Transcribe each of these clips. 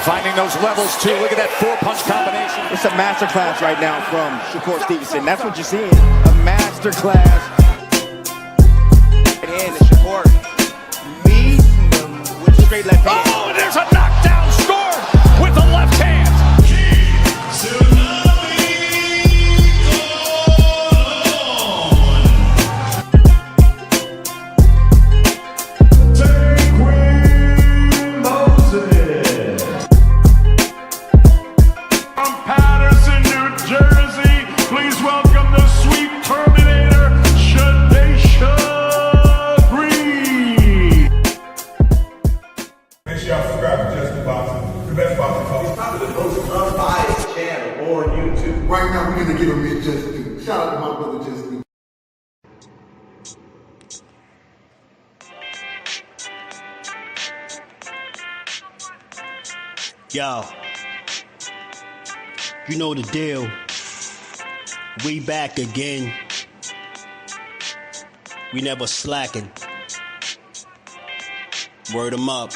Finding those levels too. Look at that 4-punch combination. It's a masterclass right now from Shakur Stevenson. That's what you're seeing. A masterclass. And Shakur meets him with straight left hand. Oh, and there's a knockdown scored with the left hand. Right now, we're going to give him his just due. Shout out to my brother, Just Due. Yo, you know the deal. We back again. We never slacking. Word 'em up.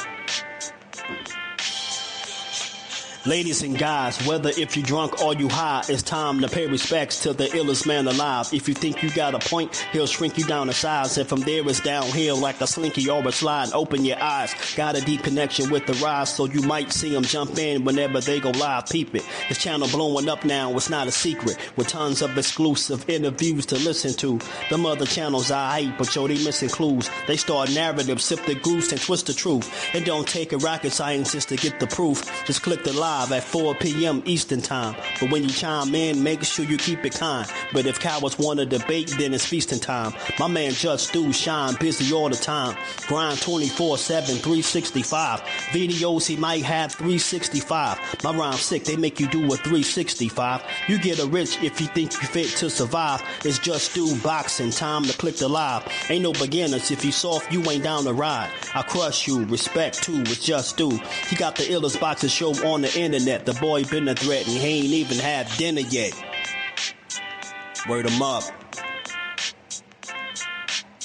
Ladies and guys, whether if you drunk or you high, it's time to pay respects to the illest man alive. If you think you got a point, he'll shrink you down to size. And from there it's downhill like a slinky or a slide. Open your eyes. Got a deep connection with the rise, so you might see them jump in whenever they go live. Peep it. This channel blowing up now, it's not a secret. With tons of exclusive interviews to listen to. Them other channels I hate, but yo, they missing clues. They start narratives, sip the goose and twist the truth. It don't take a rocket scientist to get the proof. Just click the live at 4 p.m. Eastern time. But when you chime in, make sure you keep it kind. But if cowards want to debate, then it's feasting time. My man Jusdu shine busy all the time. Grind 24/7, 365. Videos he might have 365. My rhyme's sick, they make you do a 365. You get a rich if you think you fit to survive. It's Jusdueboxing, time to click the live. Ain't no beginners, if you soft, you ain't down to ride. I crush you, respect too, it's Jusdu. He got the illest boxing show on the internet. The boy been a threat and he ain't even had dinner yet. Word 'em up.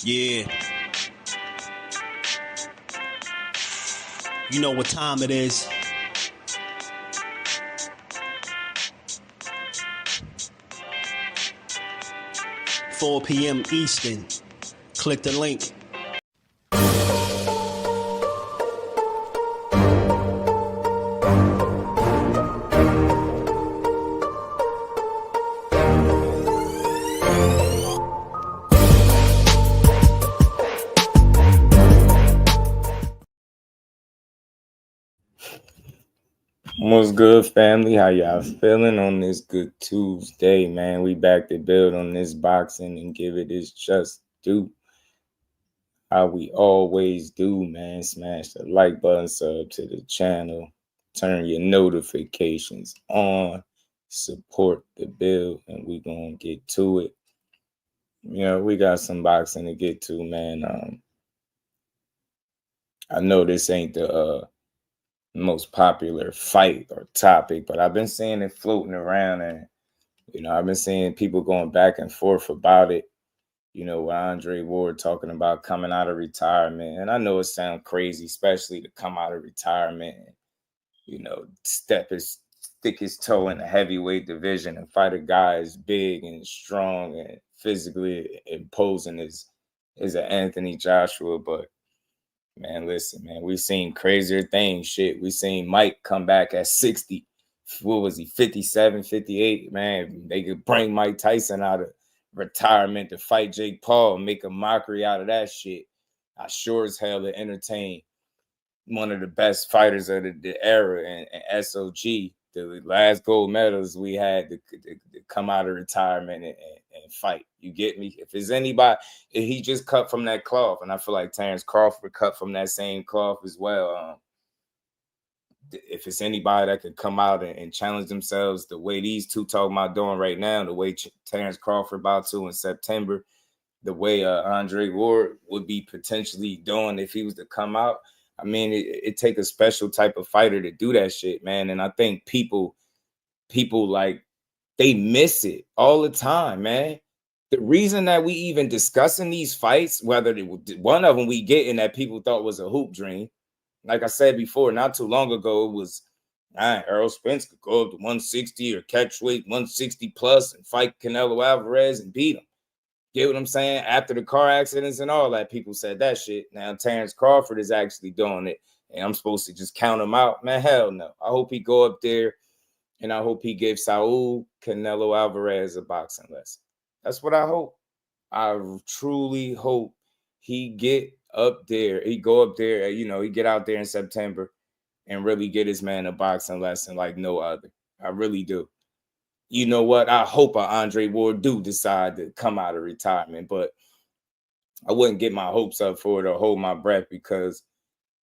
Yeah. You know what time it is. $4 p.m. Eastern. Click the link. What's good, family? How y'all feeling on this good Tuesday, man? We back to build on this boxing and give it its just due. How we always do, man. Smash the like button, sub to the channel, turn your notifications on, support the build, and we gonna get to it. You know, we got some boxing to get to, man. I know this ain't the most popular fight or topic, but I've been seeing it floating around, and you know, I've been seeing people going back and forth about it. You know, with Andre Ward talking about coming out of retirement, and I know it sounds crazy, especially to come out of retirement and, you know, stick his toe in the heavyweight division and fight a guy as big and strong and physically imposing as an Anthony Joshua. But man, listen, man, we've seen crazier things. Shit, we seen Mike come back at 60. What was he, 57, 58? Man, they could bring Mike Tyson out of retirement to fight Jake Paul and make a mockery out of that shit. I sure as hell to entertain one of the best fighters of the era and SOG, the last gold medals we had to come out of retirement and fight. You get me? If it's anybody, if he just cut from that cloth, and I feel like Terence Crawford cut from that same cloth as well. If it's anybody that could come out and challenge themselves the way these two talking about doing right now, the way Terence Crawford about to in September, the way Andre Ward would be potentially doing if he was to come out, I mean, it take a special type of fighter to do that shit, man. And I think people like, they miss it all the time, man. The reason that we even discussing these fights, whether one of them we getting that people thought was a hoop dream, like I said before, not too long ago, it was Errol Spence could go up to 160 or catch weight 160 plus and fight Canelo Alvarez and beat him. Get what I'm saying? After the car accidents and all that, people said that shit. Now Terence Crawford is actually doing it, and I'm supposed to just count him out? Man, hell no. I hope he go up there, and I hope he gives Saul Canelo Alvarez a boxing lesson. That's what I hope. I truly hope he get up there. He go up there, he get out there in September and really get his man a boxing lesson like no other. I really do. You know what? I hope Andre Ward do decide to come out of retirement, but I wouldn't get my hopes up for it or hold my breath because,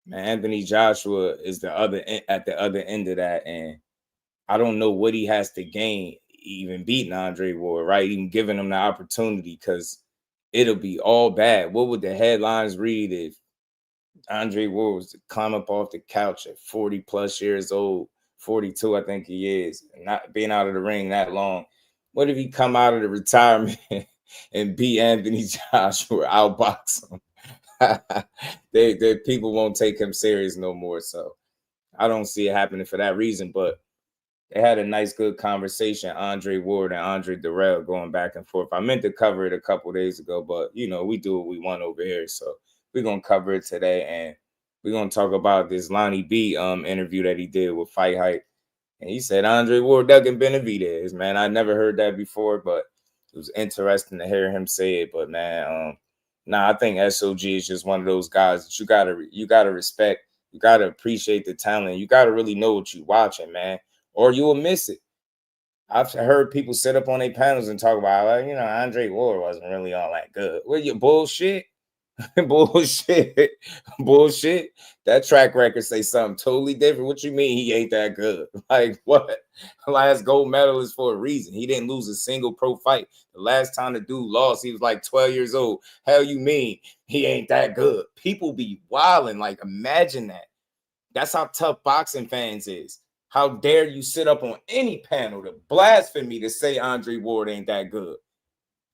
man, Anthony Joshua is at the other end of that, and I don't know what he has to gain even beating Andre Ward, right? Even giving him the opportunity, because it'll be all bad. What would the headlines read if Andre Ward was to climb up off the couch at 40 plus years old, 42, I think he is, and not being out of the ring that long? What if he come out of the retirement and beat Anthony Joshua, outbox him? they people won't take him serious no more. So I don't see it happening for that reason, but they had a nice, good conversation, Andre Ward and Andre Durrell, going back and forth. I meant to cover it a couple days ago, but, we do what we want over here. So we're going to cover it today, and we're going to talk about this Lonnie B interview that he did with Fight Hype. And he said Andre Ward ducking Benavidez, man. I never heard that before, but it was interesting to hear him say it. But, man, I think SOG is just one of those guys that you gotta respect. You got to appreciate the talent. You got to really know what you're watching, man, or you will miss it. I've heard people sit up on their panels and talk about, Andre Ward wasn't really all that good. Well, you bullshit. Bullshit. That track record say something totally different. What you mean he ain't that good? Like, what? Last gold medalist for a reason. He didn't lose a single pro fight. The last time the dude lost, he was like 12 years old. Hell, you mean he ain't that good? People be wilding. Like, imagine that. That's how tough boxing fans is. How dare you sit up on any panel to blaspheme to say Andre Ward ain't that good?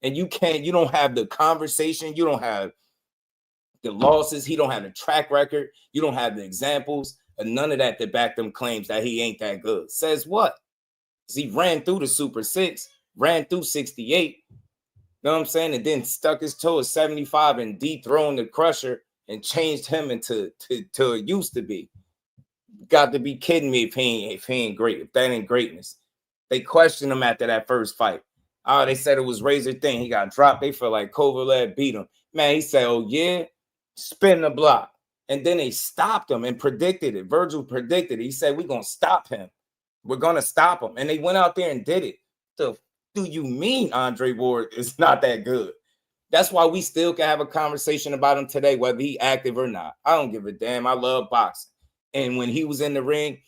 And you don't have the conversation. You don't have the losses. He don't have the track record. You don't have the examples, and none of that to back them claims that he ain't that good. Says what? He ran through the Super 6, ran through 68. You know what I'm saying? And then stuck his toe at 75 and dethroned the Crusher and changed him into to it used to be. Got to be kidding me if he ain't great, if that ain't greatness. They questioned him after that first fight. Oh, they said it was Razor thing. He got dropped. They felt like Kovalev beat him. Man, he said, oh, yeah, spin the block. And then they stopped him and predicted it. Virgil predicted it. He said, we're going to stop him. We're going to stop him. And they went out there and did it. The do you mean Andre Ward is not that good? That's why we still can have a conversation about him today, whether he active or not. I don't give a damn. I love boxing. And when he was in the ring,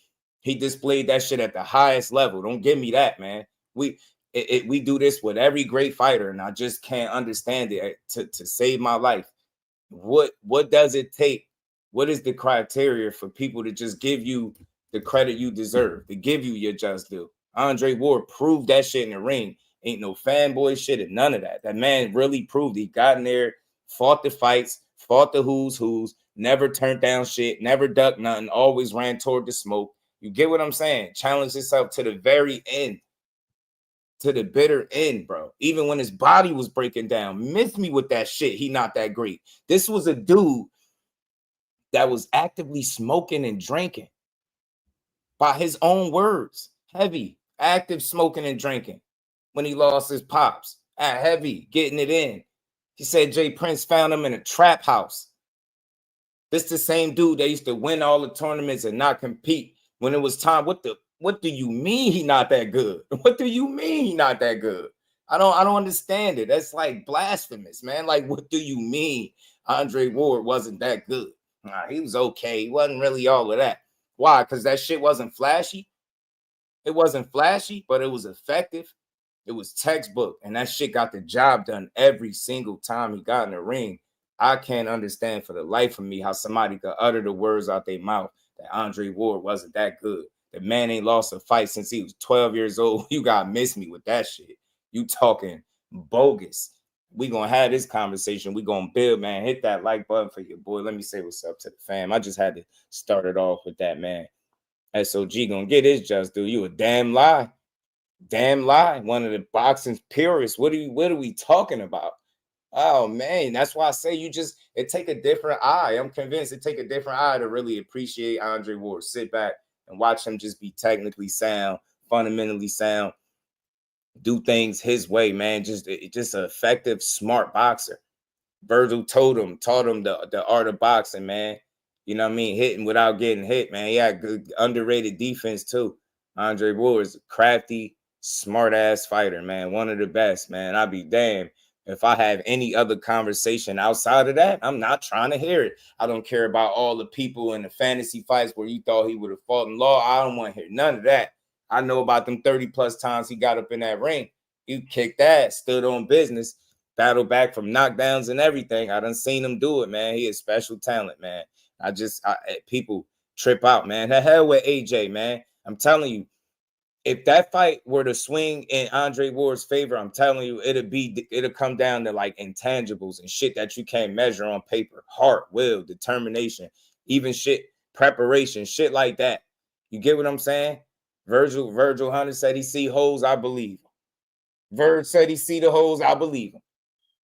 he displayed that shit at the highest level. Don't give me that, man. We do this with every great fighter, and I just can't understand it to save my life. What does it take? What is the criteria for people to just give you the credit you deserve, to give you your just due? Andre Ward proved that shit in the ring. Ain't no fanboy shit and none of that. That man really proved he got in there, fought the fights, fought the who's, never turned down shit, never ducked nothing, always ran toward the smoke. You get what I'm saying? Challenged himself to the very end, to the bitter end, bro. Even when his body was breaking down, miss me with that shit. He not that great. This was a dude that was actively smoking and drinking. By his own words, heavy, active smoking and drinking when he lost his pops. Heavy, getting it in. He said Jay Prince found him in a trap house. This the same dude that used to win all the tournaments and not compete when it was time. What do you mean he not that good? What do you mean he not that good? I don't understand it. That's like blasphemous, man. Like, what do you mean Andre Ward wasn't that good? Nah, he was okay. He wasn't really all of that. Why? Because that shit wasn't flashy. It wasn't flashy, but it was effective. It was textbook, and that shit got the job done every single time he got in the ring. I can't understand for the life of me how somebody could utter the words out their mouth that Andre Ward wasn't that good. The man ain't lost a fight since he was 12 years old. You got to miss me with that shit. You talking bogus. We going to have this conversation. We going to build, man. Hit that like button for your boy. Let me say what's up to the fam. I just had to start it off with that, man. SOG gonna get his just due. You a damn lie. Damn lie. One of the boxing's purists. What are we talking about? Oh man, that's why I say it take a different eye. I'm convinced it take a different eye to really appreciate Andre Ward. Sit back and watch him just be technically sound, fundamentally sound, do things his way, man. Just an effective, smart boxer. Virgil taught him the art of boxing, man. You know what I mean? Hitting without getting hit, man. He had good underrated defense too. Andre Ward is a crafty, smart ass fighter, man. One of the best, man. I'd be damned if I have any other conversation outside of that. I'm not trying to hear it. I don't care about all the people in the fantasy fights where you thought he would have fought in law. I don't want to hear none of that. I know about them 30 plus times he got up in that ring. He kicked ass, stood on business, battled back from knockdowns and everything. I done seen him do it, man. He is special talent, man. People trip out, man. The hell with AJ, man. I'm telling you, if that fight were to swing in Andre Ward's favor, I'm telling you, it'll come down to like intangibles and shit that you can't measure on paper. Heart, will, determination, even shit, preparation, shit like that. You get what I'm saying? Virgil Hunter said he see holes, I believe him. Virg said he see the holes, I believe him.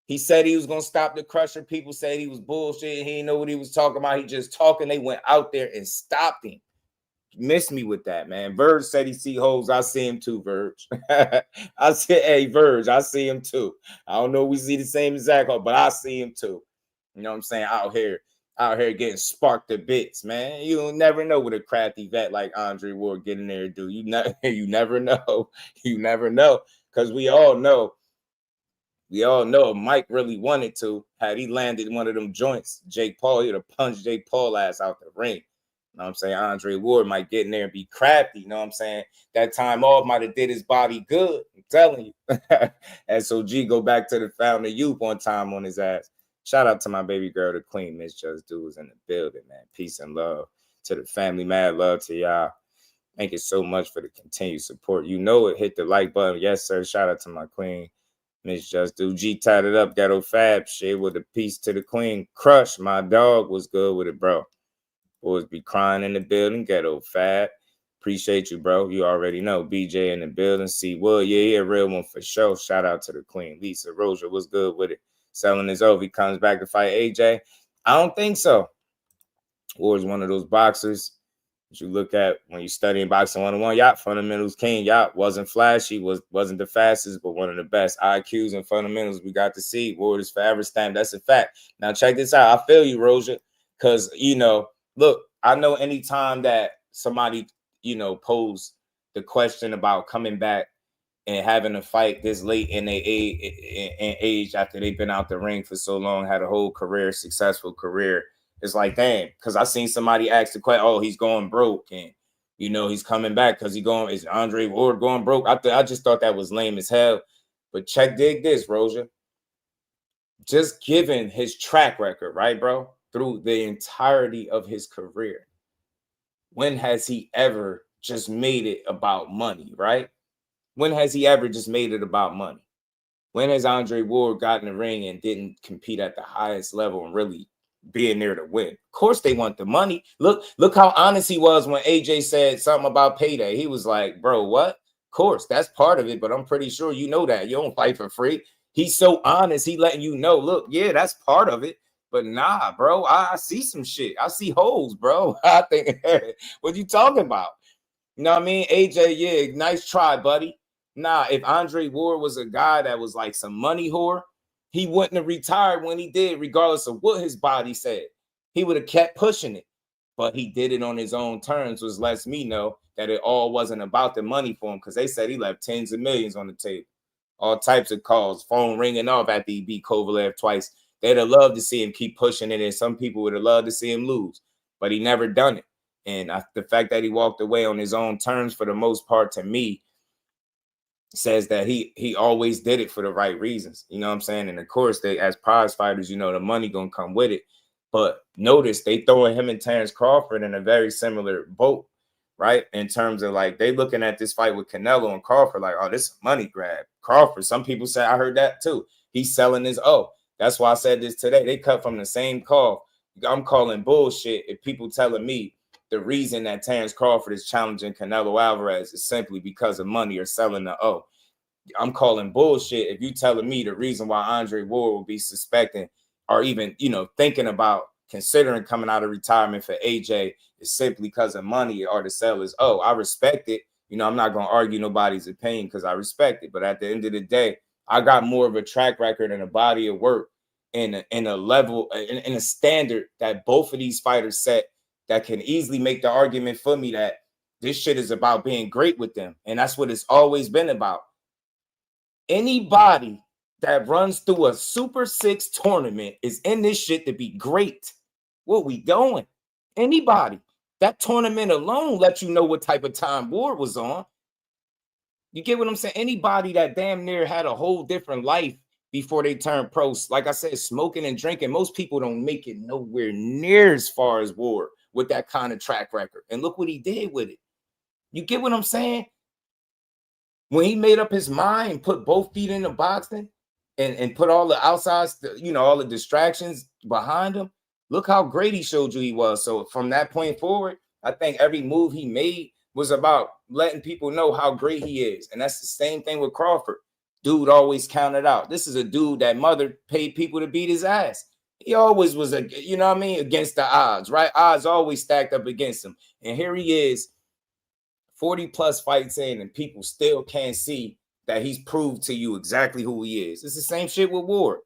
He said he was going to stop the crusher. People said he was bullshit. He didn't know what he was talking about. He just talking. They went out there and stopped him. Miss me with that, man. Verge said he see holes. I see him too, Verge. I said, hey, Verge, I see him too. I don't know if we see the same exact hole, but I see him too. You know what I'm saying? Out here getting sparked to bits, man. You'll never know what a crafty vet like Andre Ward get in there to do. You never know. You never know. Because we all know if Mike really wanted to, had he landed one of them joints, Jake Paul, he'd have punched Jake Paul ass out the ring. You know what I'm saying? Andre Ward might get in there and be crafty. You know what I'm saying? That time off might have did his body good. I'm telling you. SOG go back to the Fountain of Youth one time on his ass. Shout out to my baby girl, the Queen, Miss Jusdueboxing in the building, man. Peace and love to the family. Mad love to y'all. Thank you so much for the continued support. You know it. Hit the like button. Yes, sir. Shout out to my Queen, Miss Jusdueboxing. G tied it up. Ghetto Fab. Shit with a piece to the Queen. Crush. My dog was good with it, bro. Boys be crying in the building. Ghetto Fab. Appreciate you, bro. You already know. BJ in the building. C. Wood. Yeah, he a real one for sure. Shout out to the Queen. Lisa Roja was good with it. Selling is over. He comes back to fight AJ. I don't think so. Ward's one of those boxers that you look at when you're studying boxing 101. Yacht fundamentals king. Yacht wasn't flashy, wasn't the fastest, but one of the best IQs and fundamentals we got to see. Ward is forever stamped. That's a fact. Now check this out. I feel you, Roja, because look, I know anytime that somebody pose the question about coming back and having a fight this late in their age after they've been out the ring for so long, had a whole career, successful career. It's like, damn, because I seen somebody ask the question, oh, he's going broke, and he's coming back because is Andre Ward going broke? I just thought that was lame as hell. But dig this, Roja. Just given his track record, right, bro, through the entirety of his career, when has he ever just made it about money, right? When has he ever just made it about money? When has Andre Ward gotten in the ring and didn't compete at the highest level and really being there to win? Of course they want the money. Look how honest he was when AJ said something about payday. He was like, bro, what? Of course, that's part of it, but I'm pretty sure you know that. You don't fight for free. He's so honest. He letting you know, look, yeah, that's part of it. But nah, bro, I see some shit. I see holes, bro. I think, what you talking about? You know what I mean? AJ, yeah, nice try, buddy. Nah, if Andre Ward was a guy that was like some money whore, he wouldn't have retired when he did, regardless of what his body said. He would have kept pushing it. But he did it on his own terms, which lets me know that it all wasn't about the money for him, because they said he left tens of millions on the table. All types of calls, phone ringing off after he beat Kovalev twice. They'd have loved to see him keep pushing it, and some people would have loved to see him lose. But he never done it. And the fact that he walked away on his own terms for the most part, to me, says that he always did it for the right reasons. You know what I'm saying? And of course, they, as prize fighters, the money gonna come with it. But notice they throwing him and Terence Crawford in a very similar boat, right? In terms of like, they looking at this fight with Canelo and Crawford like, oh, this is a money grab. Crawford, some people say, I heard that too. He's selling his That's why I said this today. They cut from the same call. I'm calling bullshit if people telling me the reason that Terence Crawford is challenging Canelo Alvarez is simply because of money or selling the O. I'm calling bullshit if you telling me the reason why Andre Ward will be suspecting or even, thinking about considering coming out of retirement for AJ is simply because of money or to sell his O. I respect it. I'm not going to argue nobody's opinion because I respect it. But at the end of the day, I got more of a track record and a body of work in a level, in a standard that both of these fighters set that can easily make the argument for me that this shit is about being great with them. And that's what it's always been about. Anybody that runs through a Super 6 tournament is in this shit to be great. What we doing? Anybody. That tournament alone lets you know what type of time Ward was on. You get what I'm saying? Anybody that damn near had a whole different life before they turned pro, like I said, smoking and drinking, most people don't make it nowhere near as far as Ward with that kind of track record. And look what he did with it. You get what I'm saying? When he made up his mind and put both feet into boxing and put all the outside, all the distractions behind him, look how great he showed you he was. So from that point forward, I think every move he made was about letting people know how great he is. And that's the same thing with Crawford. Dude always counted out. This is a dude that mother paid people to beat his ass. He always was, against the odds, right? Odds always stacked up against him. And here he is, 40 plus fights in, and people still can't see that he's proved to you exactly who he is. It's the same shit with Ward.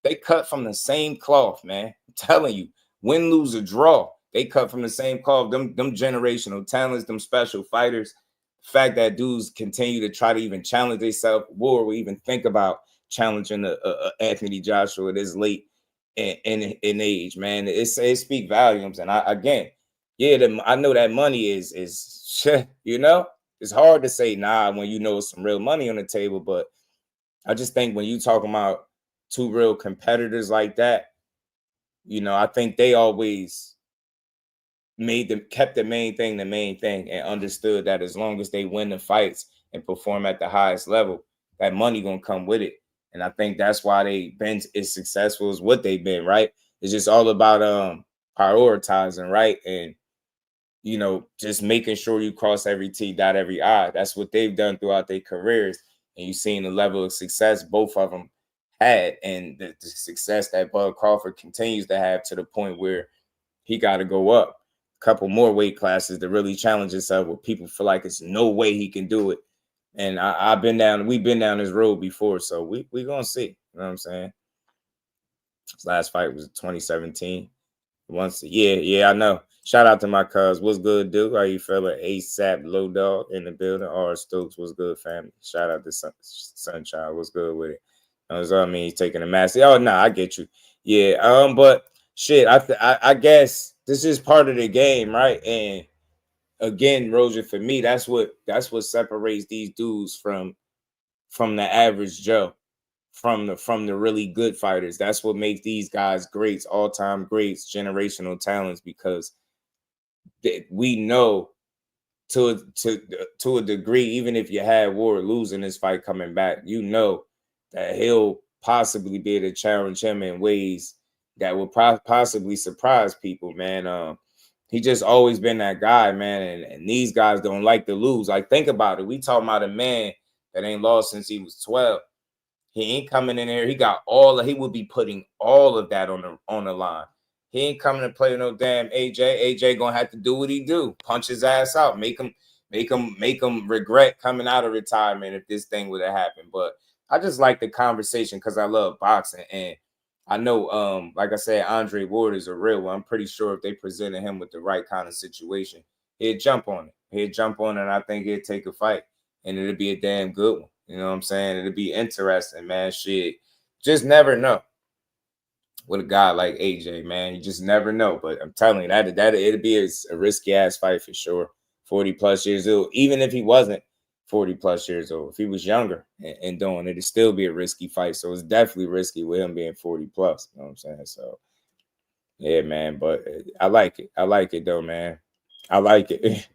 They cut from the same cloth, man. I'm telling you, win, lose, or draw. They cut from the same cloth. Them generational talents, them special fighters. The fact that dudes continue to try to even challenge themselves, Ward will even think about challenging Anthony Joshua at his late in age, man. It speaks volumes. And I know that money is it's hard to say nah when it's some real money on the table, but I just think when you talking about two real competitors like that, I think they always kept the main thing and understood that as long as they win the fights and perform at the highest level, that money gonna come with it. And I think that's why they've been as successful as what they've been, right? It's just all about prioritizing, right? And just making sure you cross every T, dot every I. That's what they've done throughout their careers. And you've seen the level of success both of them had, and the success that Bud Crawford continues to have to the point where he got to go up a couple more weight classes to really challenge himself where people feel like it's no way he can do it. And we've been down this road before, so we going to see. You know what I'm saying? His last fight was 2017. I know. Shout out to my cuz. What's good, dude? How you feeling? ASAP Low Dog in the building. R. Stokes, what's good, family? Shout out to Sunchild. What's good with it? He's taking a massive. Oh, no, I get you. Yeah. But shit, I guess this is part of the game, right? And again, Roger, for me, that's what separates these dudes from the average Joe. From the really good fighters. That's what makes these guys greats, all-time greats, generational talents, because we know to a degree, even if you had Ward losing this fight coming back, that he'll possibly be able to challenge him in ways that will possibly surprise people, man. He just always been that guy, man, and these guys don't like to lose. Like, think about it. We talking about a man that ain't lost since he was 12. He ain't coming in there. He would be putting all of that on the line. He ain't coming to play no damn AJ. AJ gonna have to do what he do. Punch his ass out. Make him regret coming out of retirement if this thing would have happened. But I just like the conversation because I love boxing. And I know, like I said, Andre Ward is a real one. I'm pretty sure if they presented him with the right kind of situation, he'd jump on it. And I think he'd take a fight. And it'd be a damn good one. You know what I'm saying? It'd be interesting, man. Shit. Just never know. With a guy like AJ, man. You just never know. But I'm telling you, that it'd be a risky ass fight for sure. 40 plus years old. Even if he wasn't 40 plus years old, if he was younger and doing it, it'd still be a risky fight. So it's definitely risky with him being 40 plus. You know what I'm saying? So yeah, man. But I like it. I like it though, man. I like it.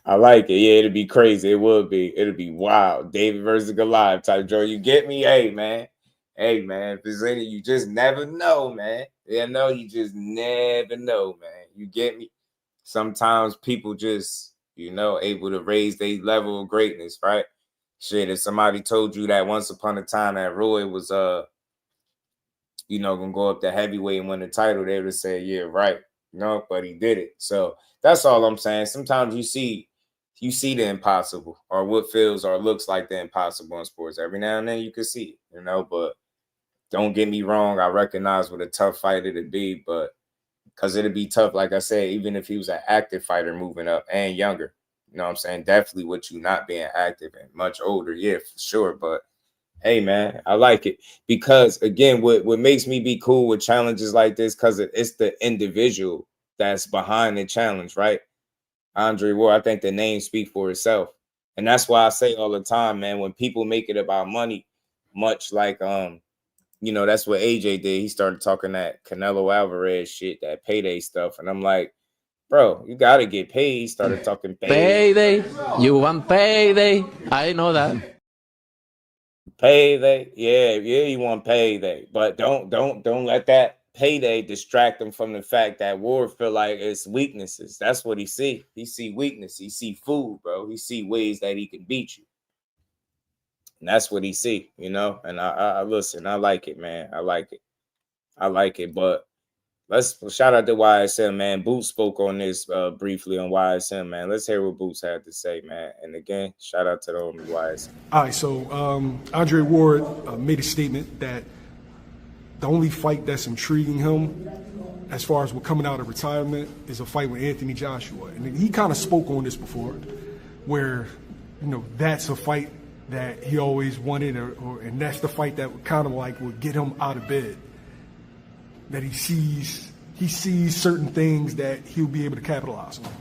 I like it. Yeah, it'd be crazy. It would be. It'd be wild. David versus Goliath type, Joe. You get me? Hey, man. If there's any, you just never know, man. You just never know, man. You get me? sometimes people just, able to raise their level of greatness, right? Shit, if somebody told you that once upon a time that Roy was gonna go up to heavyweight and win the title, they would say, yeah, right. But he did it. So that's all I'm saying. Sometimes you see the impossible, or what feels or looks like the impossible in sports. Every now and then you can see it, but don't get me wrong, I recognize what a tough fight it'd be, but because it'd be tough, like I said, even if he was an active fighter moving up and younger. You know what I'm saying? Definitely with you not being active and much older, yeah, for sure. But hey, man, I like it because, again, what makes me be cool with challenges like this, because it's the individual that's behind the challenge, right? Andre Ward, I think the name speaks for itself. And that's why I say all the time, man, when people make it about money, much like, that's what AJ did. He started talking that Canelo Alvarez shit, that payday stuff. And I'm like, bro, you got to get paid. He started talking payday. You want payday? I know that. Payday. Yeah, you want payday. But don't let that payday distract him from the fact that Ward feel like it's weaknesses. That's what he see. He see weakness. He see food, bro. He see ways that he can beat you. And that's what he see, And I listen, I like it, man. I like it. But let's shout out to YSM, man. Boots spoke on this briefly on YSM, man. Let's hear what Boots had to say, man. And again, shout out to the homie YSM. All right, so Andre Ward made a statement that the only fight that's intriguing him as far as we're coming out of retirement is a fight with Anthony Joshua. And he kind of spoke on this before, where, that's a fight that he always wanted, and that's the fight that kind of like would get him out of bed. That he sees certain things that he'll be able to capitalize on.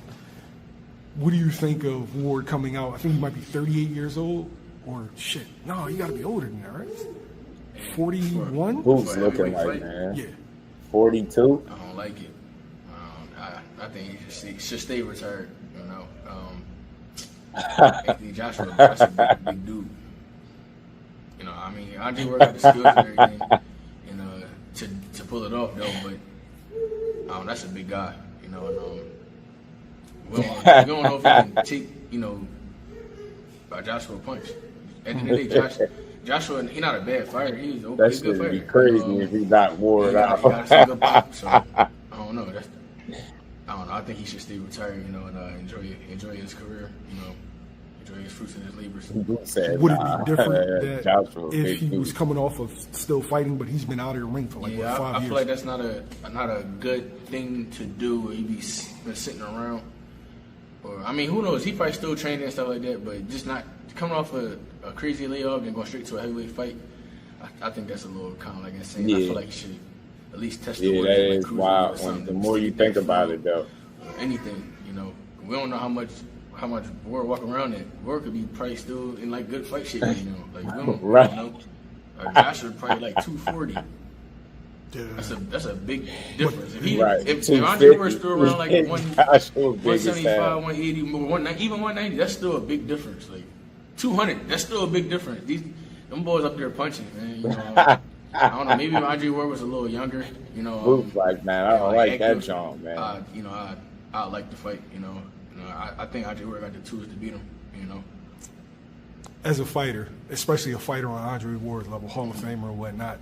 What do you think of Ward coming out? I think he might be 38 years old, or shit. No, you got to be older than that, right? 41. Who's looking like, man? Yeah. 42. I don't like it. I think he should stay retired. Anthony Joshua, that's a big dude. Andre Ward got the skills and everything, to pull it off though. But that's a big guy, And we don't know if he can take, Joshua punch. At the end of the day, Joshua, he's not a bad fighter. He's a good fighter. That'd be crazy if he got Ward out. He got some good pop, so I don't know. I don't know. I think he should stay retired, and enjoy his career, enjoy his fruits and his labors. Would it be different that if he was coming off of still fighting, but he's been out of the ring for like 5 years? I feel like that's not a good thing to do. He'd be sitting around, or who knows? He probably still training and stuff like that, but just not coming off a crazy layoff and going straight to a heavyweight fight. I think that's a little kind of like insane. I feel like he should at least test the water. Yeah, that is wild. The more you think about it, though, anything, we don't know how much Ward walking around at. Ward could be probably still in like good fight shape, Like we don't, right. Joshua probably like 240. That's a big difference. If Andre Ward's still around like 175, 180, even 190, that's still a big difference. Like 200, that's still a big difference. Them boys up there punching, man. I don't know. Maybe if Andre Ward was a little younger, like, man, I don't like that John, man. I like the fight, I think Andre Ward got the tools to beat him, As a fighter, especially a fighter on Andre Ward's level, Hall of Famer or whatnot,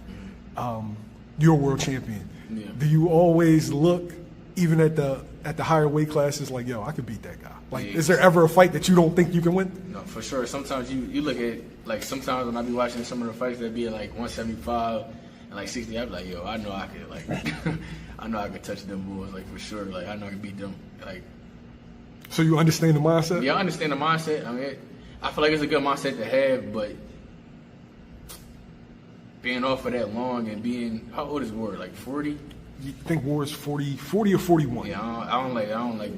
you're a world champion. Yeah. Do you always look, even at the higher weight classes, like, yo, I could beat that guy? Like, is there ever a fight that you don't think you can win? No, for sure. Sometimes you look at, like, sometimes when I be watching some of the fights that be at, like, 175 and, like, 60, I be like, yo, I know I could, like, I know I could touch them boys, like, for sure. Like, I know I can beat them. Like, so you understand the mindset? Yeah, I understand the mindset. I feel like it's a good mindset to have, but being off for that long and being, how old is Ward? Like 40? You think Ward's 40 or 41? Yeah, I don't like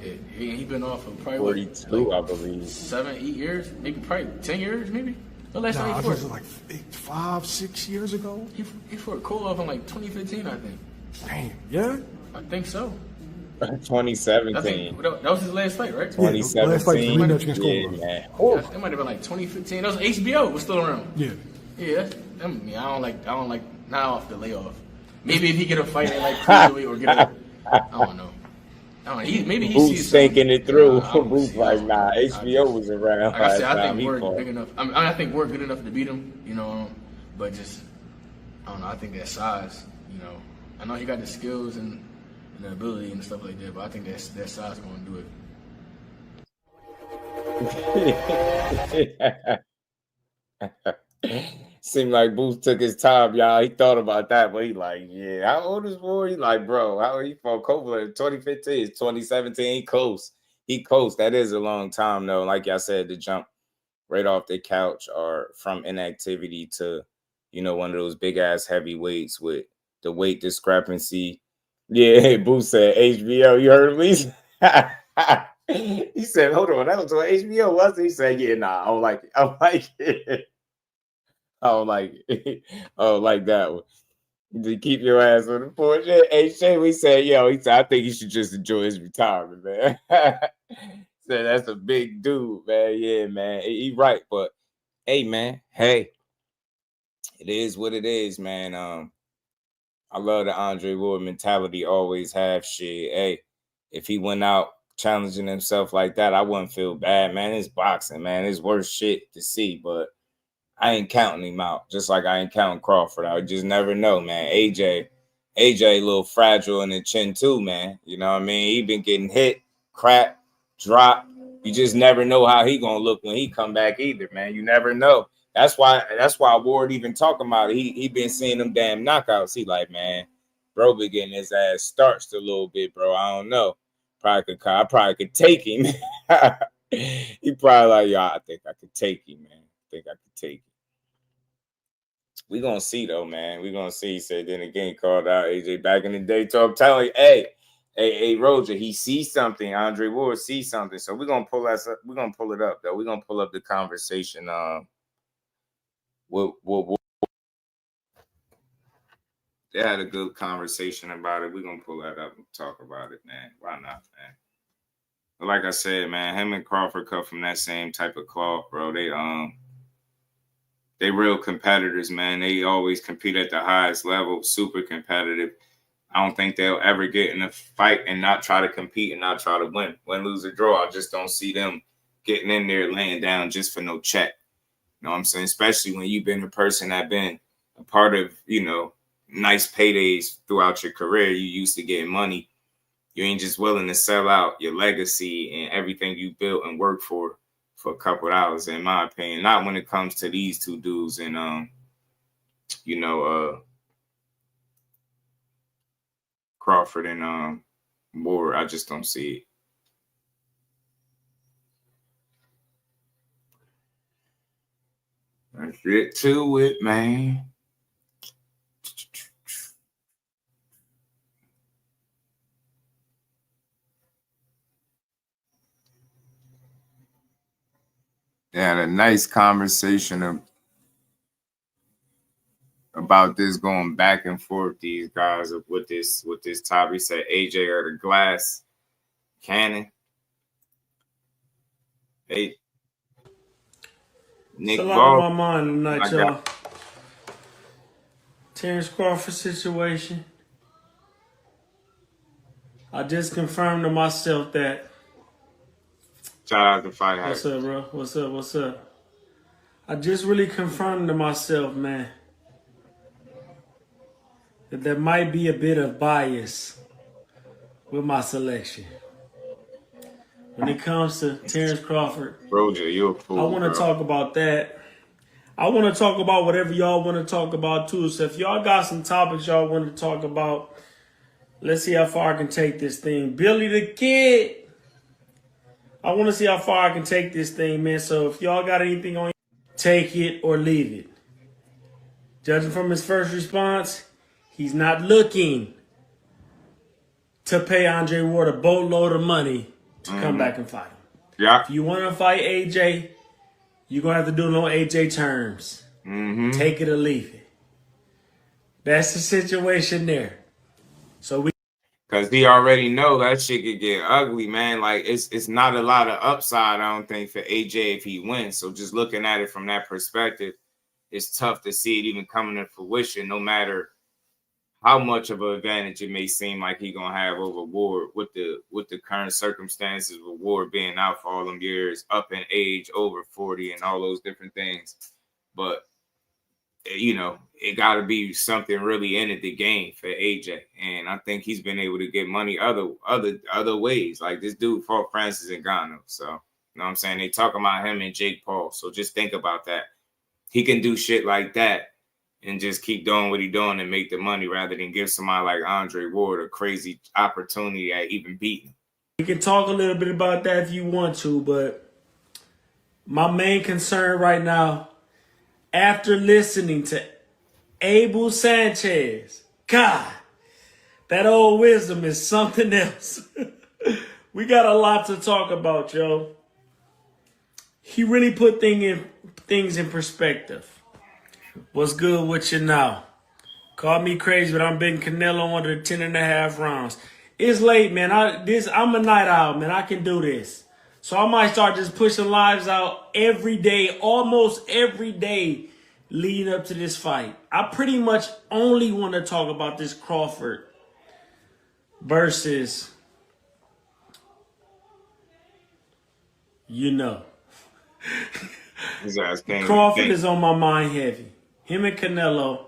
that. He been off for probably 42, I believe. 7, 8 years, maybe probably 10 years, maybe. The last time I he think fought, it was like 5, 6 years ago. He fought Koloff in like 2015, I think. Damn, yeah. I think so. 2017. That was his last fight, right? 2017. Last fight, the rematch against Yeah, Koloff. man. That might have been like 2015. That was HBO. Was still around. Yeah. Yeah. I don't like now off the layoff. Maybe if he get a fight in like cruiserweight or get a, I don't know. maybe he Booth sees thinking it through. Booth Like, nah, HBO was around. Like I said, I think Ward big enough. I think Ward good enough to beat him, you know. But just, I don't know. I think that size, you know. I know he got the skills and the ability and stuff like that, but I think that size going to do it. Seemed like Booth took his time, y'all. He thought about that, but he like, yeah, how old is Ward? He like, bro, how old he fought Kovalev in 2015? It's 2017. He close. He close. That is a long time, though. Like I said, to jump right off the couch or from inactivity to, you know, one of those big ass heavyweights with the weight discrepancy. Yeah, Booth said HBO. You heard me? He said, hold on, that was on HBO, wasn't it? He said, yeah, nah, I don't like it. I don't like it. I don't like it. I don't like that one. To keep your ass on the porch. Hey, Shay, we said, yo, he said, I think he should just enjoy his retirement, man. Said that's a big dude, man. Yeah, man. He right, but hey, man, hey, it is what it is, man. I love the Andre Ward mentality. Always have shit. Hey, if he went out challenging himself like that, I wouldn't feel bad, man. It's boxing, man. It's worth shit to see, but I ain't counting him out. Just like I ain't counting Crawford. I just never know, man. AJ a little fragile in the chin too, man. You know what I mean? He been getting hit, crap, drop. You just never know how he gonna look when he come back either, man. You never know. That's why Ward even talking about it. He been seeing them damn knockouts. He like, man, bro been getting his ass starched a little bit, bro. I don't know. I probably could take him. He probably like, yo, I think I could take him, man. I think I could take him. We gonna see though, man. We gonna see. He said then again, called out AJ back in the day. So I'm telling you, hey, Roger, he sees something. Andre Ward sees something. So we're gonna pull that. We're gonna pull it up though. We're gonna pull up the conversation. They had a good conversation about it. We're gonna pull that up and talk about it, man. Why not, man? But like I said, man, him and Crawford cut from that same type of cloth, bro. They real competitors, man. They always compete at the highest level, super competitive. I don't think they'll ever get in a fight and not try to compete and not try to win. Win, lose, or draw. I just don't see them getting in there laying down just for no check. You know what I'm saying? Especially when you've been a person that been a part of, you know, nice paydays throughout your career. You used to getting money. You ain't just willing to sell out your legacy and everything you built and worked for a couple of hours, in my opinion. Not when it comes to these two dudes and Crawford and Ward. I just don't see it. Let's get to it, man. They had a nice conversation about this going back and forth. These guys with this topic. He said AJ or the glass cannon. Hey, Nick Still Ball. on my mind tonight, y'all. Terence Crawford situation. I just confirmed to myself that. Shout out to Fight Hack. What's up, bro? What's up? I just really confirmed to myself, man, that there might be a bit of bias with my selection. When it comes to Terence Crawford, Roger, you're a fool. I want to talk about that. I want to talk about whatever y'all want to talk about too. So if y'all got some topics y'all want to talk about, let's see how far I can take this thing. Billy the Kid. I want to see how far I can take this thing, man. So if y'all got anything on, take it or leave it. Judging from his first response, he's not looking to pay Andre Ward a boatload of money to come back and fight him. Yeah. If you want to fight AJ, you're going to have to do it on AJ terms. Take it or leave it. That's the situation there. So because he already know that shit could get ugly, man. Like it's not a lot of upside, I don't think, for AJ if he wins. So just looking at it from that perspective, it's tough to see it even coming to fruition, no matter how much of an advantage it may seem like he gonna have over Ward with the current circumstances with Ward being out for all them years, up in age, over 40, and all those different things. But you know, it got to be something really in it to gain for AJ, and I think he's been able to get money other ways. Like this dude fought Francis Ngannou, so you know what I'm saying. They talk about him and Jake Paul, so just think about that. He can do shit like that and just keep doing what he's doing and make the money rather than give somebody like Andre Ward a crazy opportunity at even beating him. We can talk a little bit about that if you want to, but my main concern right now, after listening to Abel Sanchez, God, that old wisdom is something else. We got a lot to talk about, yo. He really put things in perspective. What's good with you now? Call me crazy, but I'm betting Canelo under 10.5 rounds. It's late, man. I'm a night owl, man. I can do this. So I might start just pushing lives out every day, almost every day leading up to this fight. I pretty much only want to talk about this Crawford versus, you know. Crawford is on my mind heavy. Him and Canelo.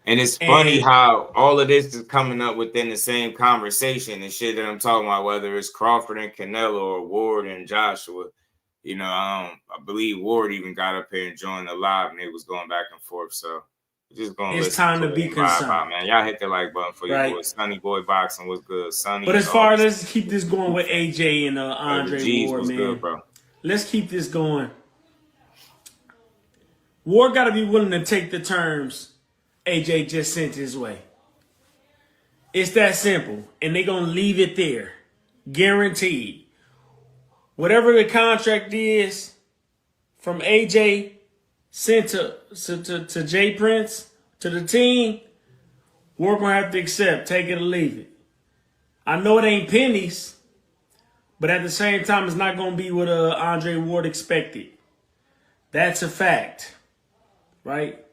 And it's funny how all of this is coming up within the same conversation and shit that I'm talking about, whether it's Crawford and Canelo or Ward and Joshua. You know, I believe Ward even got up here and joined the live and it was going back and forth. So just going it's time to be concerned. Man, y'all hit the like button for your boy. Sonny Boy Boxing was good. Sonny. But as far as let's keep this going with AJ and Andre Ward, man. Good, bro. Let's keep this going. Ward got to be willing to take the terms AJ just sent his way. It's that simple. And they're going to leave it there. Guaranteed. Whatever the contract is from AJ sent to Jay Prince, to the team, we're going to have to accept. Take it or leave it. I know it ain't pennies, but at the same time, it's not going to be what Andre Ward expected. That's a fact. Right?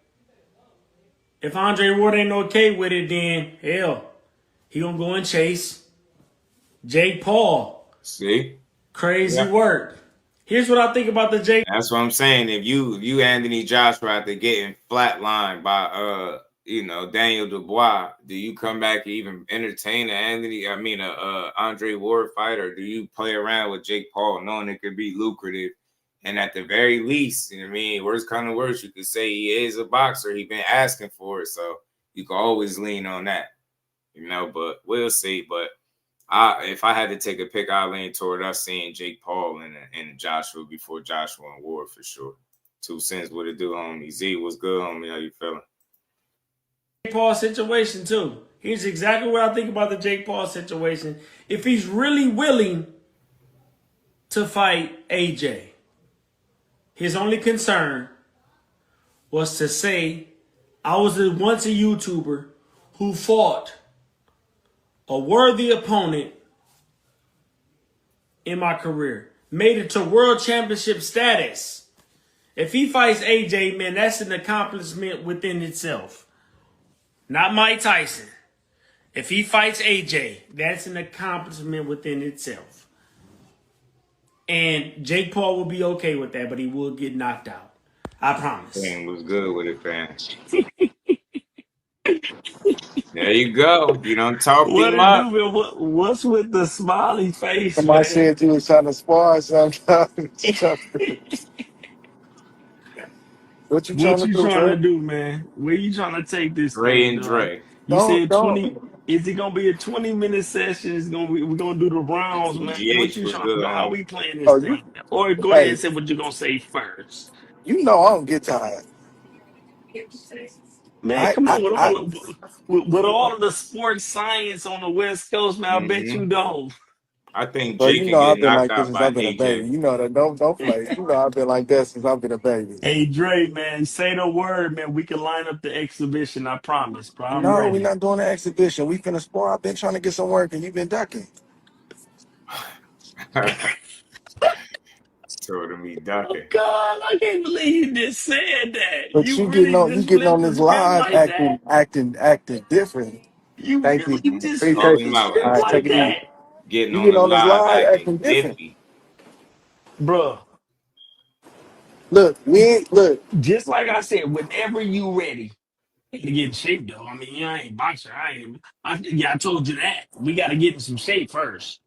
If Andre Ward ain't okay with it, then hell, he gonna go and chase Jake Paul. See? Crazy work. Here's what I think about the Jake. That's what I'm saying. If you Anthony Joshua after getting flatlined by Daniel Dubois, do you come back and even entertain Andre Ward fight, or do you play around with Jake Paul knowing it could be lucrative? And at the very least, you know what I mean, worst kind of words, you could say he is a boxer. He's been asking for it, so you can always lean on that, you know. But we'll see. But if I had to take a pick, I'd lean toward us seeing Jake Paul and Joshua before Joshua and Ward for sure. 2 cents, what it do, homie? Z, what's good, homie? How you feeling? Jake Paul situation too. Here's exactly what I think about the Jake Paul situation. If he's really willing to fight AJ. His only concern was to say, I was once a YouTuber who fought a worthy opponent in my career. Made it to world championship status. If he fights AJ, man, that's an accomplishment within itself. Not Mike Tyson. If he fights AJ, that's an accomplishment within itself. And Jake Paul will be okay with that, but he will get knocked out. I promise. Dang, was good with it, fam. There you go. You don't talk him up. What's with the smiley face? Somebody said you was trying to spar sometimes. What you trying to do, man? Where you trying to take this? Dre and Dre. You said 20. Is it gonna be a 20-minute session? We're gonna do the rounds, man. What you trying to do? How we playing this thing? Or go ahead and say what you're gonna say first. You know I don't get tired. Man, come on. With all of the sports science on the West Coast, man, I bet you don't. I think Jake can get knocked out by AJ. I've been a baby. You know that. Don't play. You know I've been like that since I've been a baby. Hey, Dre, man, say the word, man. We can line up the exhibition. I promise, bro. I'm no, ready. We're not doing the exhibition. We finna spar. I've been trying to get some work, and you've been ducking. told him he Oh ducking. God, I can't believe you just said that. But You really you just getting flipped on the this script live like that. acting different. You Thank you. really just Call flipped Appreciate the him you. out. All script right, take like it easy. that, Getting You on getting the on this live live acting acting different. iffy. bruh. Look, we ain't look. Just like I said, whenever you ready to get in shape, though. I mean, I ain't boxer. I told you that. We got to get in some shape first.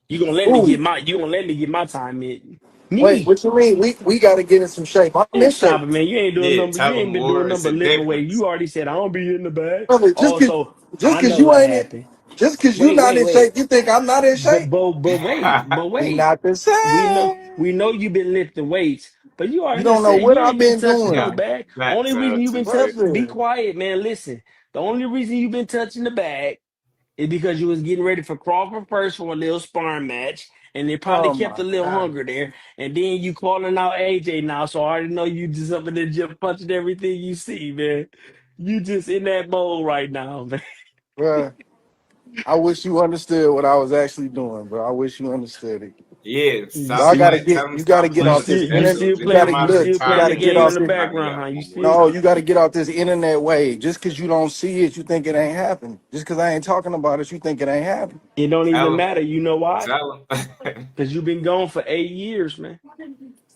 You gonna let me Ooh, get my time in? wait, Me? what you mean? We got to get in some shape. I'm Man, in shape, stop it, man. You ain't doing Yeah, number. You tell ain't him, been doing War. It's number a lifting weight. difference. You already said I don't be in the bag. brother. Also, Just I cause know you what ain't in, happened. just cause you Wait, not wait, in wait. shape, you think I'm not in shape? But We wait. not the We know same. you've been lifting weights, but you You already don't just know said what you I've ain't been been touching no Yeah, doing, bag. facts, Only reason you've been touching, be brother. quiet, man. Listen, the only reason you've been touching the bag is because you was getting ready for Crawford first for a little sparring match, and they probably Oh kept my a little god, hunger there. And then you calling out AJ now, so I already know you just up in there just punching everything you see, man. You just in that mode right now, man. bro. I wish you understood what I was actually doing, bro. I wish you understood it. yeah. You So Stop I see, gotta playing. get Tell him you gotta stop get you playing off with the this still you internet. pencil. still You Just gotta playing come you out of look. still You playing gotta the retirement. get game in off the this. background, huh? Y'all You gonna win. still No, you gotta get off this internet way. Just cause you don't see it, you think it ain't happening. Just cause I ain't talking about it, you think it ain't happening. it don't even Tell him. matter. You know why? Tell him. Because you've been gone for 8 years, man.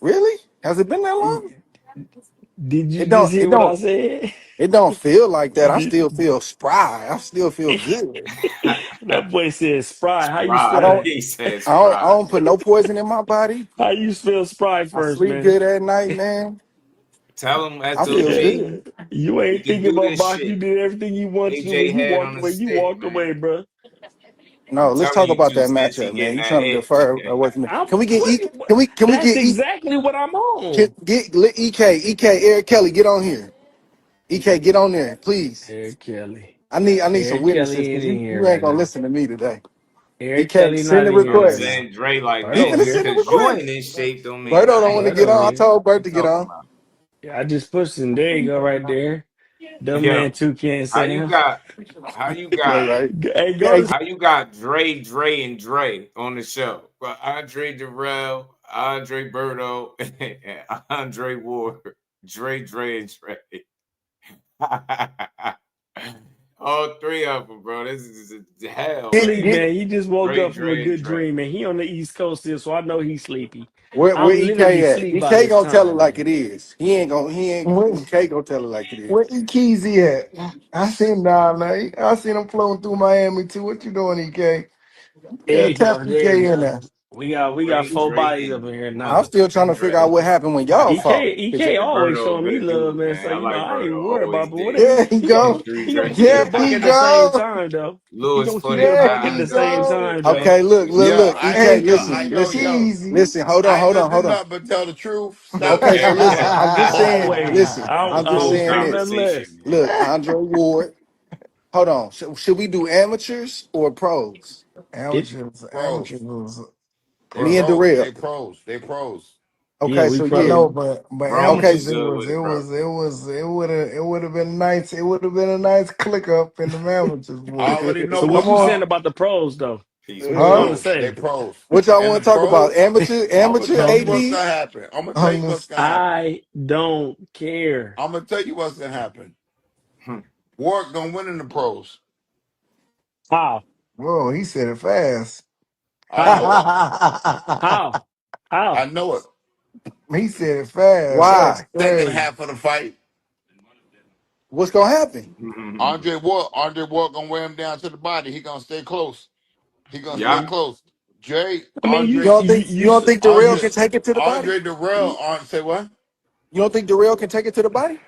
Really? Has it been that long? Did you It just don't. hear It what I don't. said? It don't feel like that. I Did- still feel spry. I still feel good. that boy said spry. How you I spell Spry. don't. that? He says I spry. don't put no poison in my body. How you spell spry I first, sleep man? good at night, man. Tell him I feel SOG. Yeah. good. You We ain't can thinking do about this boxing. You shit. did everything you want to AJ when you had walked on a away. You stick, walked man. away, bro. No, I'm let's telling talk you, about too that sketchy matchup, man. getting You that trying to head, defer TK. away from me? I'm Can we get what, Can we that's get exactly what I'm Can on. get EK Eric Kelly? Get on here. EK, get on there, please. Eric Kelly. I need some Eric witnesses Kelly because ain't in here you ain't right gonna now. listen to me today. Eric EK, Kelly send not the in You know what here I'm right request. now. saying? Dre like, Birdo He man, finna just here. send the because you ain't request. in shape don't mean Birdo I don't want to ain't. get Birdo on. I here. told What Bert you to get talking on. about? Yeah, I just pushed him. There you go, right there. Dumb Yo, man too can't how say you him. got, how you Right, got, right. Hey, go Hey, to how you got Dre, and Dre on the show? But Andre Darrell, Andre Berto, and Andre Ward. Dre, and Dre. All three of them, bro. This is hell right sleep, here. get man. He just woke up from a Dre, and good Dre. dream, man. He on the East Coast still, so I know he's sleepy. where I'm EK literally at? sleep by EK this gonna tell it time, like man. it is. He ain't. Where, EK gonna tell it like it where is. Ekeezy at? I seen him down there. I seen him floating through Miami too. What you doing, EK? There Yeah, you tap go. There EK you in go. there. We got Dre, four Dre, bodies up in and here I'm now. still trying to figure out Dre. what happened when y'all fought. EK And always Berto, a showing me good love, dude, man. man. So I like I ain't Berto. worried Always about. But did. whatever There he he gonna go. History, he Dre. gonna keep There it a buck he at the same go. time, though. He Lewis gonna keep for the it a There buck at he the pound. same go. time, though. Okay, Yo, look. I EK, Hey, yo, listen, I E- yo, listen, yo. Ekeezy. listen. Hold on, I ain't hold on, gonna do hold on. nothing but tell the truth. Stop Okay, so capping listen. up. I'm just saying. Always. Listen, I I'm I just don't Cold saying say this. nothing less. conversation, man. Look, Andre Ward. Hold on. Should we do amateurs or pros? It. Amateurs Pros. was They Me and pros. pros. Darrell. They pros. They pros. Yeah, Okay, we so I yeah. pros. know, but Rome Okay, is amateurs so, good with it, bro. it would have been nice. It would have been a nice click up in the amateurs, I boy. already know So what what you saying Lamar, about the pros, though? Peace, What you bro. trying huh? to pros. They say? pros. what y'all And want the to talk about? pros, Amateur I'm gonna tell you what's Um, gonna AD. happen. I'm gonna tell I'm you what's just gonna happen. I don't care. I'm gonna tell you what's gonna happen. Hmm. Ward gonna win in the pros. How? whoa. He said it fast. I How? know it. How? I How? know it. he said it fast. That's Why? Second crazy. half of the fight, What's gonna happen? Andre Ward gonna wear him down to the body. He gonna stay close. He gonna stay Yeah. close. Jay, I mean, You don't think you don't think Darrell Andre, can take it to the body? Andre Darrell on say what? You don't think Darrell can take it to the body?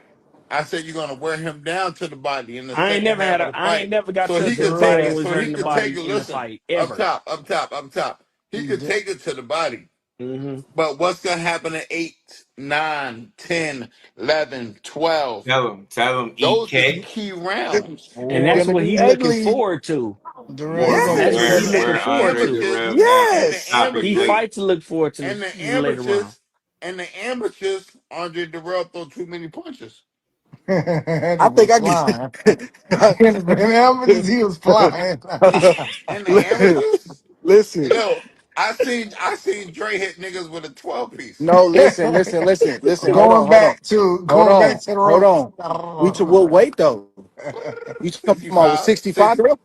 I said you're gonna wear him down to the body in the I ain't second never half had of a the I ain't fight. never got So he touched in the could take body and it, Darrell, was so hurting he the could take body it, in the listen, fight up ever. top, up top, up top. He could take it to the body. Hmm. But what's gonna happen at 8, 9, 10, 11, 12? Tell him Those is EK. key It's rounds. And Ward, that's gonna what be he looking ugly. forward to. Darrell, you Ward gonna gonna That's put what that he Yes. in looking And wear the forward Andre to. amateurs, Darrell down and and the Yes. stop his He amateurs, weight. fight to look forward to and the later on. amateurs, and the amateurs, Andre Darrell throw too many punches. that I nigga think was I flying. get In the amateurs, he was flying. And the amateurs, Listen. yo, I seen Dre hit niggas with a 12-piece. No, listen. Going back to the Hold rope. on. What weight though? You talking about with 65, 65 6, drill?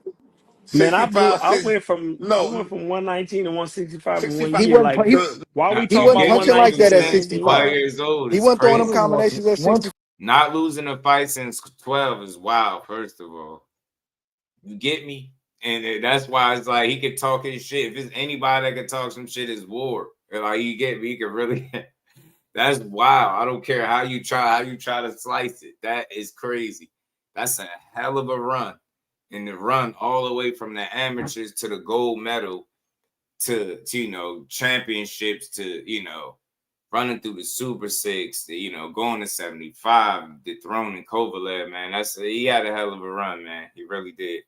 Man, 65, I 6. went from No, 119 to 165 in 1 65. He year. wasn't. Like, The why we He talking wasn't about punching like 119 that to at 12 165? 65. years old He is wasn't throwing them crazy. combinations at 65. Not losing a fight since 12 is wild, first of all. You get me? And that's why it's like he could talk his shit. If it's anybody that could talk some shit, it's Ward. And like you get me, he could really that's wild. I don't care how you try to slice it. That is crazy. That's a hell of a run. And the run all the way from the amateurs to the gold medal to championships to running through the Super Six, going to 75, dethroning Kovalev, man. He had a hell of a run, man. He really did.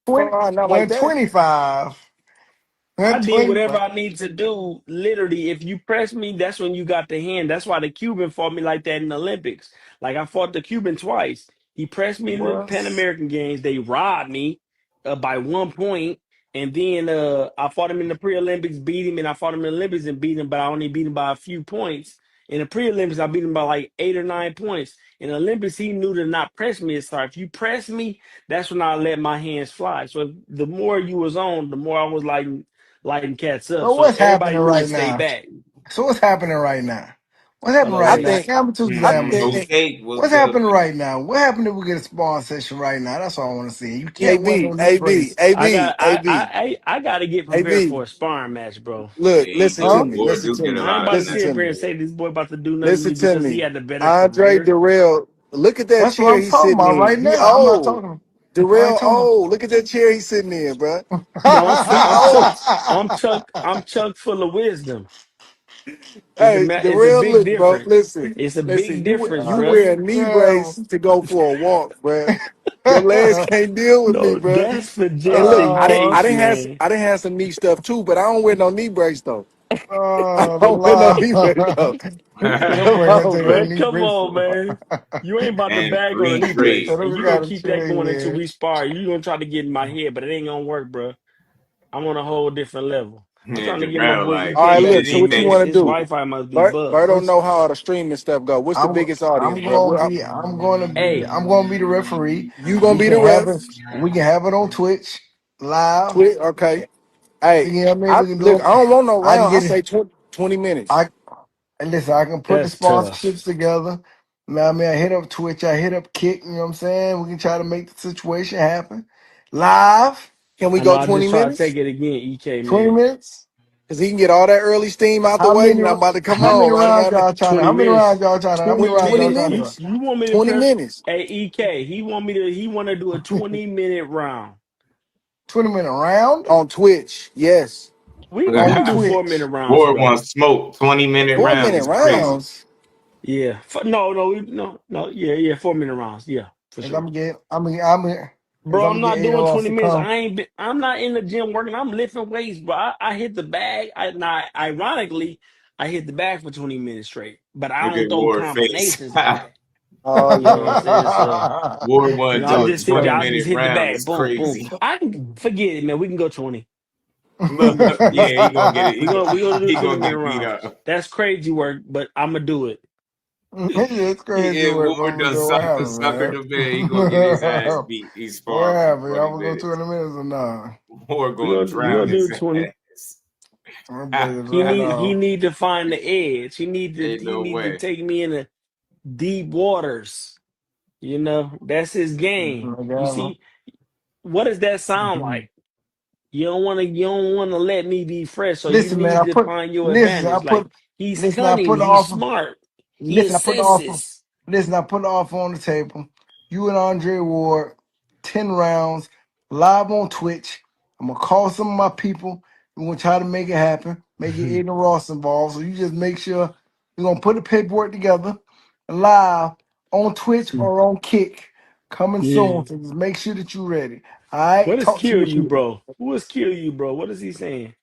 125. I did whatever 125. I need to do. Literally, if you press me, that's when you got the hand. That's why the Cuban fought me like that in the Olympics. Like I fought the Cuban twice. He pressed me in the Pan American Games. They robbed me by 1 point. And then I fought him in the pre-Olympics, beat him, and I fought him in the Olympics and beat him, but I only beat him by a few points. In the pre-Olympics, I beat him by like 8 or 9 points. In the Olympics, he knew to not press me. So if you press me, that's when I let my hands fly. So the more you was on, the more I was like lighting cats up. So So what's everybody happening knew to right stay now? back. So what's happening right now? What's happening Hello, I right Wade. now? think. Come to the I amateur. think. Okay, what's What's good? happening right now? What happened if we get a sparring session right now? That's all I want to see. You can't win AB, no knee AB, brace. AB, AB, I got to get prepared AB. for a sparring match, bro. Look, Yeah, he listen do. to Huh? me. Ward Listen do to get a me. I ain't lot of about to Listen sit that. to up here me. and say this boy about to do nothing to Listen me to because he me. had the better Andre career. Darrell. Look at that That's what chair I'm he's talking sitting about in. right He now. I'm not old. talking. I ain't Darrell talking old. Look at that chair he's sitting in, bro. No, about. I'm chuck full of wisdom. Hey, It's a Darrell, big look, bro. difference. Listen, It's a big listen. difference, You bruh. wear a knee Terrible. brace to go for a walk, bro. Your legs can't deal with me, No, bro. that's for And just look, in I case, didn't have man. I didn't have some knee stuff too, but I don't wear no knee brace though. I Oh, the don't wear no law. knee brace though. That boy gonna take a Man, knee come brace. on, man. You ain't about to And bag on a free knee trade. brace, So and we you gonna got to keep that chill going until here. we spar. You gonna try to get in my head, but it ain't gonna work, bro. I'm on a whole different level. I'm Yeah, trying to get my Darrell, boy like All EK right, he back look. didn't So in what even you make here. want it. to His do? Wi-Fi must be bugged. Don't Which know how all the streaming stuff go. What's the biggest audience, I'm bro? gonna be. Hey, I'm gonna be the referee. You gonna We be can the have ref? it. We can have it on Twitch live. Twit, okay. Hey, You know what I mean? I We can do look. it. I don't want no I can round. I get it. say 20 minutes. I and listen. I can put the that's tough. sponsorships together. I mean, I hit up Twitch. I hit up Kick. You know what I'm saying? We can try to make the situation happen live. Can we I know go I 20 just try to minutes? take it again, EK 20 man. minutes. Cause he can get all that early steam out the How way, many? and I'm about to come How many on right rounds around y'all trying to? 20 How many minutes. rounds y'all trying to? How many 20 rounds 20 y'all minutes. trying You to? minutes. you want me to 20 prep? minutes. Hey, EK, he want to do a 20-minute round. 20-minute round On Twitch. Yes. We on can do 4-minute Twitch. rounds, Ward bro. wants smoke. 20-minute 4 minute rounds is crazy. rounds. Yeah. No. Yeah. 4-minute rounds. Yeah, for And sure. cause Bro, I'm I'm gonna get not doing Adrian Ross 20 to minutes. come. I'm not in the gym working. I'm lifting weights, bro. I hit the bag. Ironically, I hit the bag for 20 minutes straight. But I Look don't at throw Ward face. combinations like that. Oh You know what I'm yeah. saying? So, Ward want to I do a just sit there. I 20-minute just hit the round bag. is Boom, boom. crazy. I can forget it, man. We can go 20. We Look, can go 20. yeah, he gonna get it. We're gonna do He 20 gonna minute get beat rounds. up. That's crazy work, but I'm gonna do it. It's crazy Yeah, work. Ward done What sucker happened, the bear. He gonna get his ass man? beat. He's What sparring for happened? Y'all 20 gonna go minutes. 20 minutes or not? Ward gonna We're drown gonna do his 20. ass. My boy just ran He off. need to find the edge. Ain't He no need to way. take me in the deep waters. You know, that's his game. You see, what does that sound like? You don't wanna let me be fresh, so you Listen, man. need to find your advantage. Like he's Listen. I cunning, put the he's offer. smart, he Listen, I put the offer. assesses. Listen, I put the offer on the table. You and Andre Ward, 10 rounds, live on Twitch. I'm gonna call some of my people. We're gonna try to make it happen. Make it Aiden Ross involved. So you just make sure we're gonna put the paperwork together live on Twitch or on Kick. Coming Yeah. soon. So just make sure that you're ready. All right. What does Talk to kill your you, people. bro? Who is kill you, bro? What is he saying?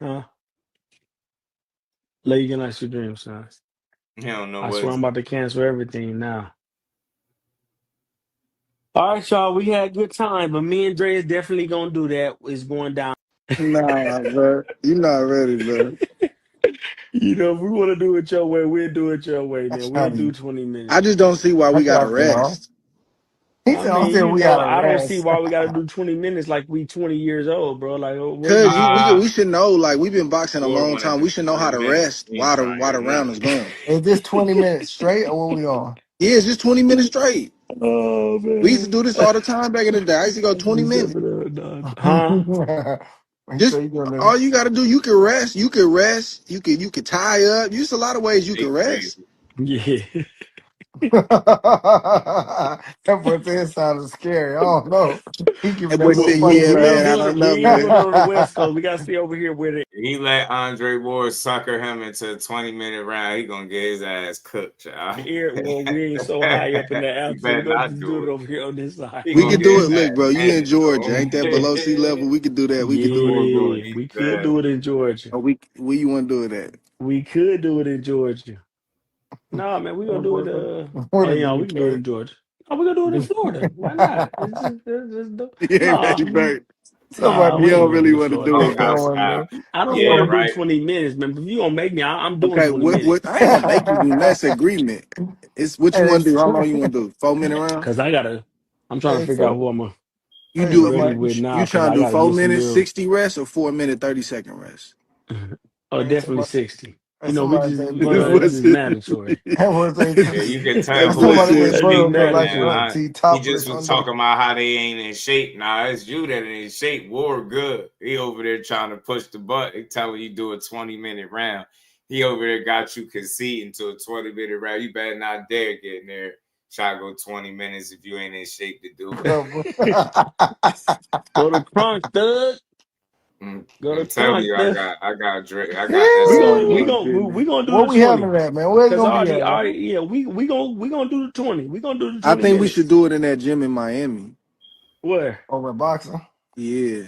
Huh? Let you get nice your dreams, son. He don't know I what swear it's. I'm about to cancel everything now. All right, y'all. We had a good time, but me and Dre is definitely gonna do that. It's going down. Nah, bro. You not ready, bro. You know, if we want to do it your way, we'll do it your way, man. That's We'll not do you. 20 I minutes. just don't see why we That's got to not fair. rest. He I said, "I mean, said you we know, got to I don't see rest." why we got to do 20 minutes like we 20 years old, bro. Like, what Cause you? we should know, like we've been boxing a Ward long want to time. do We should know 20 how to minutes. rest He ain't trying to while hear the round nothing. is going. Is this 20 minutes straight or what we on? Yeah, it's just 20 minutes straight. Oh We used to man. do this all the time back in the day. I used to go 20 minutes. Huh? He Just said you gonna all you got to do, you can rest. You can rest. You can tie up. There's a lot of ways you They can rest. crazy. Yeah. That boy said it sounded scary. I don't know. He That giving that boy little said, funny "Yeah, We ain't man. I laugh. doing don't it. We know, ain't doing man." it on the West Coast. We gotta stay over here with it. He let Andre Ward sucker him into a 20-minute round. He gonna get his ass cooked, y'all. Well, we ain't so high up in the He Alps, so we're better gonna not just do do it it. over here on this side. He We gonna can get do his it. Look, ass bro. You in handed Georgia? to Ain't that him. below sea level? We could do that. We could do it in Ward gonna Georgia. Yeah, eat we his could ass. do it in Georgia. Or where you want to do it at? We could do it in Georgia. Nah, man, we gonna do it. What Oh a yeah, we good can do it man. in Georgia. Oh, we gonna do it in Florida. Why not? He ain't Nah, ready, bro. Somebody He we ain't don't doing it really in want to Florida. do Oh, it, God, bro. stop. I don't Yeah, want to do right. 20 minutes, man. If you gonna make me, I'm doing Okay, 20 what? minutes. I ain't gonna make you do. That's agreement. It's what you Hey, want to do. How long you want to do? 4 minute round. Cause I'm trying to hey, figure out so, who I'm You hey, do ready you with now. you Cause trying I to do gotta four get some minutes real. 60 rest or 4 minute 30-second rest? Oh, hey, definitely somebody, 60. hey, We somebody just say This Burrow. that was just it. mandatory. That was say, Yeah, you can hey, tell That boy Ward somebody in say said, That just Burrow shape, look like man. mandatory. he He just topless was under. talking about how they ain't in shape. Nah, it's you that ain't in shape. Ward good. He over there trying to push the button, telling you do a 20-minute round. He over there got you conceding to a 20-minute round. You better not dare get in there. Try to go 20 minutes if you ain't in shape to do it. Go to Crunch, Thug. Go I'm to telling Crunch, you, Thug. I got We SOS. gonna we "Oh gonna goodness." we gonna do What the we 20. having at, man? Where's it Cause gonna be at, already, man? yeah, we gonna do the 20. We gonna do the I 20 think we should minutes. do it in that gym in Miami. Where? Over at boxing. Yeah,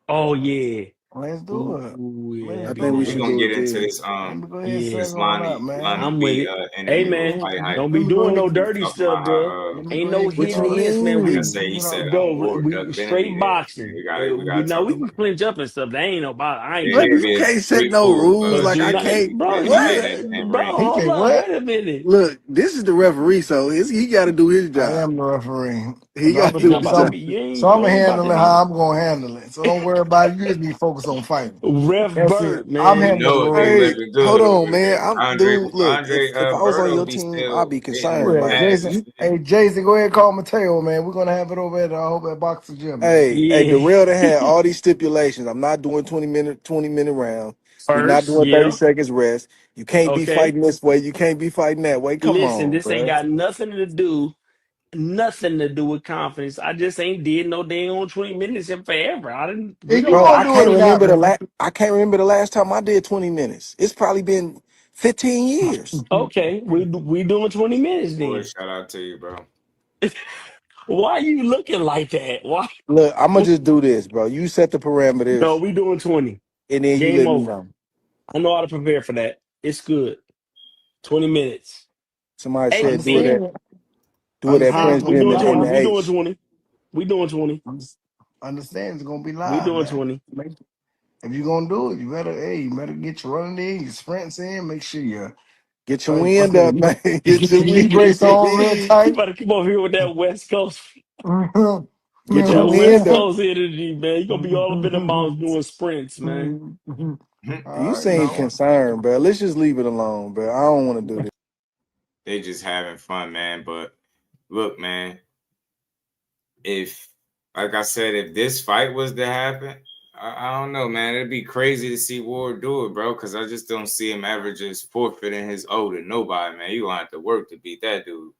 Oh yeah. Let's do it. Ooh, yeah, Let's I that'd be think we do We're should it. gonna do get it into there. this Let me go ahead and yeah. set this it on up, Lonnie man. I'm with B it. Hey interview with man, Fight Let Hype. don't be me go doing ahead. no He was dirty talking stuff, about bro. how Let me Ain't go no ahead and What get you hitting all. this, man. like I mean? said, he said Go. Ward duck Straight Benavidez. boxing. We We gotta know talk we can about it. clinch up and stuff. They ain't no about. I ain't Yeah, Look, tripping. he'll you be can't set we no cool, rules. but Like Do I not, can't. bro. he made What? that in Bro, ring. He hold say up. what? Wait a minute. Look, this is the referee, so he got to do his I job. am the referee. He So I'm got gonna to You're do not do his about to job. so. be. So I'm You gonna ain't about handle to it be how I'm gonna handle it. So don't worry about it. You just be focused on fighting. Ref That's it. Burt, I'm You man. handling the know it be rules. Hey, living hold good on, over man. there. I'm Andre dude. Look, Andre if I was on Berto your be team, I'd still be hitting Who concerned. that? Like mad Jason. you. Hey, Jason, go ahead and call Mateo, man. We're gonna have it over at I hope at Boxing Gym, man. Hey, Yeah. Darrell that had all these stipulations. I'm not doing 20-minute round. We're not First, doing 30 yeah. seconds rest. You can't be Okay. fighting this way. You can't be fighting that way. Come Listen, on, this ain't bro. got nothing to do with confidence. I just ain't did no dang on 20 minutes in forever. We If you don't Bro, gonna I do it can't or not, remember man. I can't remember the last time I did 20 minutes. It's probably been 15 years. okay. We doing 20 minutes boy. then. Shout out to you, bro. Why are you looking like that? Why? Look, I'm gonna just do this, bro. You set the No, parameters, we doing 20. and then you Game let me over. know. I know how to prepare for that. It's good. 20 minutes. Somebody Hey, said man. Understand it. do it at Understand Huh? it's Prince We gonna be Gym doing in 20. the live. We doing H. 20. We doing 20. Understand it's gonna be We live, doing man. 20. If you're gonna do it, you better get your running in, your sprints in, make sure you Get your wind up, man. Get your your knee brace on real You tight. better come over here with that West Coast. Get your That wind West up. Coast energy, man. You're gonna be all up in the mountains doing sprints, man. All You right, seem no. concerned, bro. Let's just leave it alone, bro. I don't want to do this. They just having fun, man. But look, man, if like I said, if this fight was to happen, I don't know, man. It'd be crazy to see Ward do it, bro, because I just don't see him ever just forfeiting his O to nobody, man. You gonna have to work to beat that dude.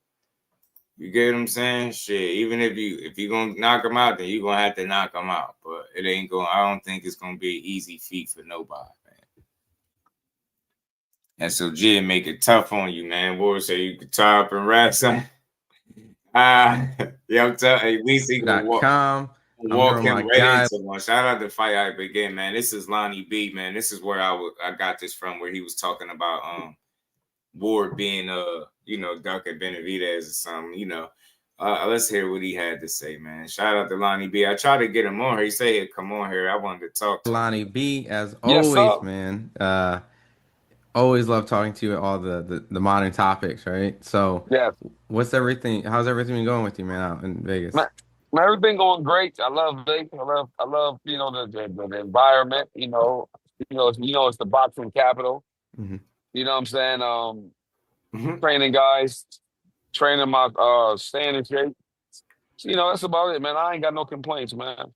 You get what I'm saying? Shit. Even if you gonna knock him out, then you gonna have to knock him out. But it ain't going. I don't think it's gonna be an easy feat for nobody, man. And so G make it tough on you, man. Ward say you could tie up and rest. Yeah, I'm telling. At least he gonna walk him right into one. Shout out to Fight Hype again, man. This is Lonnie B, man. This is where I got this from, where he was talking about Ward being ducking Benavidez or something, Let's hear what he had to say, man. Shout out to Lonnie B. I tried to get him on here. He said he'd come on here. I wanted to talk to Lonnie B, as Yes, always, sir. man. Always love talking to you at all the modern topics, right? So, Yeah. how's everything been going with you, man, out in Vegas? Man, everything going great. I love Vegas. I love the environment. It's the boxing capital. Mm-hmm. You know what I'm saying? Training guys, training my staying in shape. That's about it, man. I ain't got no complaints, man.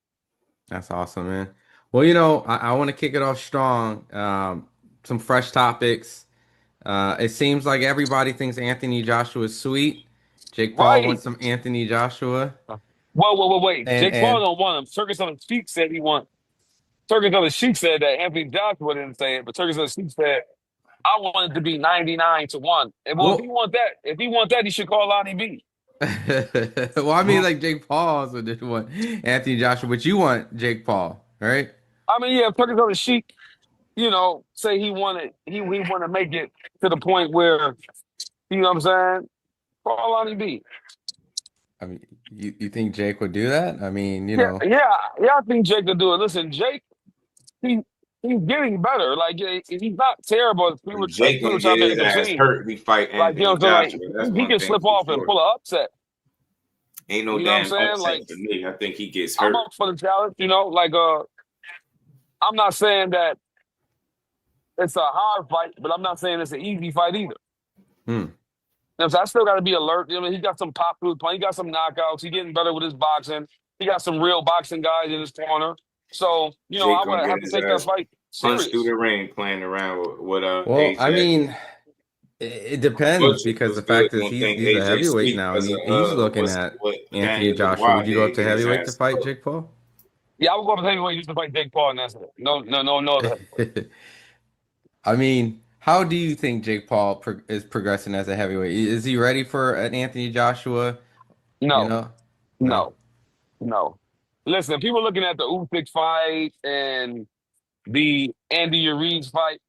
That's awesome, man. Well, I want to kick it off strong. Some fresh topics. It seems like everybody thinks Anthony Joshua is sweet. Jake Paul wants Right. some Anthony Joshua. Wait. And Jake Paul don't want him. Turkish on the Sheik said he want. Turkish on the Sheik said that Anthony Joshua didn't say it, but Turkish on the Sheik said I want it to be 99-1. And if he want that, he should call Lonnie B. well, I mean, like Jake Paul also didn't want Anthony Joshua, but you want Jake Paul, right? I mean, yeah, Turkish on the Sheik, say he want to make it to the point where, you know what I'm saying? Call Lonnie B. I mean, you think Jake would do that? I mean, Yeah, I think Jake could do it. Listen, Jake, he's getting better. Like he's not terrible. Jake People gonna trying get to his make him ass seem. hurt if he fight Like, Anthony Joshua. That's he one can thing slip for off and sure. pull an upset. Ain't no You know what I'm damn saying? upset Like, for me. I think he gets I'm hurt. up for the challenge, I'm not saying that it's a hard fight, but I'm not saying it's an easy fight either. I still got to be alert. I mean, he got some pop through the play. He got some knockouts. He's getting better with his boxing. He got some real boxing guys in his corner. So, Jake I gonna would get have to his take that ass fight serious. punched through the ring playing around with Well, AJ. I mean, it depends because the fact is he's a heavyweight now, and he's looking at Anthony Joshua. Would you go up to heavyweight to fight Jake Paul? Yeah, I would go up to heavyweight just to fight Jake Paul, and that's it. No other heavyweight. I mean, how do you think Jake Paul is progressing as a heavyweight? Is he ready for an Anthony Joshua? No. Listen, people looking at the Usyk fight and the Andy Ruiz fight,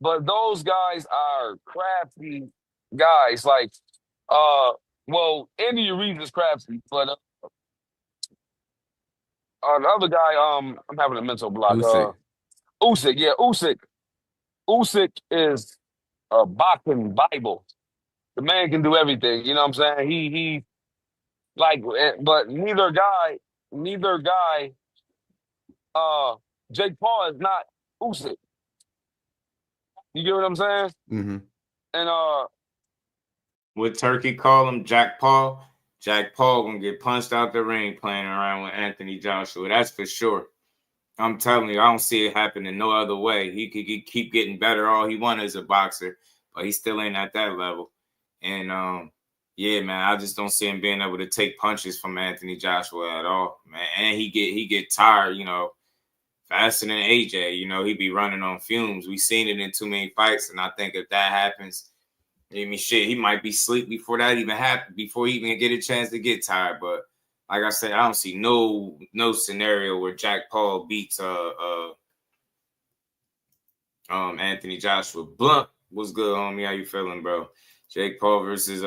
but those guys are crafty guys. Like, Andy Ruiz is crafty, but the other guy, I'm having a mental block. Usyk, yeah, Usyk. Usyk is a boxing Bible. The man can do everything. You know what I'm saying? He but neither guy, Jake Paul is not Usyk. You get what I'm saying? Mm-hmm. And what Turkey call him, Jack Paul? Jack Paul gonna get punched out the ring playing around with Anthony Joshua. That's for sure. I'm telling you, I don't see it happening no other way. He could keep getting better all he wants as a boxer, but he still ain't at that level. And yeah, man, I just don't see him being able to take punches from Anthony Joshua at all, man. And he get tired, faster than AJ. He be running on fumes. We seen it in too many fights, and I think if that happens, I mean, shit, he might be asleep before that even happens, before he even get a chance to get tired. But like I said, I don't see no scenario where Jack Paul beats Anthony Joshua. Blunt, what's good, homie? How you feeling, bro? Jake Paul versus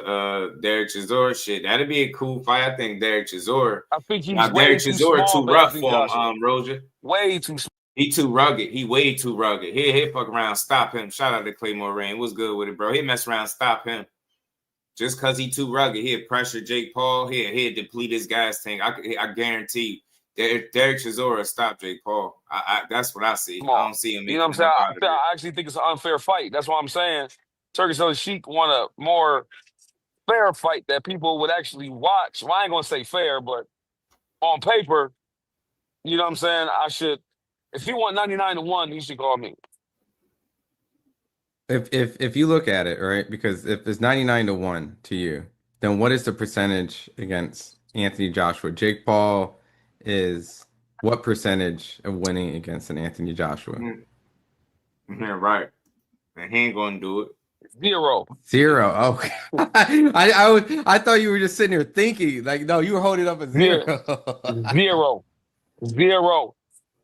Derek Chisora. Shit, that'd be a cool fight. I think Derek Chisora. I think he's Derek Chisora too rough for him, Roger. Way too small. He too rugged. He way too rugged. He'll fuck around, stop him. Shout out to Claymore Rain. What's good with it, bro? He'll mess around, stop him. Just because he too rugged, he'll pressure Jake Paul. He'll deplete his gas tank. I guarantee Derek Chisora stop Jake Paul. That's what I see. I don't see him. You know what I'm saying? I actually think it's an unfair fight. That's what I'm saying. Turkish on the Sheik want a more fair fight that people would actually watch. Well, I ain't gonna say fair, but on paper, you know what I'm saying? If he want 99-1, he should call me. If you look at it, right, because if it's 99-1 to you, then what is the percentage against Anthony Joshua? Jake Paul is what percentage of winning against an Anthony Joshua? Yeah, right. And he ain't gonna do it. 0. Okay. I thought you were just sitting here thinking, like, no, you were holding up a 0. 0.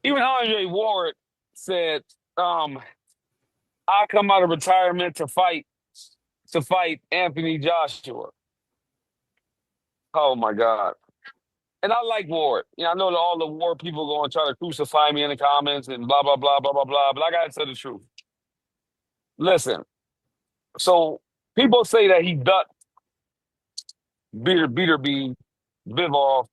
Even Andre Ward said, I come out of retirement to fight Anthony Joshua. Oh my God. And I like Ward. You know, I know that all the Ward people going to try to crucify me in the comments and blah, blah, blah, blah, blah, blah. But I got to tell the truth. Listen, so people say that he ducked Beaterby, Bivol,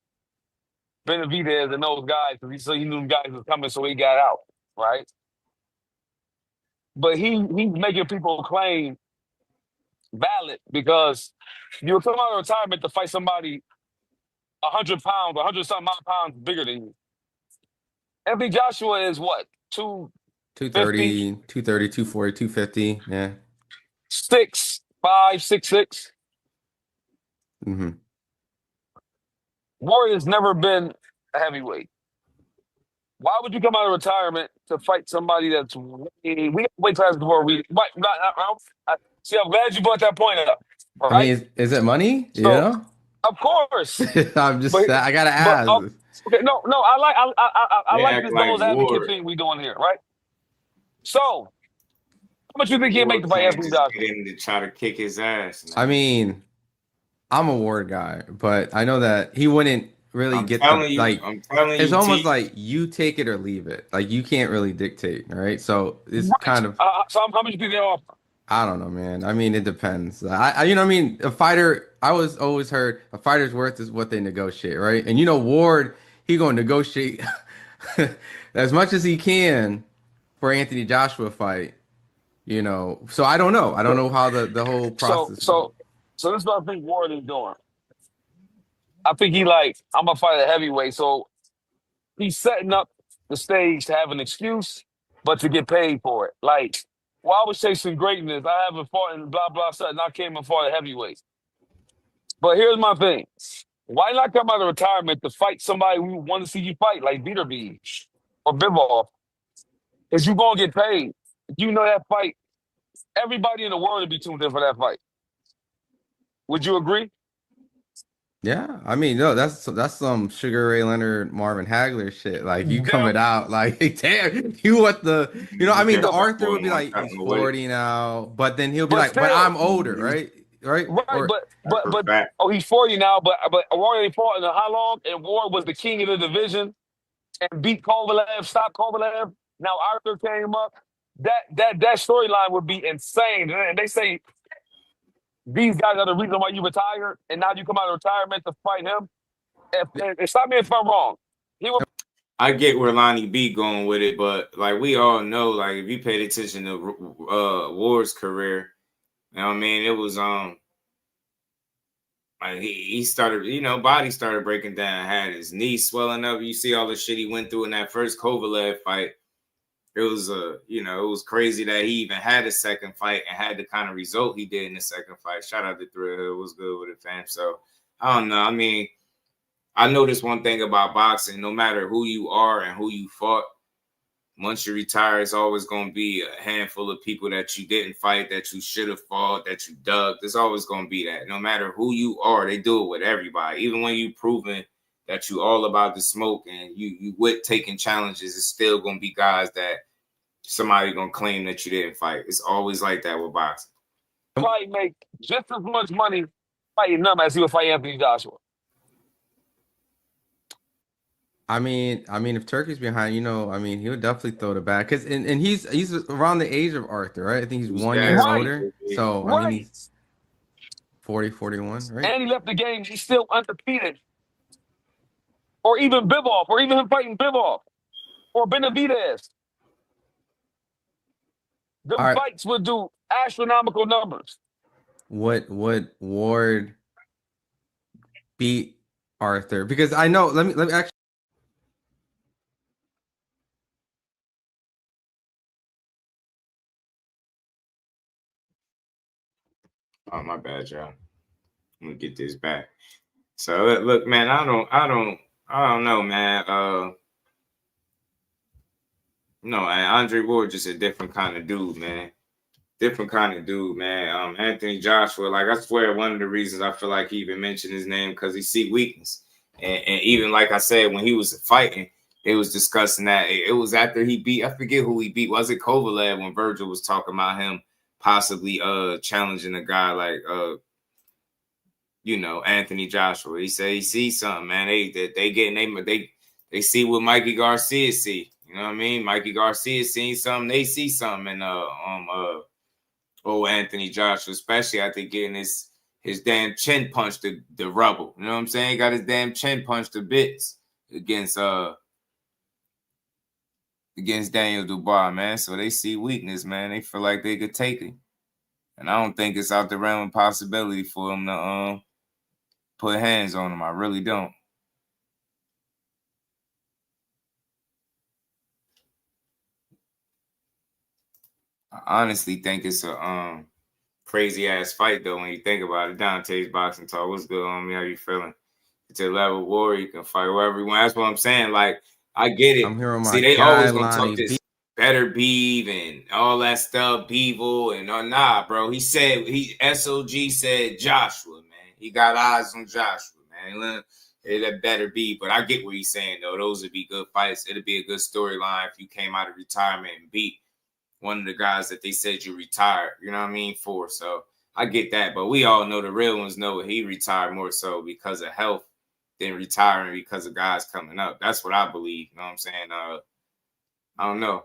Benavidez, and those guys because he knew them guys was coming, so he got out, right? But he's making people claim valid because you were coming out of retirement to fight somebody 100 pounds, 100 something odd pounds bigger than you. Anthony Joshua is what? 230, 230, 240, 250. Yeah. 6'5", 6'6". Mm-hmm. Ward has never been a heavyweight. Why would you come out of retirement to fight somebody that's we got weight classes before we see? I'm glad you brought that point up. Right? I mean, is it money? So, you know, of course. I'm just. I gotta ask. Okay, no. I like this devil's advocate thing we doing here, right? So, how much you think he'll make to fight Anthony Joshua? Get him to try to kick his ass. Man. I mean, I'm a Ward guy, but I know that he wouldn't really get the like. I'm telling you, it's almost like you take it or leave it. Like you can't really dictate, right? So it's kind of. So how much do they offer? I don't know, man. I mean, it depends. I you know what I mean? A fighter, I was always heard a fighter's worth is what they negotiate, right? And you know, Ward, he gonna negotiate as much as he can for Anthony Joshua fight. You know, so I don't know. I don't know how the whole process. So this is what I think Ward is doing. I think he like, I'm gonna fight a heavyweight, so he's setting up the stage to have an excuse, but to get paid for it. Like, well, I was chasing greatness. I haven't fought in blah blah stuff, and I came and fought a heavyweight. But here's my thing: why not come out of retirement to fight somebody we want to see you fight, like Beaterby or Bivol? Because you're gonna get paid. You know that fight. Everybody in the world would be tuned in for that fight. Would you agree? Yeah, I mean, no, that's some Sugar Ray Leonard, Marvin Hagler shit. Like you coming out like, damn, you what the, you know? I mean, the Arthur would be like, he's 40 now, but then he'll be like, but I'm older, right? Right. But he's 40 now, but Ward ain't fought in how long? And Ward was the king of the division and beat Kovalev, stopped Kovalev. Now Arthur came up. That storyline would be insane. And they say these guys are the reason why you retired, and now you come out of retirement to fight him. And stop me if I'm wrong. I get where Lonnie B going with it, but like we all know, like if you paid attention to Ward's career, you know what I mean, it was like he started, you know, body started breaking down, had his knee swelling up. You see all the shit he went through in that first Kovalev fight. It was you know, it was crazy that he even had a second fight and had the kind of result he did in the second fight. Shout out to Thrill, it was good with it, fam. So I don't know. I mean, I noticed one thing about boxing: no matter who you are and who you fought, once you retire, it's always going to be a handful of people that you didn't fight, that you should have fought, that you dug. There's always going to be that. No matter who you are, they do it with everybody. Even when you proven that you all about the smoke and you with taking challenges, it's still going to be guys that somebody going to claim that you didn't fight. It's always like that with boxing. Probably make just as much money fighting them as he would fight Anthony Joshua. I mean, if Turkey's behind, you know, I mean, he would definitely throw the back because and he's around the age of Arthur, right? I think he's 1 year older. So I mean, he's 40, 41, right? And he left the game. He's still undefeated. Or even Bivol, or even him fighting Bivol, or Benavidez. The fights would do astronomical numbers. Would Ward beat Arthur? Because I know. Let me actually. Oh, my bad, y'all. I'm gonna get this back. So look, man, I don't know, man. No, Andre Ward just a different kind of dude, man. Different kind of dude, man. Anthony Joshua, like I swear, one of the reasons I feel like he even mentioned his name because he see weakness, and even like I said, when he was fighting, it was discussing that it was after he beat, I forget who he beat. Was it Kovalev when Virgil was talking about him possibly challenging a guy like Anthony Joshua. He said he sees something, man. They see what Mikey Garcia see. You know what I mean? Mikey Garcia seen something. They see something in Anthony Joshua, especially after getting his damn chin punched the rubble. You know what I'm saying? He got his damn chin punched to bits against Daniel Dubois, man. So they see weakness, man. They feel like they could take it. And I don't think it's out the realm of possibility for him to put hands on him. I really don't. I honestly think it's a crazy ass fight though when you think about it. Dante's boxing talk. What's good on me? How you feeling? It's a level war. You can fight wherever you want. That's what I'm saying. Like, I get it. I'm here on my See, they guy, always gonna Lonnie talk this better Beeve and all that stuff, Beevil and nah, bro. He SOG said Joshua, man. He got eyes on Joshua, man. It better be, but I get what he's saying though. Those would be good fights. It'd be a good storyline if you came out of retirement and beat one of the guys that they said you retired, you know what I mean, for. So I get that, but we all know the real ones know he retired more so because of health than retiring because of guys coming up. That's what I believe, you know what I'm saying? I don't know.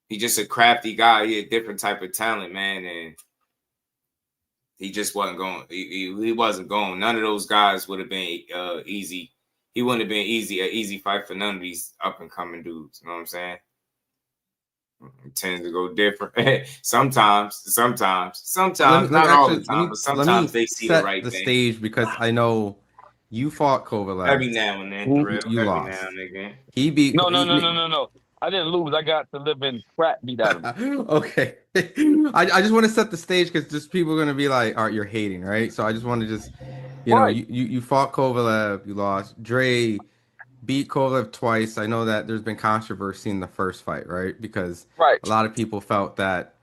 He's just a crafty guy. He a different type of talent, man, and he just wasn't going. He wasn't going. None of those guys would have been easy. He wouldn't have been an easy fight for none of these up-and-coming dudes, you know what I'm saying? It tends to go different. sometimes, not all the time, but sometimes they see the right the thing. stage because I know you fought Kovalev. Every now and then, you lost. Now and again. He beat. No. I didn't lose. I got to live in crap beat out of him. Okay. I just want to set the stage because just people are gonna be like, "All right, you're hating, right?" So I just want to just, you fought Kovalev, you lost. Dre beat Kovalev twice. I know that there's been controversy in the first fight, right? Because a lot of people felt that,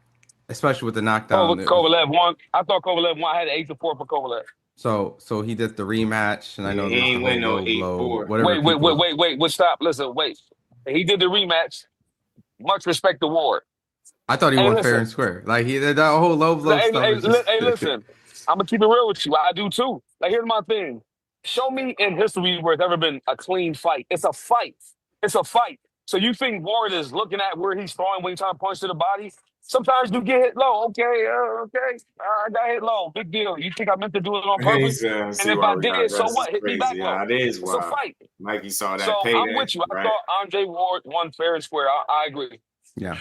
especially with the knockdown. Kovalev won. I thought Kovalev won. I had an 8-4 for Kovalev. So he did the rematch, and I know he ain't win no 8-4. Wait, stop. Listen, wait. He did the rematch. Much respect to Ward. I thought he won fair and square. Like he did that whole low blow stuff. Hey, listen. I'm gonna keep it real with you. I do too. Like, here's my thing. Show me in history where it's ever been a clean fight. It's a fight. So you think Ward is looking at where he's throwing when he's trying to punch to the body? Sometimes you get hit low. Okay. I got hit low. Big deal. You think I meant to do it on purpose? And if I did, so what? Hit me back low. It's a fight. Mikey saw that. So payday, I'm with you. I thought Andre Ward won fair and square. I agree. Yeah.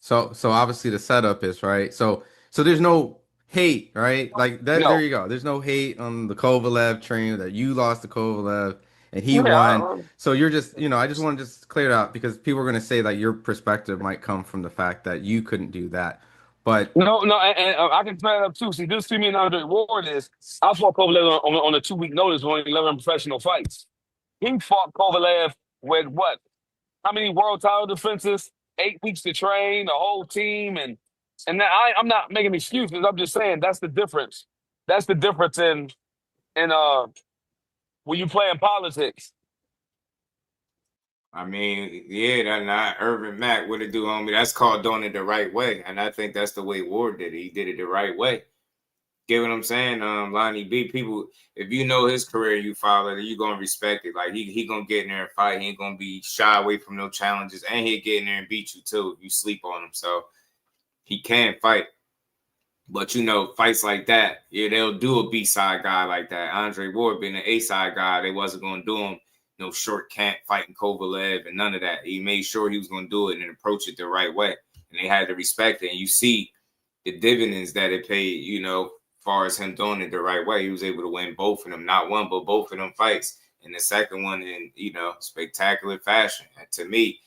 So obviously the setup is right. So there's no hate, right? Like that. No. There you go. There's no hate on the Kovalev train that you lost to Kovalev and he won. So you're just, I just want to just clear it out because people are going to say that your perspective might come from the fact that you couldn't do that. But no, and I can clear it up too. See, this to me and Andre Ward is I fought Kovalev on a 2-week notice on 11 professional fights. He fought Kovalev with what? How many world title defenses? 8 weeks to train, the whole team, and I'm not making excuses. I'm just saying that's the difference. That's the difference in when you play in politics. I mean, yeah, that not Urban Mac. What it do, homie? That's called doing it the right way, and I think that's the way Ward did it. He did it the right way. Get what I'm saying? Lonnie B. People, if you know his career, you follow it, you gonna respect it. Like he gonna get in there and fight. He ain't gonna be shy away from no challenges, and he'll get in there and beat you too if you sleep on him. So he can fight. But fights like that, yeah, they'll do a B-side guy like that. Andre Ward being an A-side guy, they wasn't gonna do him no short camp fighting Kovalev and none of that. He made sure he was gonna do it and approach it the right way, and they had to respect it. And you see the dividends that it paid, far as him doing it the right way. He was able to win both of them, not one, but both of them fights. And the second one in, spectacular fashion. And to me,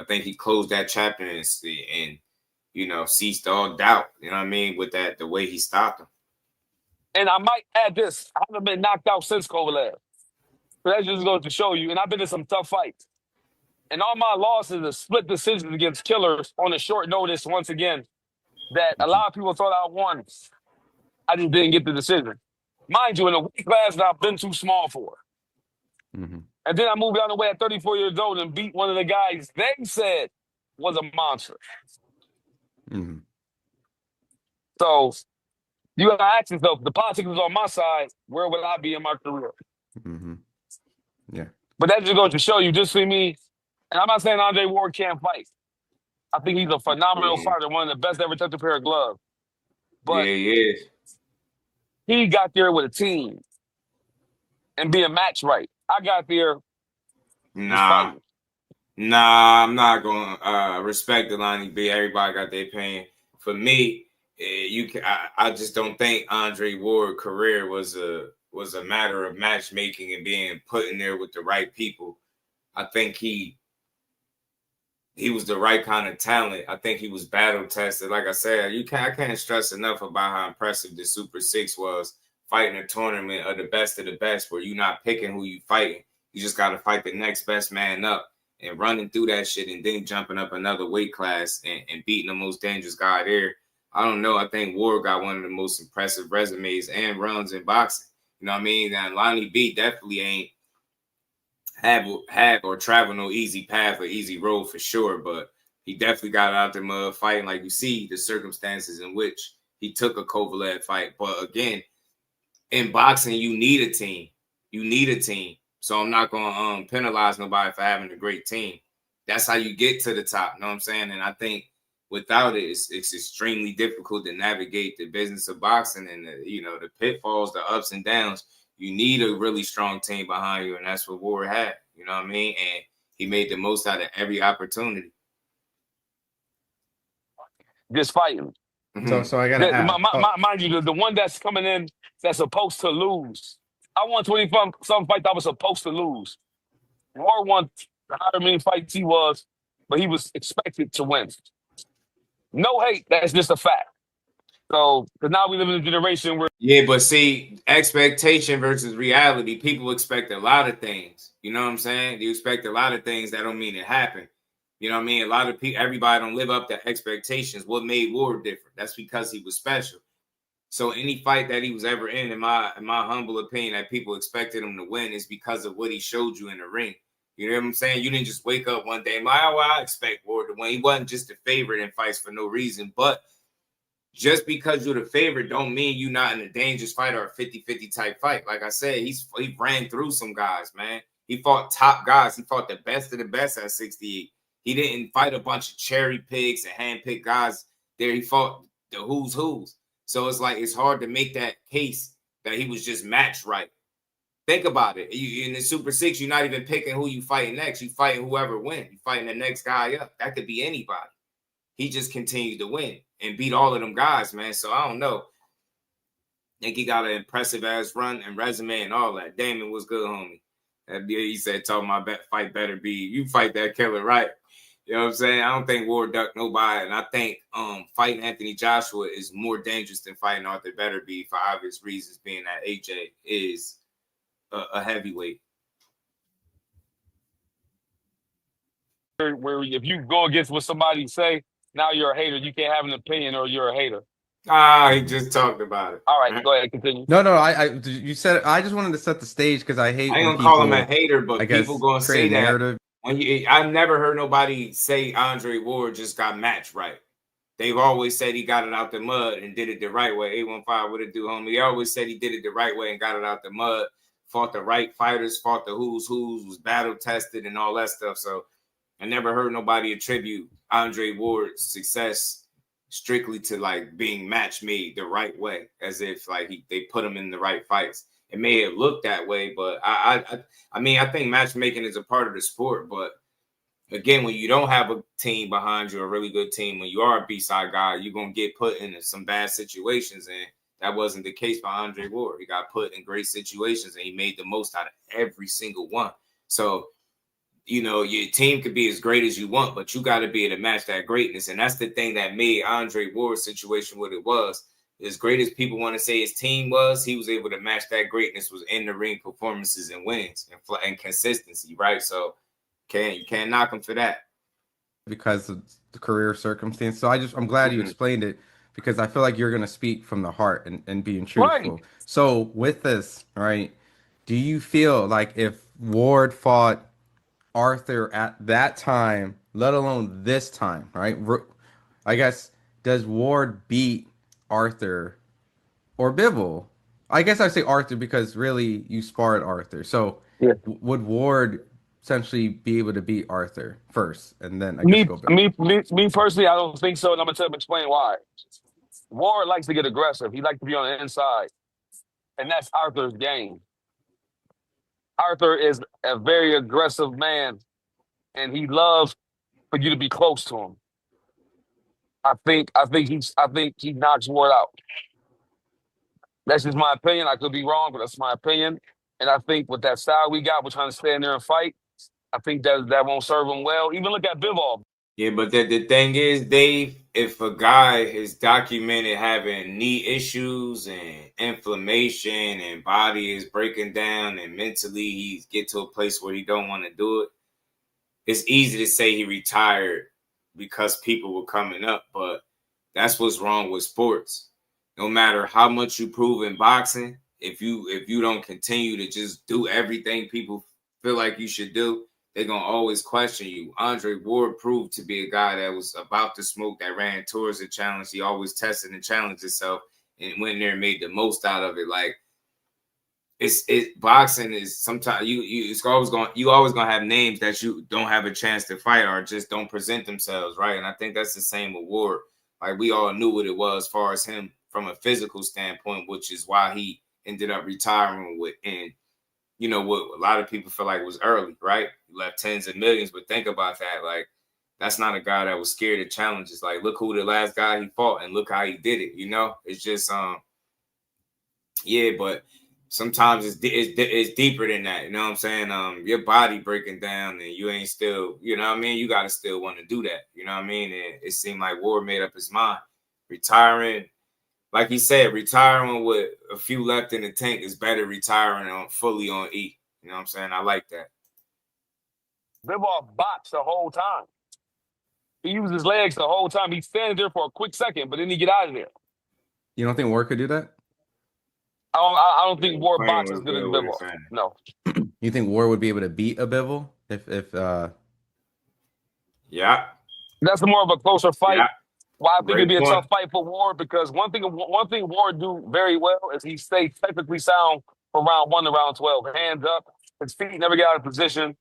I think he closed that chapter and ceased all doubt, you know what I mean, with that, the way he stopped him. And I might add this. I haven't been knocked out since Kovalev. So that just goes to show you. And I've been in some tough fights. And all my losses are split decisions against killers on a short notice, once again, that a lot of people thought I won. I just didn't get the decision. Mind you, in a weight class that I've been too small for. Mm-hmm. And then I moved out of the way at 34 years old and beat one of the guys they said was a monster. Mm-hmm. So You gotta ask yourself, if the politics was on my side, where would I be in my career? Mm-hmm. Yeah. But that just goes to show you, just for me, and I'm not saying Andre Ward can't fight. I think he's a phenomenal Yeah, fighter, one of the best to ever touch a pair of gloves. But yeah, he is. he got there with a team and being matched right. I got there just Nah, fighting. nah, I'm not going to respect the line B. Everybody got their opinion. For me, I just don't think Andre Ward's career was a matter of matchmaking and being put in there with the right people. I think he was the right kind of talent. I think he was battle tested. Like I said, I can't stress enough about how impressive the Super Six was, fighting a tournament of the best, where you're not picking who you fighting. You just got to fight the next best man up and running through that shit and then jumping up another weight class and beating the most dangerous guy there. I don't know. I think Ward got one of the most impressive resumes and runs in boxing. You know what I mean? And Lonnie B definitely ain't have or travel no easy path or easy road for sure, but he definitely got out there mud fighting. Like you see the circumstances in which he took a Kovalev fight. But again, in boxing, you need a team. You need a team. So I'm not gonna penalize nobody for having a great team. That's how you get to the top. You know what I'm saying? And I think without it, it's extremely difficult to navigate the business of boxing and the pitfalls, the ups and downs. You need a really strong team behind you, and that's what Ward had. You know what I mean? And he made the most out of every opportunity. Just fighting. So I gotta ask. Mind you, the one that's coming in that's supposed to lose. I won 20 some fights I was supposed to lose. Ward won however many fights he was, but he was expected to win. No hate, that's just a fact. So, because now we live in a generation where... Yeah, but see, expectation versus reality, people expect a lot of things. You know what I'm saying? You expect a lot of things that don't mean it happen. You know what I mean? A lot of people, everybody don't live up to expectations. What made Ward different? That's because he was special. So any fight that he was ever in my humble opinion, that people expected him to win is because of what he showed you in the ring. You know what I'm saying? You didn't just wake up one day and like, oh, well, I expect Ward to win. He wasn't just a favorite in fights for no reason. But just because you're the favorite don't mean you're not in a dangerous fight or a 50-50 type fight. Like I said, he ran through some guys, man. He fought top guys. He fought the best of the best at 68. He didn't fight a bunch of cherry picks and handpicked guys there. He fought the who's who's. So it's like it's hard to make that case that he was just matched right. Think about it. In the Super Six, you're not even picking who you fighting next. You fighting whoever wins. You fighting the next guy up. That could be anybody. He just continued to win and beat all of them guys, man. So I don't know. I think he got an impressive ass run and resume and all that. Damon was good, homie. He said, "Talking my fight better be you fight that killer, right?" You know what I'm saying? I don't think Ward ducked nobody, and I think fighting Anthony Joshua is more dangerous than fighting Arthur Betterby for obvious reasons, being that AJ is a heavyweight. where if you go against what somebody say, now you're a hater. You can't have an opinion or you're a hater. He just talked about it. All right, go ahead, continue. No, you said I just wanted to set the stage because I hate. I ain't when gonna call him a hater, but people gonna say that. Narrative. I've never heard nobody say Andre Ward just got matched right. They've always said he got it out the mud and did it the right way. 815, what it do, homie? He always said he did it the right way and got it out the mud. Fought the right fighters, fought the who's, was battle tested and all that stuff. So I never heard nobody attribute Andre Ward's success strictly to like being match made the right way, as if like they put him in the right fights. It may have looked that way, but I mean, I think matchmaking is a part of the sport. But again, when you don't have a team behind you, a really good team, when you are a B-side guy, you're gonna get put in some bad situations, and that wasn't the case for Andre Ward. He got put in great situations, and he made the most out of every single one. So, you know, your team could be as great as you want, but you got to be able to match that greatness, and that's the thing that made Andre Ward's situation what it was. As great as people want to say his team was, he was able to match that greatness was in the ring performances and wins and consistency, right? So you can't knock him for that. Because of the career circumstance. So I'm glad you explained it, because I feel like you're going to speak from the heart and being truthful. Right. So with this, right, do you feel like if Ward fought Arthur at that time, let alone this time, right? I guess, does Ward beat Arthur or Bivol. I guess I say Arthur because really you sparred Arthur. So Yeah. would Ward essentially be able to beat Arthur first, and then I guess Me, go Bivol? me personally, I don't think so, and I'm gonna explain why. Ward likes to get aggressive. He likes to be on the inside, and that's Arthur's game. Arthur is a very aggressive man, and he loves for you to be close to him. I think he knocks Ward out. That's just my opinion. I could be wrong, but that's my opinion. And I think with that style we got, we're trying to stand there and fight. I think that won't serve him well. Even look at Bivol. Yeah, but the thing is, Dave, if a guy is documented having knee issues and inflammation and body is breaking down and mentally he get to a place where he don't want to do it, it's easy to say he retired because people were coming up, but that's what's wrong with sports. No matter how much you prove in boxing, if you don't continue to just do everything people feel like you should do, they're going to always question you. Andre Ward proved to be a guy that was about to smoke, that ran towards the challenge. He always tested and challenged himself and went there and made the most out of it. Like, boxing is sometimes you always gonna have names that you don't have a chance to fight or just don't present themselves, right? And I think that's the same with Ward. Like, we all knew what it was as far as him from a physical standpoint, which is why he ended up retiring with, and you know what a lot of people feel like was early, right? He left tens of millions, but think about that. Like, that's not a guy that was scared of challenges. Like, look who the last guy he fought and look how he did it. You know, it's just yeah, but sometimes it's deeper than that. You know what I'm saying? Your body breaking down and you ain't still, you know what I mean? You got to still want to do that. You know what I mean? And it seemed like Ward made up his mind. Retiring, like he said, retiring with a few left in the tank is better retiring fully on E. You know what I'm saying? I like that. Bivol boxed the whole time. He used his legs the whole time. He standing there for a quick second, but then he get out of there. You don't think Ward could do that? I don't think Ward boxes good as Bivol. No. You think Ward would be able to beat a Bivol if Yeah. That's more of a closer fight. Yeah. Well, I think it'd be a tough fight for Ward because one thing Ward do very well is he stays technically sound from round 1 to round 12. Hands up, his feet never get out of position.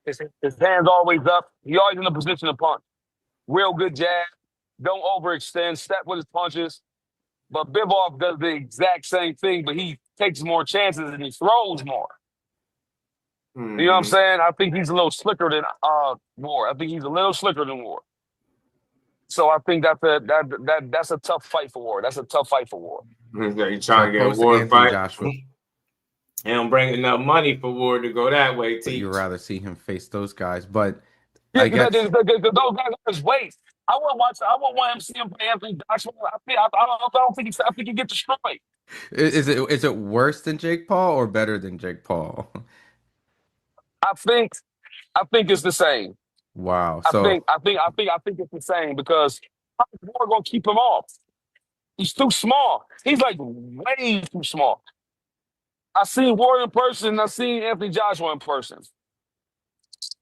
His hands always up. He always in a position to punch. Real good jab. Don't overextend. Step with his punches. But Bivol does the exact same thing, but he takes more chances and he throws more. You know what I'm saying? I think he's a little slicker than Ward. I think he's a little slicker than Ward. So I think that's a tough fight for Ward. That's a tough fight for Ward. He's trying to get a Ward fight. Joshua. He don't bring enough money for Ward to go that way. You'd rather see him face those guys, but yeah, I guess those guys are his weight. I wouldn't want him to see him play Anthony Joshua. I think he get destroyed. Is it worse than Jake Paul or better than Jake Paul? I think it's the same. Wow. I think it's the same because Ward gonna keep him off. He's too small. He's like way too small. I seen Ward in person. I seen Anthony Joshua in person.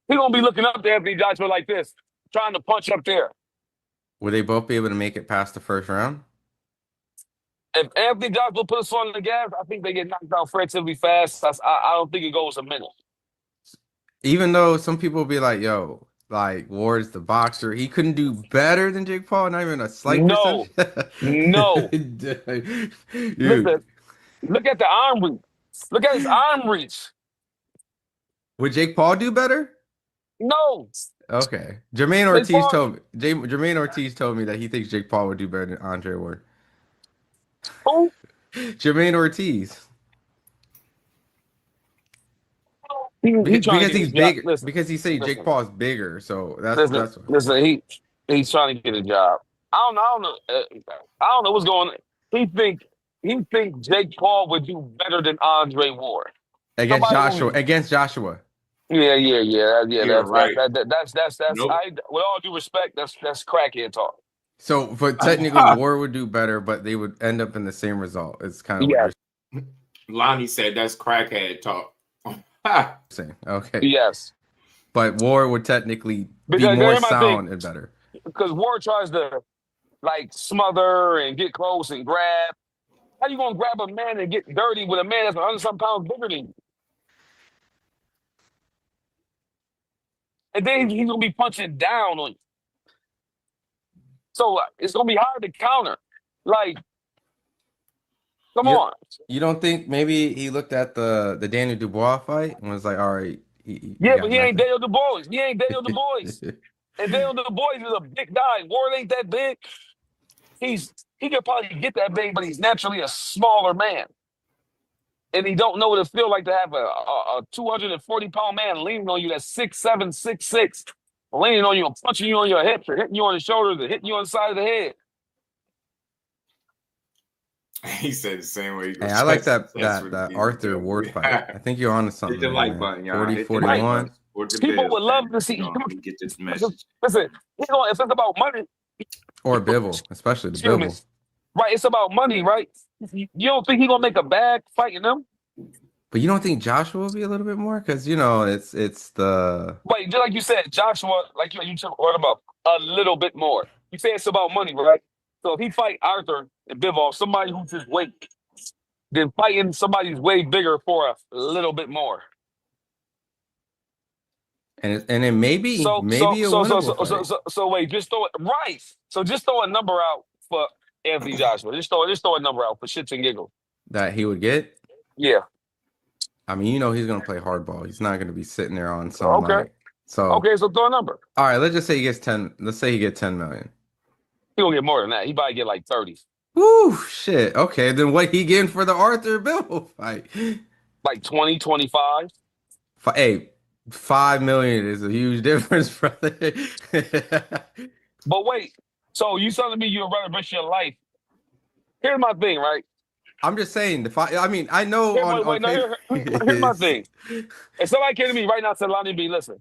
He gonna be looking up to Anthony Joshua like this, trying to punch up there. Would they both be able to make it past the first round? If Anthony Joshua puts on the gas, I think they get knocked out relatively fast. I don't think it goes a minute. Even though some people will be like, yo, like Ward's the boxer, he couldn't do better than Jake Paul, not even a slight percentage. No. Dude. Listen, look at the arm reach. Look at his arm reach. Would Jake Paul do better? No. Okay. Jermaine Ortiz told me that he thinks Jake Paul would do better than Andre Ward. Who? Jermaine Ortiz. Because he's bigger. Because he said Jake Paul is bigger, so that's what. Listen, he's trying to get a job. I don't know what's going on. He think Jake Paul would do better than Andre Ward against Joshua. Yeah. You're right. That's nope. With all due respect, that's crackhead talk. So, but technically, Ward would do better, but they would end up in the same result. It's kind of what you're... Lonnie said that's crackhead talk. Saying. Okay. Yes. But Ward would technically be more sound and better. Because Ward tries to like smother and get close and grab. How you gonna grab a man and get dirty with a man that's 100-some pounds bigger than you? And then he's gonna be punching down on you. So it's gonna be hard to counter. Like, come on. You don't think maybe he looked at the Daniel Dubois fight and was like, all right, he Yeah, got but he ain't nothing. Daniel Dubois. He ain't Daniel Dubois. And Daniel Dubois is a big guy. Ward ain't that big. He could probably get that big, but he's naturally a smaller man. And he don't know what it feel like to have a 240-pound man leaning on you that's 6'7", 6'6", leaning on you and punching you on your hips or hitting you on the shoulders or hitting you on the side of the head. He said the same way. Hey, I like that Arthur Ward fight. I think you're on to something. Hit the like button, y'all. 40-41. People would love to see. Get this message. Listen, if it's about money. Or Bivol, especially the Bivol. Right, it's about money, right? You don't think he's going to make a bag fighting them? But you don't think Joshua will be a little bit more? Because, it's the... Wait, just like you said, Joshua, like you talked about a little bit more. You say it's about money, right? So if he fight Arthur and Bivol, somebody who's his weight, then fighting somebody who's way bigger for a little bit more. And it may be a winnable fight. So wait, just throw it right. So just throw a number out for Anthony Joshua. Just throw a number out for shits and giggles. That he would get? Yeah. I mean, he's going to play hardball. He's not going to be sitting there on some night. So so throw a number. All right, let's just say he gets 10. Let's say he gets 10 million. He gonna get more than that. He probably get like 30. Woo, shit. Okay, then what he getting for the Arthur Bivol fight? Like 20, 25. Hey, 5 million is a huge difference, brother. But wait, so you telling me you'd rather risk your life? Here's my thing, right? I'm just saying the fight. I mean, I know. Here's my thing. If somebody came to me right now and said, "Lonnie B, listen,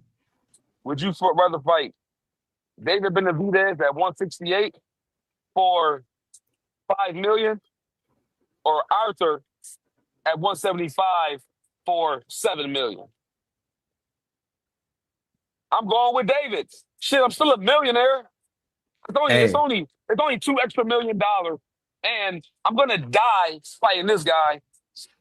would you rather fight David Benavidez at 168 for 5 million, or Arthur at 175 for 7 million?" I'm going with David. Shit, I'm still a millionaire. It's only $2 extra million, and I'm gonna die fighting this guy.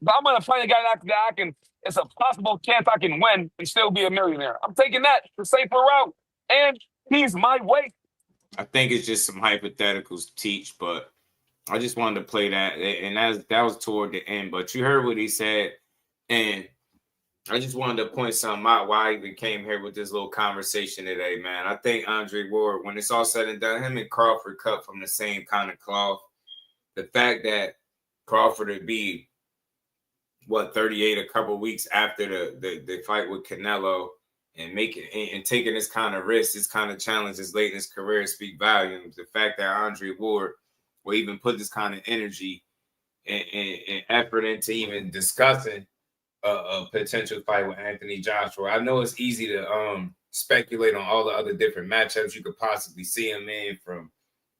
But I'm gonna fight a guy that I can. It's a possible chance I can win and still be a millionaire. I'm taking that, the safer route, and he's my weight. I think it's just some hypotheticals to teach, but I just wanted to play that, and that was toward the end. But you heard what he said, and I just wanted to point something out why I even came here with this little conversation today, man. I think Andre Ward, when it's all said and done, him and Crawford cut from the same kind of cloth. The fact that Crawford would be, 38 a couple weeks after the fight with Canelo, and taking this kind of risk, this kind of challenges late in his career speak volumes. The fact that Andre Ward will even put this kind of energy and effort into even discussing a potential fight with Anthony Joshua. I know it's easy to speculate on all the other different matchups you could possibly see him in, from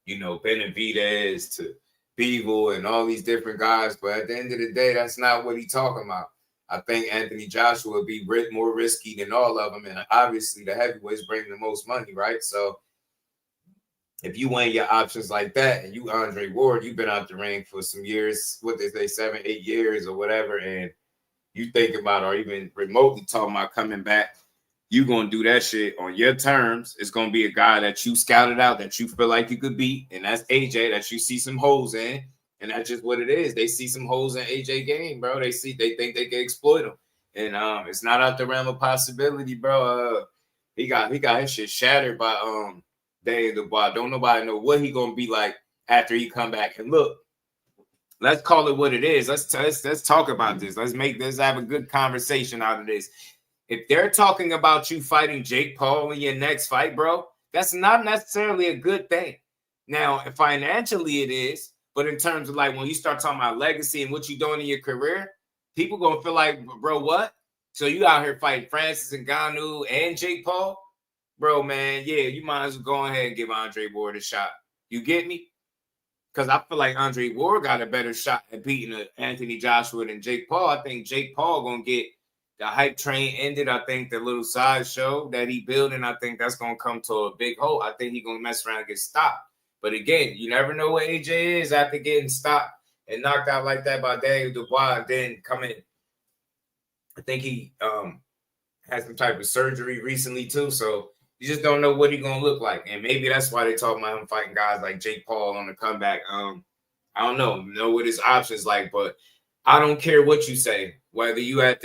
Benavidez to Bivol and all these different guys, but at the end of the day, that's not what he's talking about. I think Anthony Joshua would be more risky than all of them, and obviously the heavyweights bring the most money, right? So if you weigh your options like that, and you Andre Ward, you've been out the ring for some years, what they say, 7, 8 years or whatever, and you think about or even remotely talking about coming back, you're going to do that shit on your terms. It's going to be a guy that you scouted out, that you feel like you could beat, and that's AJ, that you see some holes in, and that's just what it is. They see some holes in AJ game, bro. They think they can exploit him, and it's not out the realm of possibility, bro. He got his shit shattered by Daniel Dubois. Don't nobody know what he going to be like after he come back. And look, let's call it what it is. Let's talk about this. Let's have a good conversation out of this. If they're talking about you fighting Jake Paul in your next fight, bro, that's not necessarily a good thing. Now, financially it is, but in terms of like when you start talking about legacy and what you're doing in your career, people gonna feel like, bro, what? So you out here fighting Francis Ngannou and Jake Paul? Bro, man, yeah, you might as well go ahead and give Andre Ward a shot. You get me? Because I feel like Andre Ward got a better shot at beating Anthony Joshua than Jake Paul. I think Jake Paul gonna get the hype train ended. I think the little sideshow that he building, I think that's going to come to a big hole. I think he's going to mess around and get stopped. But again, you never know what AJ is after getting stopped. and knocked out like that by Daniel Dubois, and then come in. I think he had some type of surgery recently too, so you just don't know what he's gonna look like, and maybe that's why they talk about him fighting guys like Jake Paul on the comeback. I don't know what his options like, but I don't care what you say. Whether you I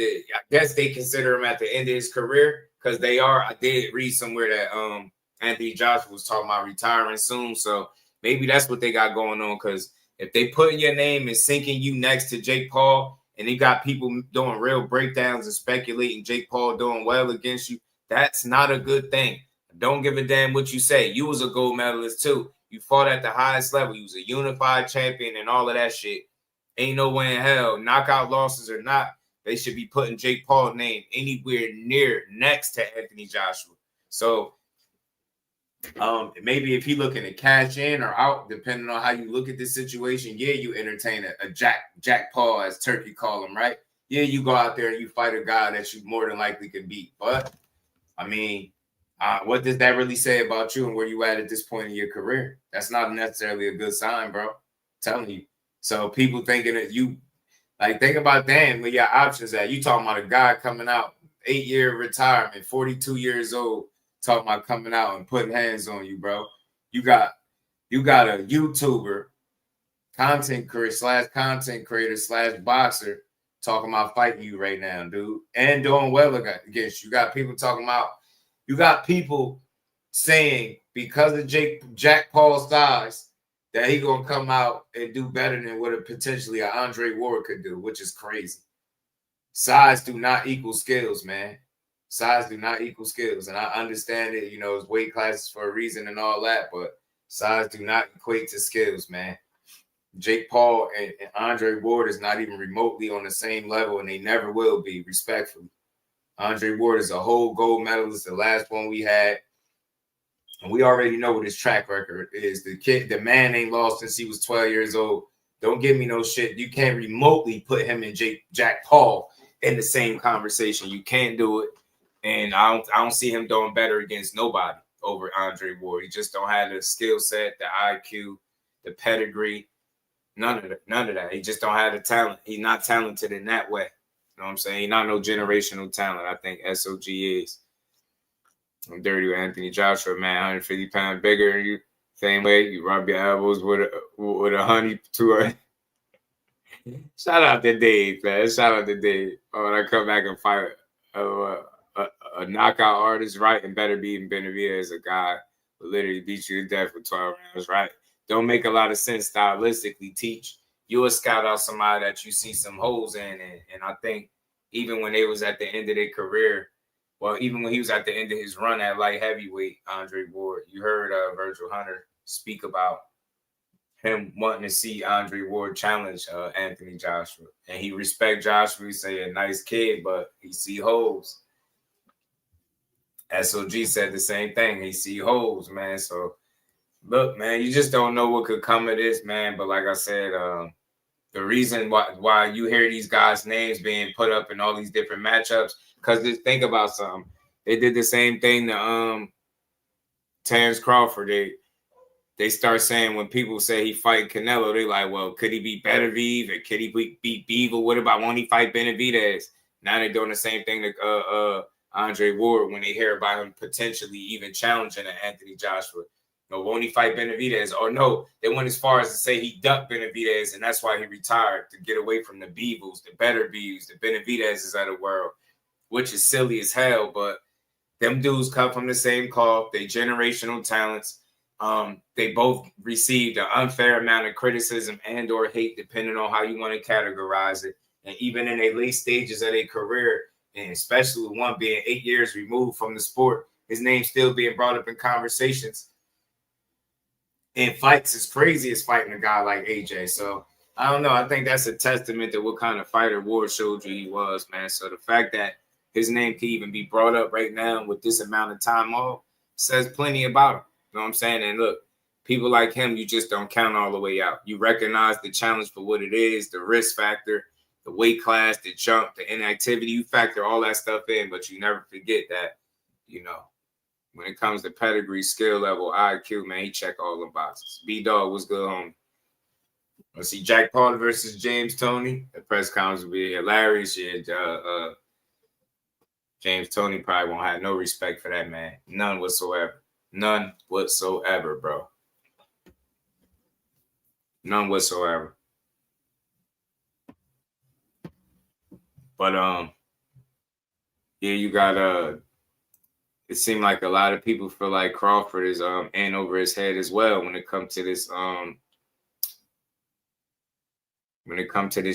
guess they consider him at the end of his career because they are. I did read somewhere that Anthony Joshua was talking about retiring soon, so maybe that's what they got going on. Because if they put in your name and sinking you next to Jake Paul, and they got people doing real breakdowns and speculating Jake Paul doing well against you, that's not a good thing. Don't give a damn what you say. You was a gold medalist too. You fought at the highest level. You was a unified champion and all of that shit. Ain't no way in hell, knockout losses or not, they should be putting Jake Paul's name anywhere near next to Anthony Joshua. So maybe if he looking to cash in or out, depending on how you look at this situation, yeah, you entertain a Jack Paul, as Turkey call him, right? Yeah, you go out there and you fight a guy that you more than likely can beat. But I mean, what does that really say about you and where you at this point in your career? That's not necessarily a good sign, bro. I'm telling you. So people thinking that you, like, think about damn where your options at. You talking about a guy coming out 8-year retirement, 42 years old, talking about coming out and putting hands on you, bro. You got a YouTuber, content creator / boxer talking about fighting you right now, dude, and doing well against you. You got people talking about. You got people saying because of Jack Paul's size that he gonna come out and do better than what potentially an Andre Ward could do, which is crazy. Size do not equal skills, man. Size do not equal skills, and I understand it. You know, it's weight classes for a reason and all that, but size do not equate to skills, man. Jake Paul and Andre Ward is not even remotely on the same level, and they never will be, respectfully. Andre Ward is a whole gold medalist, the last one we had. And we already know what his track record is. The man ain't lost since he was 12 years old. Don't give me no shit. You can't remotely put him and Jack Paul in the same conversation. You can't do it. And I don't see him doing better against nobody over Andre Ward. He just don't have the skill set, the IQ, the pedigree, none of that. He just don't have the talent. He's not talented in that way. You know what I'm saying? He's not no generational talent. I think SOG is. I'm dirty with Anthony Joshua, man. 150 pounds bigger than you. Same way you rub your elbows with a honey to a. Shout out to Dave, man. Shout out to Dave. When I come back and fight a knockout artist, right, and better be Benavidez, a guy who literally beat you to death for 12 rounds, right? Don't make a lot of sense stylistically. Teach. You will scout out somebody that you see some holes in, and I think even when they was at the end of their career. Well, even when he was at the end of his run at light heavyweight, Andre Ward, you heard Virgil Hunter speak about him wanting to see Andre Ward challenge Anthony Joshua. And he respect Joshua. He say a nice kid, but he see holes. SOG said the same thing. He see holes, man. So, look, man, you just don't know what could come of this, man. But like I said, the reason why you hear these guys' names being put up in all these different matchups, because just think about something. They did the same thing to Terence Crawford. They start saying when people say he fight Canelo, they like, well, could he beat Benavidez or could he beat Beaver? What about when he fight Benavidez? Now they're doing the same thing to Andre Ward when they hear about him potentially even challenging Anthony Joshua. No, won't he fight Benavidez? Or no, they went as far as to say he ducked Benavidez, and that's why he retired, to get away from the Beavers, the better Beavers, the Benavidezes of the world, which is silly as hell. But them dudes come from the same cloth. They generational talents. They both received an unfair amount of criticism and or hate, depending on how you want to categorize it. And even in their late stages of their career, and especially with one being 8 years removed from the sport, his name still being brought up in conversations in fights is crazy as fighting a guy like AJ. So I don't know. I think that's a testament to what kind of fighter Ward showed you he was, man. So the fact that his name can even be brought up right now with this amount of time off says plenty about him. You know what I'm saying? And look, people like him, you just don't count all the way out. You recognize the challenge for what it is, the risk factor, the weight class, the jump, the inactivity. You factor all that stuff in, but you never forget that, you know, when it comes to pedigree, skill level, IQ, man, he check all the boxes. B-Dog, what's good, homie? I see Jack Paul versus James Toney. The press conference will be hilarious. James Toney probably won't have no respect for that man. None whatsoever. None whatsoever, bro. None whatsoever. But yeah, you got it seemed like a lot of people feel like Crawford is in over his head as well when it comes to this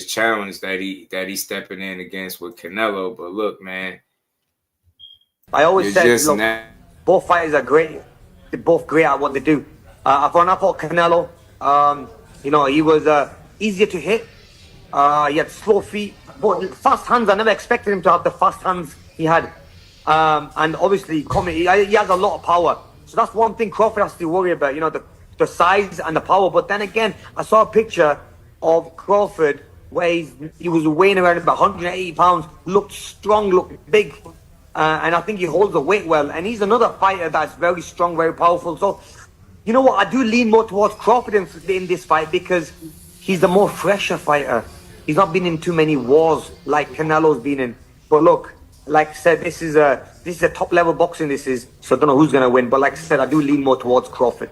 challenge that he's stepping in against with Canelo. But look, man, I always said, look, both fighters are great. They're both great at what they do. I thought Canelo, you know, he was easier to hit. He had slow feet, but fast hands. I never expected him to have the fast hands he had. And obviously, he has a lot of power. So that's one thing Crawford has to worry about, you know, the size and the power. But then again, I saw a picture of Crawford where he was weighing around about 180 pounds, looked strong, looked big. And I think he holds the weight well. And he's another fighter that's very strong, very powerful. So, you know what? I do lean more towards Crawford in this fight because he's the more fresher fighter. He's not been in too many wars like Canelo's been in. But look, like I said, this is a top level boxing. So I don't know who's gonna win. But like I said, I do lean more towards Crawford.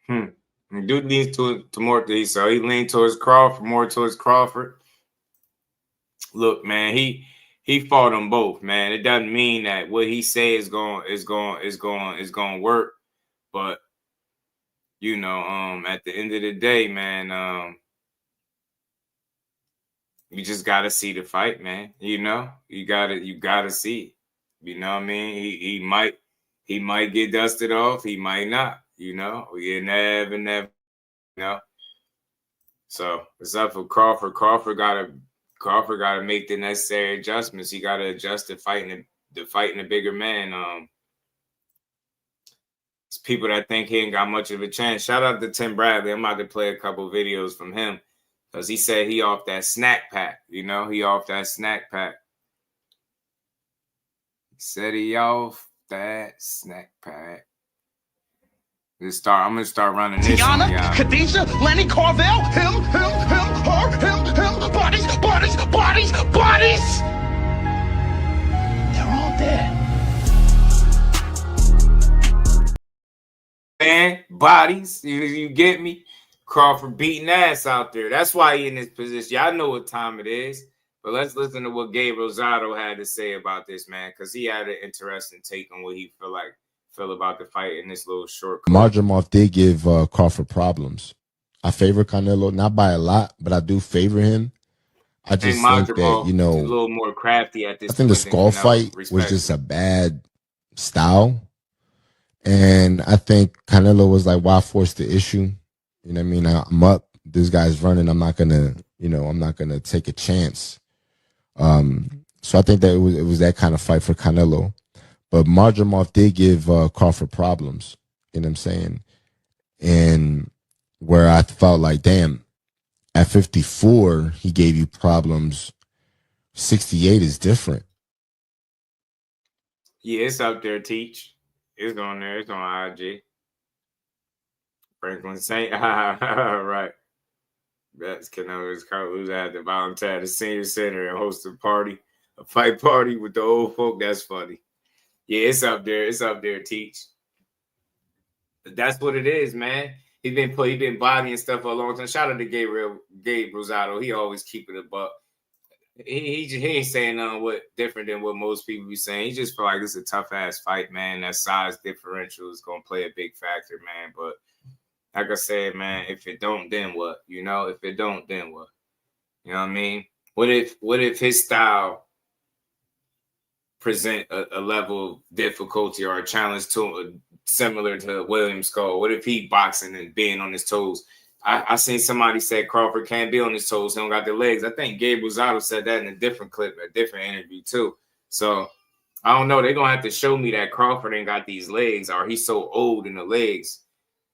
Dude leans to more. So he leaned towards Crawford, more towards Crawford. Look, man, he fought them both, man. It doesn't mean that what he say is going to work, but you know, at the end of the day, man, you just gotta see the fight, man. You know, you gotta see. You know what I mean? He might get dusted off. He might not. You know, you never, you know. So it's up for Crawford. Crawford gotta make the necessary adjustments. He gotta adjust to fighting a bigger man. It's people that think he ain't got much of a chance. Shout out to Tim Bradley. I'm about to play a couple videos from him because he said he off that snack pack. You know, he off that snack pack. He said he off that snack pack. I'm gonna start running this. Tiana, Khadijah, Lenny Carvel, him, her, him, bodies. They're all dead. Man, bodies. You get me? Crawford beating ass out there. That's why he in this position. Y'all know what time it is. But let's listen to what Gabe Rosado had to say about this, man, because he had an interesting take on what he feel about the fight in this little short clip. Marjamov did give Crawford problems. I favor Canelo, not by a lot, but I do favor him. I just think that, you know, a little more crafty at this I think the Skull fight was just a bad style. And I think Canelo was like, why force the issue? You know what I mean? I'm up. This guy's running. I'm not gonna take a chance. So I think that it was that kind of fight for Canelo. But Marjamov did give Crawford problems. You know what I'm saying? And where I felt like, damn, at 54, he gave you problems. 68 is different. Yeah, it's up there, Teach. It's on there. It's on IG. Franklin Saint. Right. That's Canelo's Carlos had to volunteer at the senior center and host a fight party with the old folk. That's funny. Yeah, it's up there. It's up there, Teach. But that's what it is, man. He been bodying stuff for a long time. Shout out to Gabe Rosado. He always keeping it buck. He ain't saying nothing different than what most people be saying. He just feel like it's a tough ass fight, man. That size differential is gonna play a big factor, man. But like I said, man, if it don't, then what? You know, if it don't, then what? You know what I mean? What if his style present a level of difficulty or a challenge to similar to William Skull? What if he boxing and being on his toes? I seen somebody say Crawford can't be on his toes. He don't got the legs. I think Gabe Rosado said that in a different clip, a different interview too. So I don't know. They're going to have to show me that Crawford ain't got these legs or he's so old in the legs.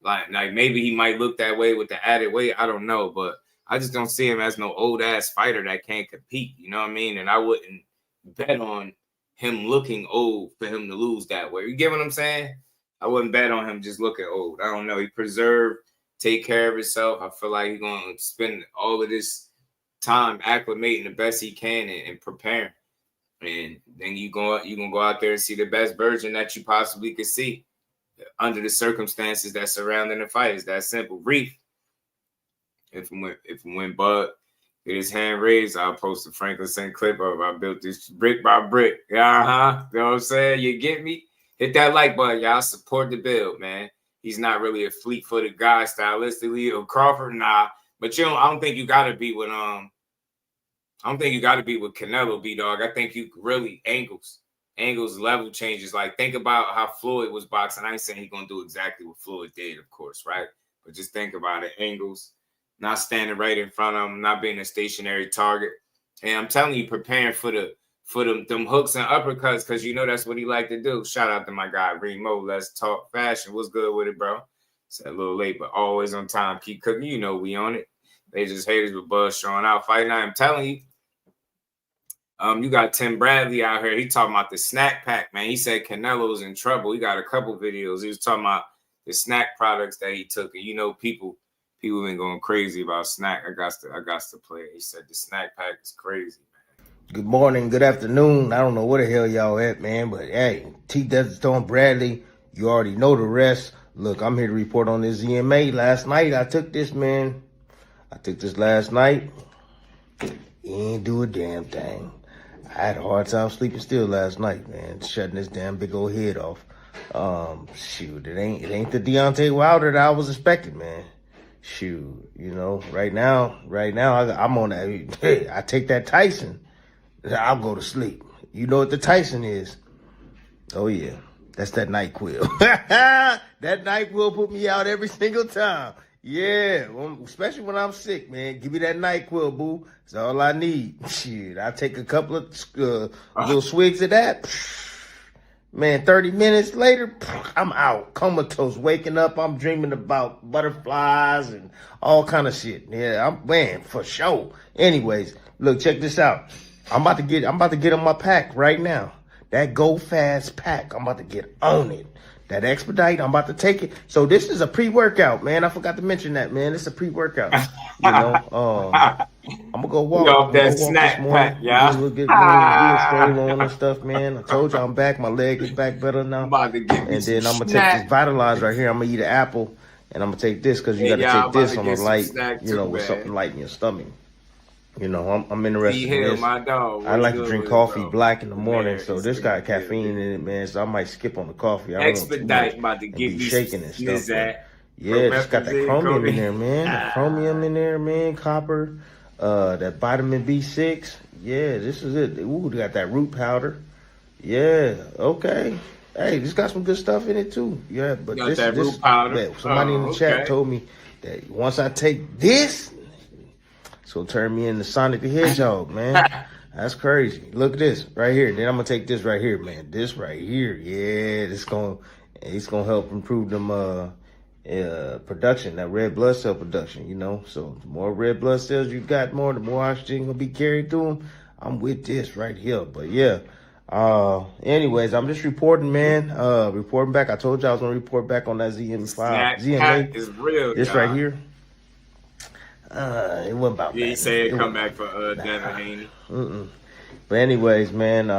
Like maybe he might look that way with the added weight. I don't know. But I just don't see him as no old-ass fighter that can't compete. You know what I mean? And I wouldn't bet on him looking old for him to lose that way. You get what I'm saying? I wouldn't bet on him just looking old. I don't know. He preserved take care of himself. I feel like he's gonna spend all of this time acclimating the best he can and preparing. And then you're gonna go out there and see the best version that you possibly could see under the circumstances that surrounding the fight. It's that simple. Reef. If when Bud get his hand raised, I'll post a Franklin St. clip of I built this brick by brick. Yeah, you know what I'm saying? You get me? Hit that like button, y'all. Support the build, man. He's not really a fleet-footed guy stylistically, or Crawford, nah. But I don't think you gotta be with Canelo, B-Dog. I think you really angles level changes. Like, think about how Floyd was boxing. I ain't saying he's gonna do exactly what Floyd did, of course, right? But just think about it. Angles, not standing right in front of him, not being a stationary target. And I'm telling you, preparing for them hooks and uppercuts, because that's what he like to do. Shout out to my guy Remo. Let's talk fashion. What's good with it, bro? It's a little late, but always on time. Keep cooking. We on it. They just haters with Buzz showing out fight night. I'm telling you. You got Tim Bradley out here. He talking about the snack pack, man. He said Canelo's in trouble. He got a couple videos. He was talking about the snack products that he took. And people been going crazy about snack. I got to play it. He said the snack pack is crazy, man. Good morning, good afternoon. I don't know where the hell y'all at, man. But hey, T. Desert Storm Bradley, you already know the rest. Look, I'm here to report on this ZMA. Last night, I took this, man. I took this last night. He ain't do a damn thing. I had a hard time sleeping still last night, man. Shutting this damn big old head off. Shoot, it ain't the Deontay Wilder that I was expecting, man. Shoot, right now, I'm on that. Hey, I take that Tyson, I'll go to sleep. You know what the Tyson is? Oh yeah, that's that NyQuil. That NyQuil put me out every single time. Yeah, especially when I'm sick, man. Give me that NyQuil, boo. That's all I need. Shit, I take a couple of little swigs of that. Man, 30 minutes later, I'm out, comatose, waking up. I'm dreaming about butterflies and all kind of shit. Yeah, man, for sure. Anyways, look, check this out. I'm about to get on my pack right now. That Go Fast pack. I'm about to get on it. That Expedite, I'm about to take it. So this is a pre-workout, man. I forgot to mention that, man. It's a pre-workout. I'm gonna go walk. Off that snack pack, yeah. Get stroll on and stuff, man. I told you I'm back. My leg is back better now. I'm about to get and then I'm gonna take this Vitalize right here. I'm gonna eat an apple, and I'm gonna take this because you gotta take this on a light, with something light in your stomach. I'm interested in this. My dog. I like to drink coffee black in the morning, so this got caffeine in it, man. So I might skip on the coffee. I Expedite about to give you shaking and stuff. Yeah, it's got that chromium in there, man. The chromium in there, man. Copper, that vitamin B6. Yeah, this is it. Ooh, they got that root powder. Yeah, okay. Hey, this got some good stuff in it too. Yeah, but this root powder. Yeah, somebody in the chat told me that once I take this, it's gonna turn me into Sonic the Hedgehog, man. That's crazy. Look at this right here. Then I'm gonna take this right here, man. This right here, yeah. It's gonna help improve them production, that red blood cell production. So the more red blood cells you got, the more oxygen gonna be carried through them. I'm with this right here, but yeah. Anyways, I'm just reporting, man. Reporting back. I told you I was gonna report back on that ZMA is real. This right here. It wasn't about that. He said come back for Devin Haney. But anyways, man,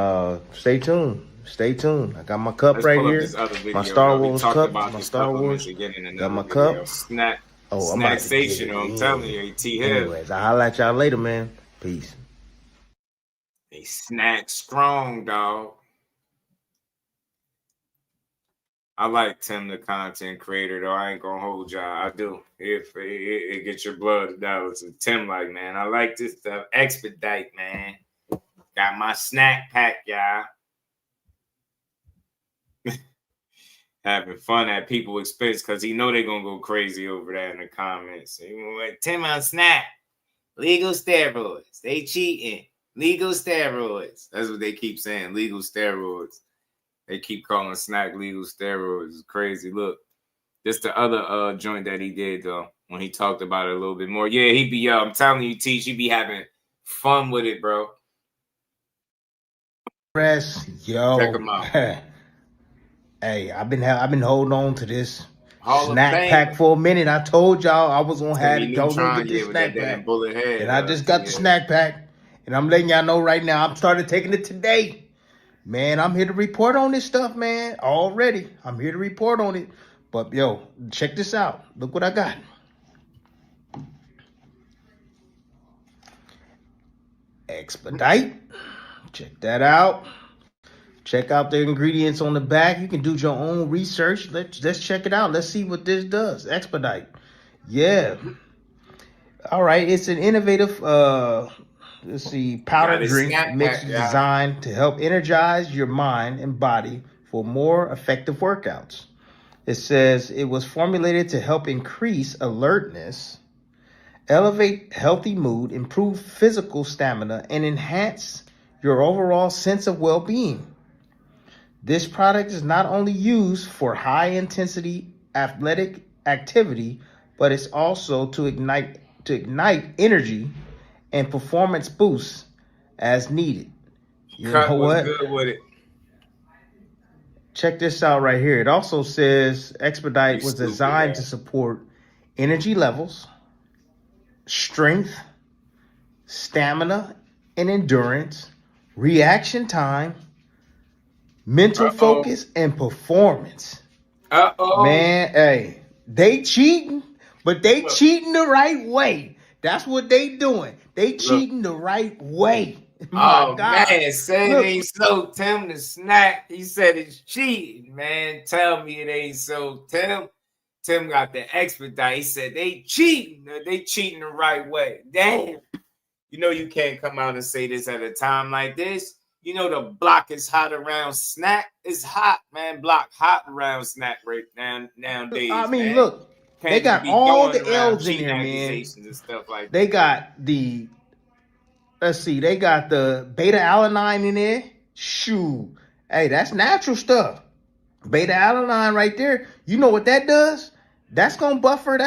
stay tuned. Stay tuned. I got my cup right here. My Star Wars cup. My Star Wars. Got my cup. Snack. Oh, I'm about to I'm telling you, Anyways, I'll holla at y'all later, man. Peace. They snack strong, dog. I like Tim, the content creator, though. I ain't gonna hold y'all. I do. If it gets your blood down to Tim, like, man, I like this stuff. Expedite, man. Got my snack pack, y'all. Having fun at people's expense because he know they're gonna go crazy over that in the comments. Tim on snack. Legal steroids. They cheating. Legal steroids. That's what they keep saying. Legal steroids. They keep calling snack legal steroids. It's crazy. Look, this the other joint that he did, though, when he talked about it a little bit more. Yeah, he be, I'm telling you, Teach, he be having fun with it, bro. Yo. Check him out. Hey, I've been holding on to this Hall of Snack pack Fame. for a minute. I told y'all I was gonna have it. I was gonna get this with that snack damn pack, bullet head. and I just got the snack pack, and I'm letting y'all know right now. I'm started taking it today, man. I'm here to report on this stuff, man. Already, I'm here to report on it. But yo, check this out. Look what I got. Expedite. Check that out. Check out the ingredients on the back. You can do your own research. Let's check it out. Let's see what this does. Expedite. Yeah. All right. It's an innovative let's see, powder drink mix designed to help energize your mind and body for more effective workouts. It says it was formulated to help increase alertness, elevate healthy mood, improve physical stamina, and enhance your overall sense of well-being. This product is not only used for high-intensity athletic activity, but it's also to ignite energy and performance boosts as needed. You know what? Good with it. Check this out right here. It also says Expedite was designed to support energy levels, strength, stamina, and endurance, reaction time, mental focus, and performance. Man, hey, they cheating, but they cheating the right way. That's what they doing. They cheating the right way. Oh, man, say it ain't so. Tim the snack. He said it's cheating, man. Tell me it ain't so. Tim got the Expedite. He said they cheating. They cheating the right way. Damn. You know you can't come out and say this at a time like this. You know the block is hot around snack. It's hot, man. Block hot around snack right now nowadays. I mean, man. look, they got all the L's in cheating here, man. accusations and stuff like They that. got the, let's see, they got the beta alanine in there. Shoo. Hey, that's natural stuff. Beta alanine right there. You know what that does? That's gonna buffer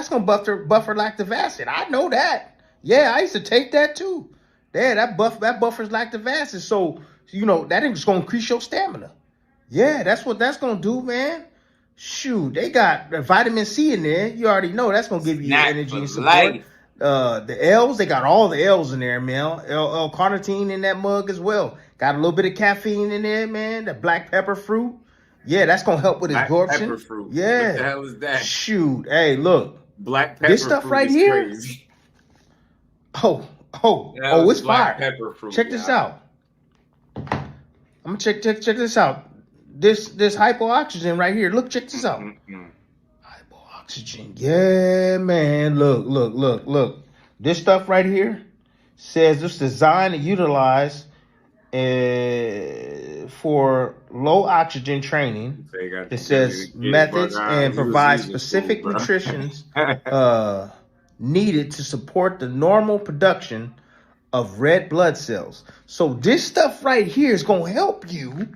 lactic acid. I know that. Yeah, I used to take that too. Yeah, that buffers lactic acid. So, you know, that is gonna increase your stamina. Yeah, that's what that's gonna do, man. Shoot, they got the vitamin C in there. You already know that's gonna give you energy and support. The L's, they got all the L's in there, man. L-carnitine in that mug as well. Got a little bit of caffeine in there, man. The black pepper fruit. Yeah, that's gonna help with absorption. Pepper fruit. Yeah. What the hell is that? Shoot. Hey, look. Black pepper This stuff fruit right is here. crazy. It's fire. Pepper fruit, Check this out. I'm gonna check this out. This hypooxygen right here. Look, check this out. Hypooxygen. Yeah, man. Look. This stuff right here says it's designed to utilize for low oxygen training. It says methods and provides specific nutrition needed to support the normal production of red blood cells. So this stuff right here is going to help you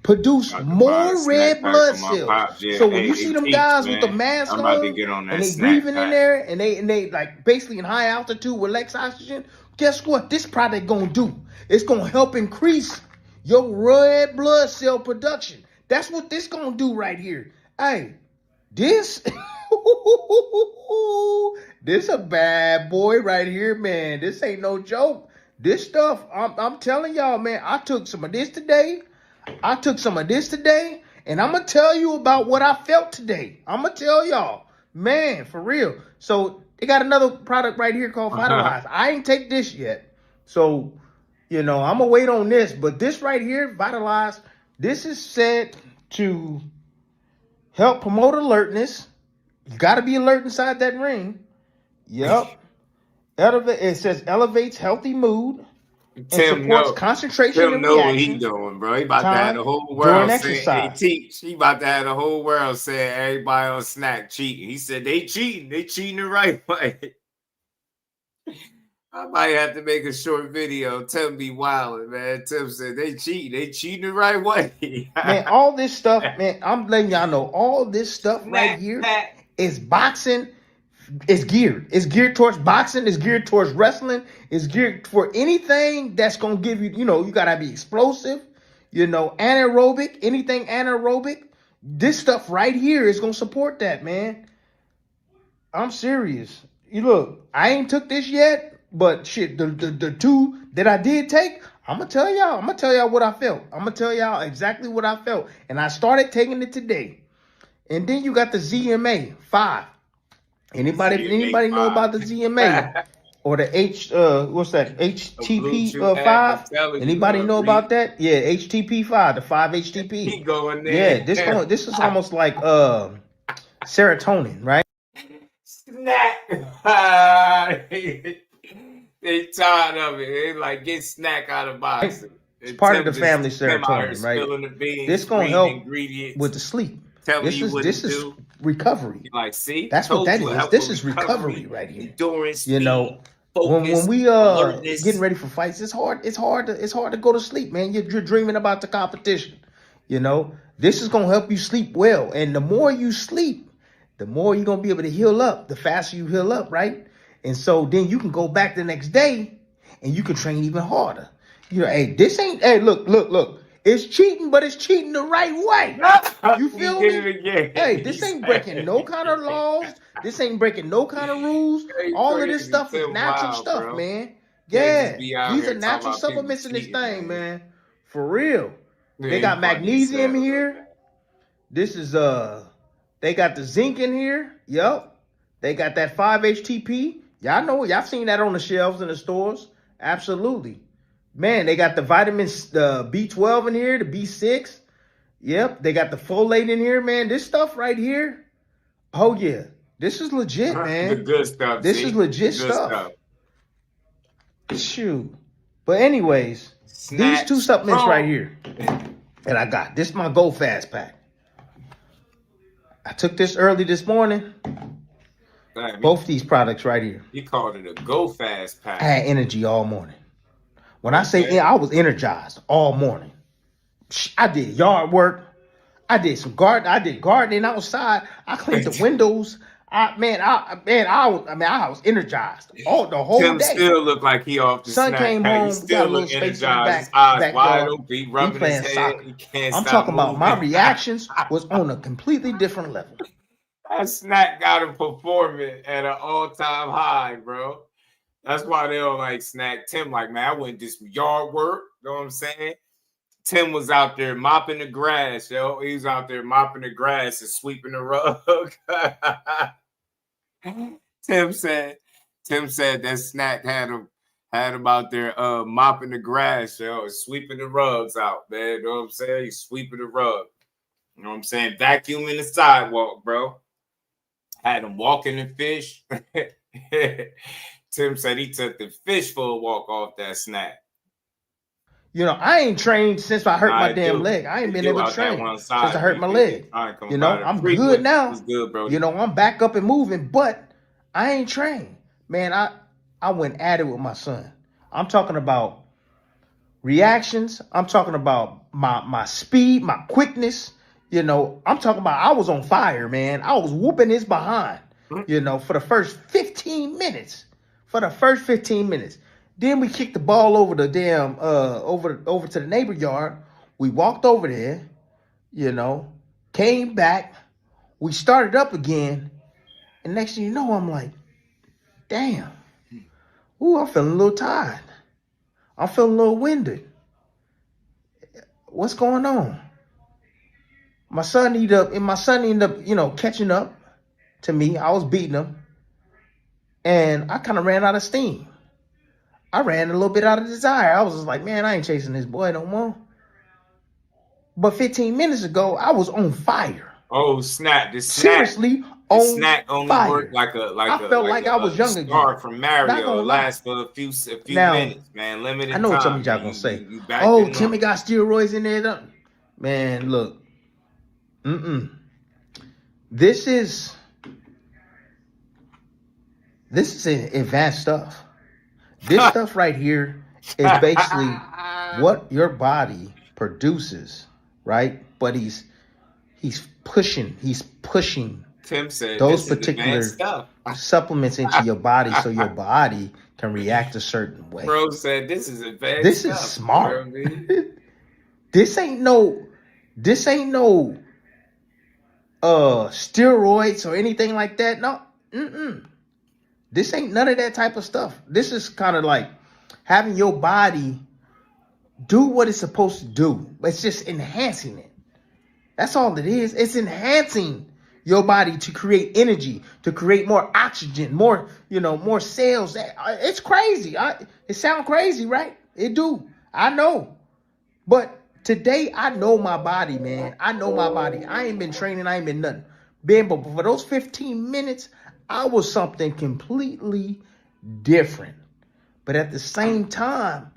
produce more red blood cells. So when you see them guys with the mask on and they breathing in there and they like basically in high altitude with less oxygen, guess what this product going to do? It's going to help increase your red blood cell production. That's what this going to do right here. Hey, this this a bad boy right here, man. This ain't no joke. This stuff, I'm telling y'all, man, I took some of this today. And I'm going to tell you about what I felt today. I'm going to tell y'all, man, for real. So they got another product right here called Vitalize. I ain't take this yet. So, you know, I'm going to wait on this. But this right here, Vitalize, this is said to help promote alertness. You got to be alert inside that ring. Yep. It says elevates healthy mood and supports concentration and know what reaction. he doing, bro. He about to have the whole world saying, hey, teach. He about to have the whole world saying everybody on snack cheating. He said they cheating. They cheating the right way. I might have to make a short video. Tim be wilding, man. Tim said they cheating. They cheating the right way. Man, all this stuff, man, I'm letting y'all know, all this stuff right here is boxing. It's geared. It's geared towards boxing. It's geared towards wrestling. It's geared for anything that's going to give you, you know, you got to be explosive, you know, anaerobic, anything anaerobic. This stuff right here is gonna support that, man. I'm serious. You look, I ain't took this yet, but shit, the two that I did take, I'm gonna tell y'all what I felt. I'm gonna tell y'all exactly what I felt. And I started taking it today. And then you got the ZMA 5. Anybody know about the ZMA? Or the what's that? HTP 5? Anybody know about that? Yeah, HTP 5, the 5 HTP. Yeah, this is almost like serotonin, right? Snack. They tired of it. They like get snack out of boxing. It's part of the family serotonin, right? This gonna help with the sleep. This is recovery. Like, see, that's what that is. This is recovery right here. Endurance, you know, when we getting ready for fights, it's hard to go to sleep, man. You're dreaming about the competition. You know, this is gonna help you sleep well, and the more you sleep, the more you're gonna be able to heal up. The faster you heal up, right? And so then you can go back the next day, and you can train even harder. You know, hey, this ain't. Hey, look. It's cheating, but it's cheating the right way. You feel me? Hey, this ain't breaking no kind of laws. This ain't breaking no kind of rules. All of this stuff is natural stuff, bro. Man. Yeah, these are natural supplements in this thing, man. For real. They got magnesium here. This is they got the zinc in here. Yup. They got that 5 HTP. Y'all know, y'all seen that on the shelves in the stores. Absolutely. Man, they got the vitamins, the B12 in here, the B6. Yep, they got the folate in here, man. This stuff right here. Oh, yeah. This is legit, man. The good stuff. This is legit stuff. Shoot. But anyways, these two supplements right here that I got. This is my Go Fast pack. I took this early this morning. Both these products right here. You called it a Go Fast pack. I had energy all morning. When I say I was energized all morning. I did yard work. I did gardening outside. I cleaned the windows. I was energized all the whole Tim day. Still looked like he off the Son snack. Came home, he still looked energized. His eyes wide open. He rubbing his head. He can't I'm stop talking about moving. my reactions was on a completely different level. That snack got him performing at an all-time high, bro. That's why they don't like snack Tim. Like, man, I went and did some yard work. You know what I'm saying? Tim was out there mopping the grass, yo. He was out there mopping the grass and sweeping the rug. Tim said that snack had him out there mopping the grass, yo, and sweeping the rugs out, man. You know what I'm saying? He's sweeping the rug. You know what I'm saying? Vacuuming the sidewalk, bro. Had him walking the fish. Tim said he took the fish for a walk off that snack. You know, I ain't trained since I hurt my damn leg. I ain't been able to train since I hurt my leg. You know, I'm good now. You know, I'm back up and moving, but I ain't trained. Man, I went at it with my son. I'm talking about reactions. I'm talking about my speed, my quickness. You know, I'm talking about I was on fire, man. I was whooping his behind, you know, for the first 15 minutes. Then we kicked the ball over the damn over to the neighbor yard. We walked over there, you know, came back. We started up again. And next thing you know, I'm like, damn. Ooh, I'm feeling a little tired. I'm feeling a little winded. What's going on? My son ended up, you know, catching up to me. I was beating him. And I kind of ran out of steam. I ran a little bit out of desire. I was just like, man, I ain't chasing this boy no more. But 15 minutes ago, I was on fire. Oh, snap. Seriously, the snack only fire. Worked like a I felt like I was young again. From Mario last for a few now, minutes, man. Limited I know time. what some of y'all gonna say. Oh, Timmy got steroids in there. Man, look. This is advanced stuff. This stuff right here is basically what your body produces, right? But he's pushing Tim said those particular supplements into your body so your body can react a certain way. Bro said this is advanced. This is smart. This ain't no steroids or anything like that. No, this ain't none of that type of stuff. This is kind of like having your body do what it's supposed to do. It's just enhancing it. That's all it is. It's enhancing your body to create energy, to create more oxygen, more, more cells. It's crazy. It sounds crazy, right? It do. I know. But today, I know my body, man. I know my body. I ain't been training. I ain't been nothing. But for those 15 minutes, I was something completely different. But at the same time,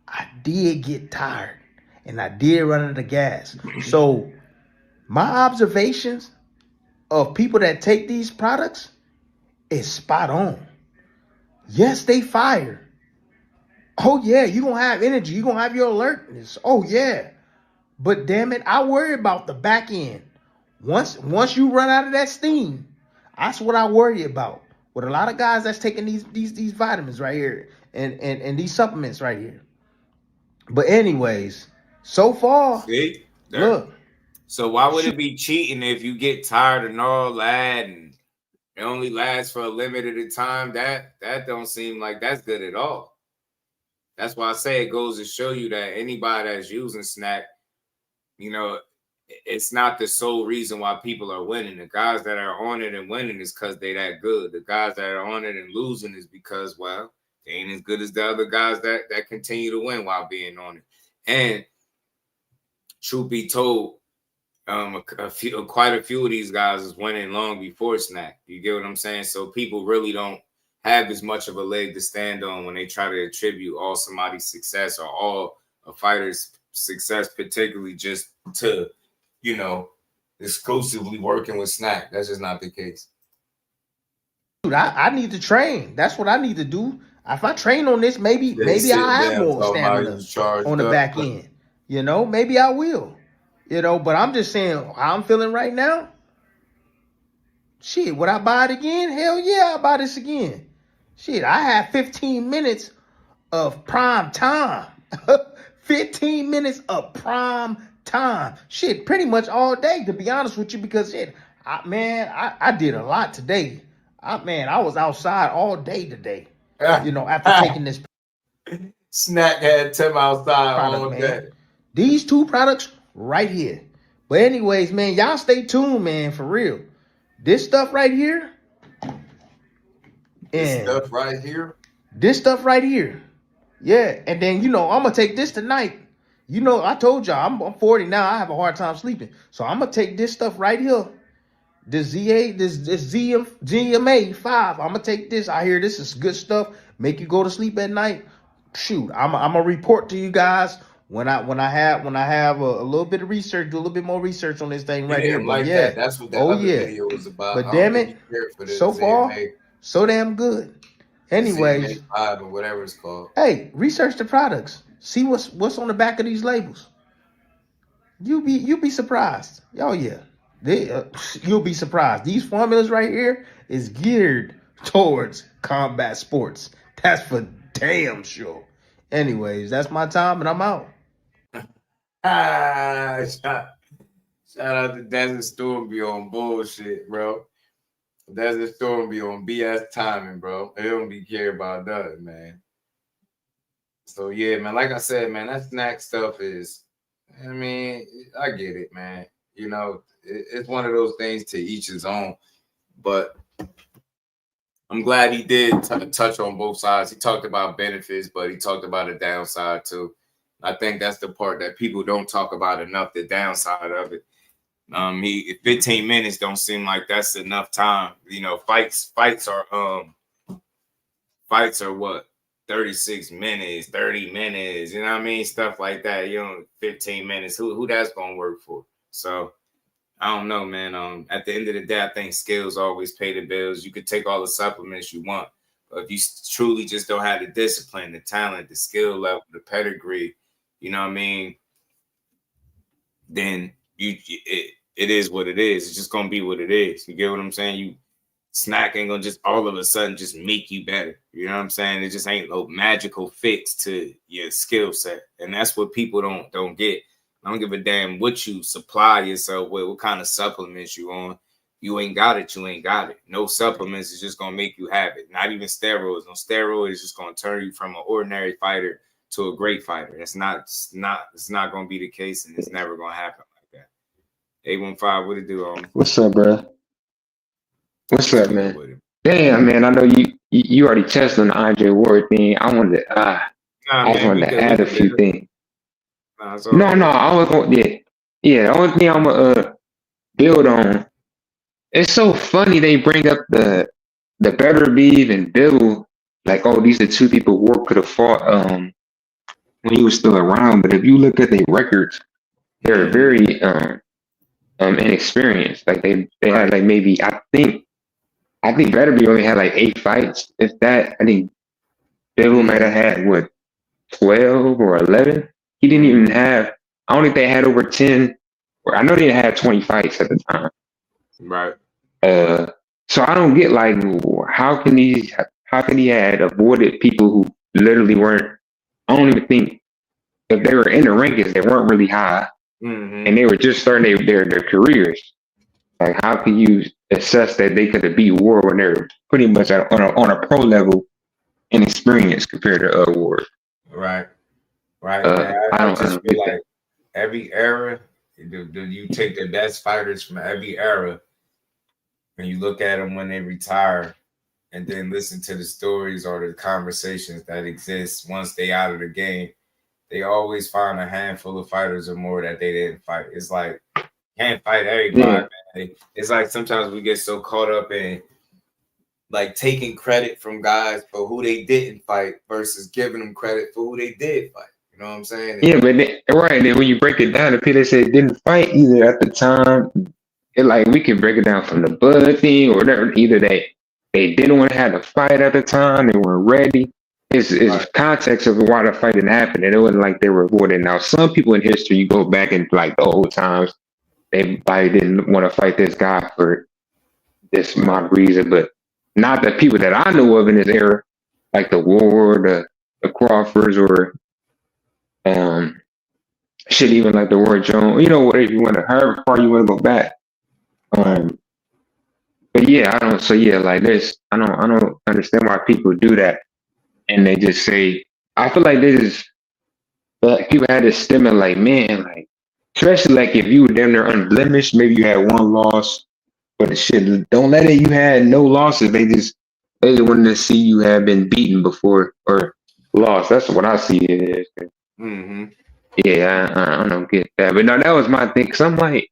I did get tired. And I did run out of gas. So my observations of people that take these products is spot on. Yes, they fire. Oh, yeah, you're going to have energy. You're going to have your alertness. Oh, yeah. But damn it, I worry about the back end. Once you run out of that steam, that's what I worry about. With a lot of guys that's taking these vitamins right here and these supplements right here. But anyways, so far, see, look. So why would it be cheating if you get tired and all that and it only lasts for a limited time? That don't seem like that's good at all. That's why I say it goes to show you that anybody that's using snack, it's not the sole reason why people are winning. The guys that are on it and winning is because they that good. The guys that are on it and losing is because, well, they ain't as good as the other guys that continue to win while being on it. And truth be told, quite a few of these guys is winning long before snack. You get what I'm saying? So people really don't have as much of a leg to stand on when they try to attribute all somebody's success or all a fighter's success, particularly just to, exclusively working with snack. That's just not the case. Dude, I need to train. That's what I need to do. If I train on this, maybe I'll have more stamina on the back end. Maybe I will. But I'm just saying how I'm feeling right now. Shit, would I buy it again? Hell yeah, I'll buy this again. Shit, I had 15 minutes of prime time. 15 minutes of prime time. Shit, pretty much all day, to be honest with you, because shit, I did a lot today. I was outside all day today. After taking this. Snack had Tim outside all day. These two products right here. But anyways, man, y'all stay tuned, man, for real. This stuff right here. This stuff right here. This stuff right here. Yeah. And then, I'm going to take this tonight. I told y'all, I'm 40 now. I have a hard time sleeping. So I'm going to take this stuff right here. This GMA 5. I'm going to take this. I hear this is good stuff. Make you go to sleep at night. Shoot, I'm going to report to you guys when I have a little bit of research, do a little bit more research on this thing right here. Like that. That's what that other video was about. But damn it, so far, so damn good. Anyways, 5 or whatever it's called. Hey, research the products. See what's on the back of these labels. You'll be surprised. Oh yeah, you'll be surprised. These formulas right here is geared towards combat sports. That's for damn sure. Anyways, that's my time and I'm out. Shout out to Desert Storm be on bullshit, bro. Desert Storm be on BS timing, bro. They don't be care about nothing, man. So yeah, man, like I said, man, that snack stuff is, I get it, man. It's one of those things to each his own. But I'm glad he did touch on both sides. He talked about benefits, but he talked about a downside too. I think that's the part that people don't talk about enough, the downside of it. 15 minutes don't seem like that's enough time. Fights are what? 36 minutes, 30 minutes, stuff like that. 15 minutes. Who that's gonna work for? So I don't know, man. At the end of the day, I think skills always pay the bills. You could take all the supplements you want, but if you truly just don't have the discipline, the talent, the skill level, the pedigree, then it is what it is. It's just gonna be what it is. You get what I'm saying? Snack ain't gonna just all of a sudden just make you better. You know what I'm saying? It just ain't no magical fix to your skill set, and that's what people don't get. I don't give a damn what you supply yourself with, what kind of supplements you on. You ain't got it, you ain't got it. No supplements is just gonna make you have it. Not even steroids. No steroids is just gonna turn you from an ordinary fighter to a great fighter. It's not gonna be the case, and it's never gonna happen like that. 815, what it do, homie? What's up, bro? What's up, man? Damn, man. I know you already touched on the Andre Ward thing. I wanted to I just wanted to add a few things. No, I was going the only thing I'm gonna build on. It's so funny they bring up the Benavidez and Bill, like, oh, these are two people Ward could have fought when he was still around. But if you look at their records, they're very inexperienced. Like they had like maybe I think Benavidez only had like 8 fights, if that. I think Bill might have had 12 or 11. He didn't even have. I don't think they had over 10. Or I know they had 20 fights at the time. Right. So I don't get like how can he had avoided people who literally weren't. I don't even think if they were in the rankings, they weren't really high, and they were just starting their careers. Like, how can you assess that they could have beat Ward when they're pretty much on a pro level in experience compared to Ward? Right. I just feel like every era, you take the best fighters from every era, and you look at them when they retire, and then listen to the stories or the conversations that exist once they out of the game. They always find a handful of fighters or more that they didn't fight. It's like, can't fight everybody, man. It's like sometimes we get so caught up in like taking credit from guys for who they didn't fight versus giving them credit for who they did fight. You know what I'm saying? Yeah, but then when you break it down, the people that said didn't fight either at the time, we can break it down from the Bud thing or whatever. Either they didn't want to have the fight at the time, they weren't ready. It's context of why the fight didn't happen, and it wasn't like they were avoiding. Now, some people in history, you go back in like the old times, they probably didn't want to fight this guy for this mock reason, but not the people that I know of in this era, like the Ward, the Crawfords, or even like the Ward Jones. Whatever you want to, however far you want to go back. But yeah, I don't. So yeah, like this, I don't understand why people do that, and they just say. I feel like people had this stigma, like, man, like, especially like if you were damn near unblemished, maybe you had one loss, but shit, don't let it. You had no losses. They just wanted to see you have been beaten before or lost. That's what I see it as. Yeah, I don't get that, but no, that was my thing. Cause I'm like,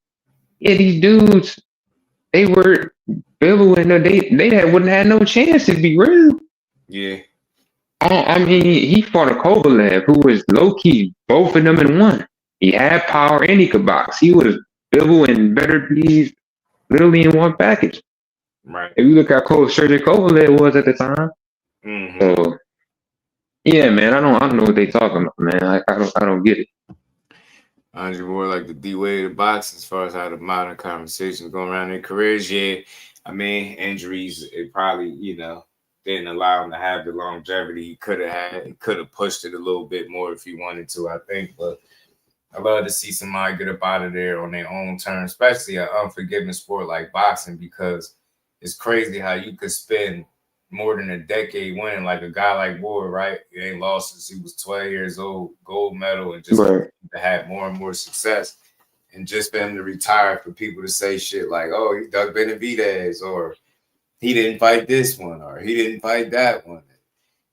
yeah, these dudes, they were Bill and they wouldn't have no chance to be real. Yeah. I mean, he fought a Kovalev who was low key, both of them in one. He had power and he could box. He was Bill and Benavidez literally in one package. Right. If you look how cold Sergey Kovalev was at the time. So yeah, man, I don't know what they talking about, man. I don't get it. Andre Ward like the D-Wade of boxing as far as how the modern conversations going around their careers. Yeah, I mean, injuries, it probably, didn't allow him to have the longevity he could have had. He could have pushed it a little bit more if he wanted to, I think. But I love to see somebody get up out of there on their own terms, especially an unforgiving sport like boxing, because it's crazy how you could spend more than a decade winning, like a guy like Ward, right? He ain't lost since he was 12 years old, gold medal, and just to have more and more success. And just for him to retire, for people to say shit like, oh, he dug Benavidez, or he didn't fight this one, or he didn't fight that one.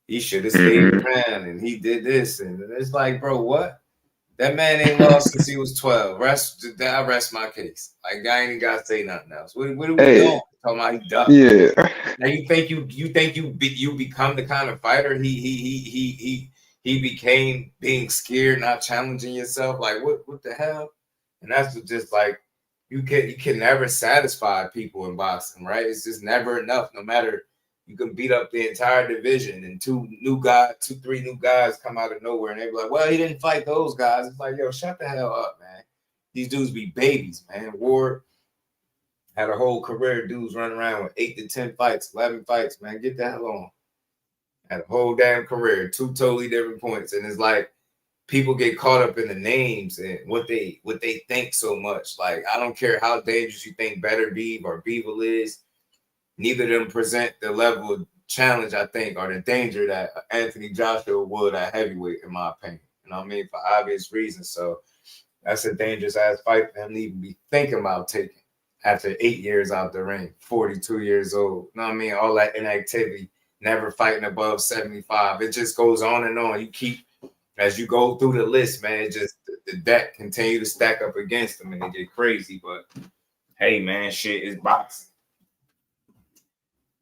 He should have stayed around, and he did this. And it's like, bro, what? That man ain't lost since he was 12. I rest my case. Like, I ain't even got to say nothing else. What are we doing? Talking about he ducked. Yeah. Now you think you become the kind of fighter he became, being scared, not challenging yourself. Like, what the hell? And that's just like, you can never satisfy people in boxing, right? It's just never enough. No matter, you can beat up the entire division, and 3 new guys come out of nowhere, and they be like, well, he didn't fight those guys. It's like, yo, shut the hell up, man. These dudes be babies, man. Ward had a whole career, dudes running around with 8 to 10 fights, 11 fights, man. Get the hell on. Had a whole damn career, 2 totally different points. And it's like, people get caught up in the names and what they think so much. Like, I don't care how dangerous you think Better Beeve or Beevil is. Neither of them present the level of challenge, I think, or the danger that Anthony Joshua would at heavyweight, in my opinion. You know what I mean? For obvious reasons. So that's a dangerous ass fight for him to even be thinking about taking after 8 years out the ring, 42 years old. You know what I mean? All that inactivity, never fighting above 75. It just goes on and on. You keep, as you go through the list, man, just the deck continue to stack up against them and they get crazy. But hey, man, shit is boxing.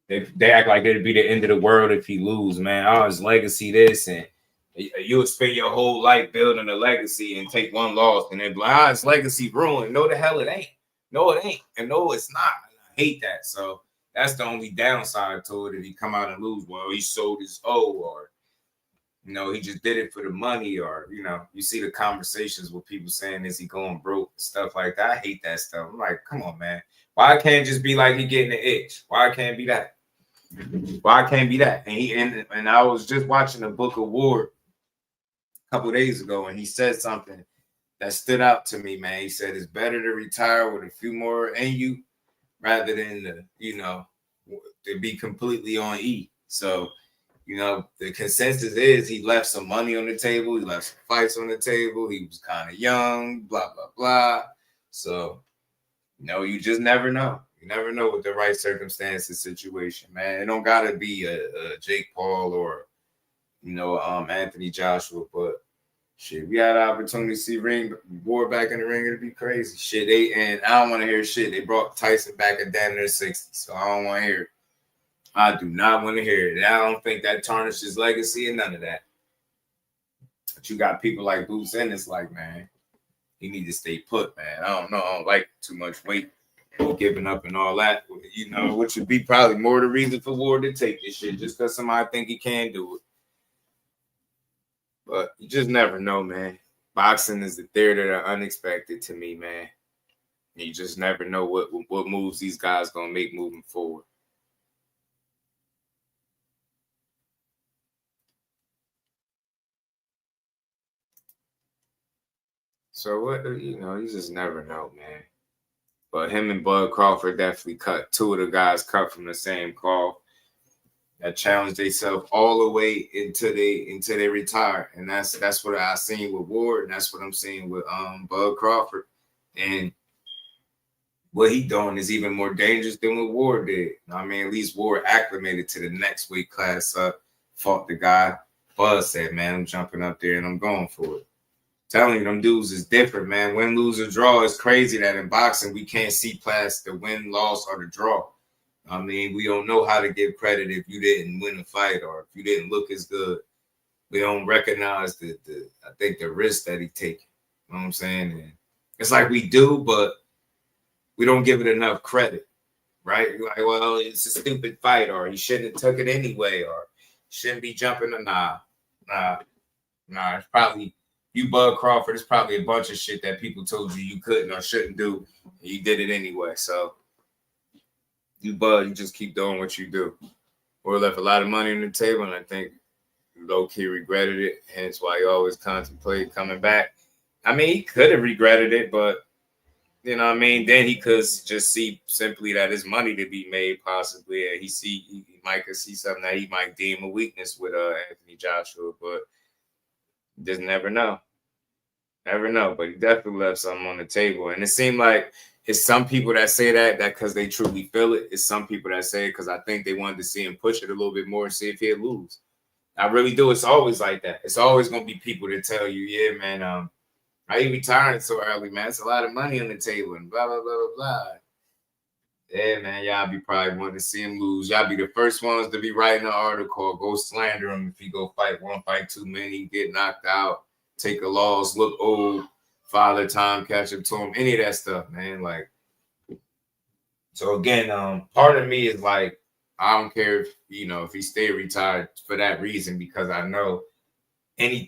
They act like it'd be the end of the world if he lose, man. Oh, his legacy this, and you would spend your whole life building a legacy and take one loss and then be like, his legacy ruined. No, the hell it ain't. No, it ain't. And no, it's not. I hate that. So that's the only downside to it. If he come out and lose, well, he sold his or you know, he just did it for the money, or you know, you see the conversations with people saying, is he going broke? Stuff like that. I hate that stuff. I'm like, come on, man. Why can't it just be like he getting the itch? Why can't it be that? Why can't be that? And I was just watching the Book of Ward a couple of days ago, and he said something that stood out to me, man. He said it's better to retire with a few more in you rather than to be completely on E. So, you know, the consensus is he left some money on the table, he left some fights on the table, he was kind of young, blah blah blah. So, you know, you just never know. You never know with the right circumstances situation, man. It don't gotta be a Jake Paul or, you know, Anthony Joshua, but shit, we had an opportunity to see Ward back in the ring. It'd be crazy. Shit, and I don't want to hear shit. They brought Tyson back at down in their 60s, so I don't want to hear it. I do not want to hear it. I don't think that tarnishes legacy and none of that. But you got people like Boots Ennis, like, man, he need to stay put, man. I don't know. I don't like too much weight. Giving up and all that, you know, which would be probably more the reason for Ward to take this shit, just because somebody think he can do it. But you just never know, man. Boxing is the theater of the unexpected to me, man. You just never know what moves these guys gonna make moving forward. So what, you know, you just never know, man. But him and Bud Crawford definitely cut. Two of the guys cut from the same call that challenged themselves all the way until they retire. And that's what I seen with Ward, and that's what I'm seeing with Bud Crawford. And what he doing is even more dangerous than what Ward did. I mean, at least Ward acclimated to the next weight class up, fought the guy. Bud said, man, I'm jumping up there and I'm going for it. Telling you, them dudes is different, man. Win, lose, or draw. It's crazy that in boxing we can't see past the win, loss, or the draw. I mean, we don't know how to give credit if you didn't win a fight or if you didn't look as good. We don't recognize the risk that he taking. You know what I'm saying? And it's like we do, but we don't give it enough credit, right? Like, well, it's a stupid fight, or he shouldn't have took it anyway, or shouldn't be jumping. Nah. It's probably. You Bud Crawford, it's probably a bunch of shit that people told you couldn't or shouldn't do. And you did it anyway. So you Bud, you just keep doing what you do. Or left a lot of money on the table, and I think low-key regretted it. Hence why he always contemplated coming back. I mean, he could have regretted it, but you know what I mean? Then he could just see simply that his money to be made possibly. And he might could see something that he might deem a weakness with Anthony Joshua, but just never know. Never know. But he definitely left something on the table. And it seemed like it's some people that say that because they truly feel it. It's some people that say it because I think they wanted to see him push it a little bit more and see if he'd lose. I really do. It's always like that. It's always going to be people that tell you, yeah, man, why you retiring so early, man? It's a lot of money on the table and blah, blah, blah, blah, blah. Yeah, man, y'all be probably wanting to see him lose. Y'all be the first ones to be writing an article, go slander him if he go fight one fight too many, get knocked out, take a loss, look old, father time, catch up to him, any of that stuff, man. Like, so again, part of me is like, I don't care if, you know, if he stay retired for that reason, because I know any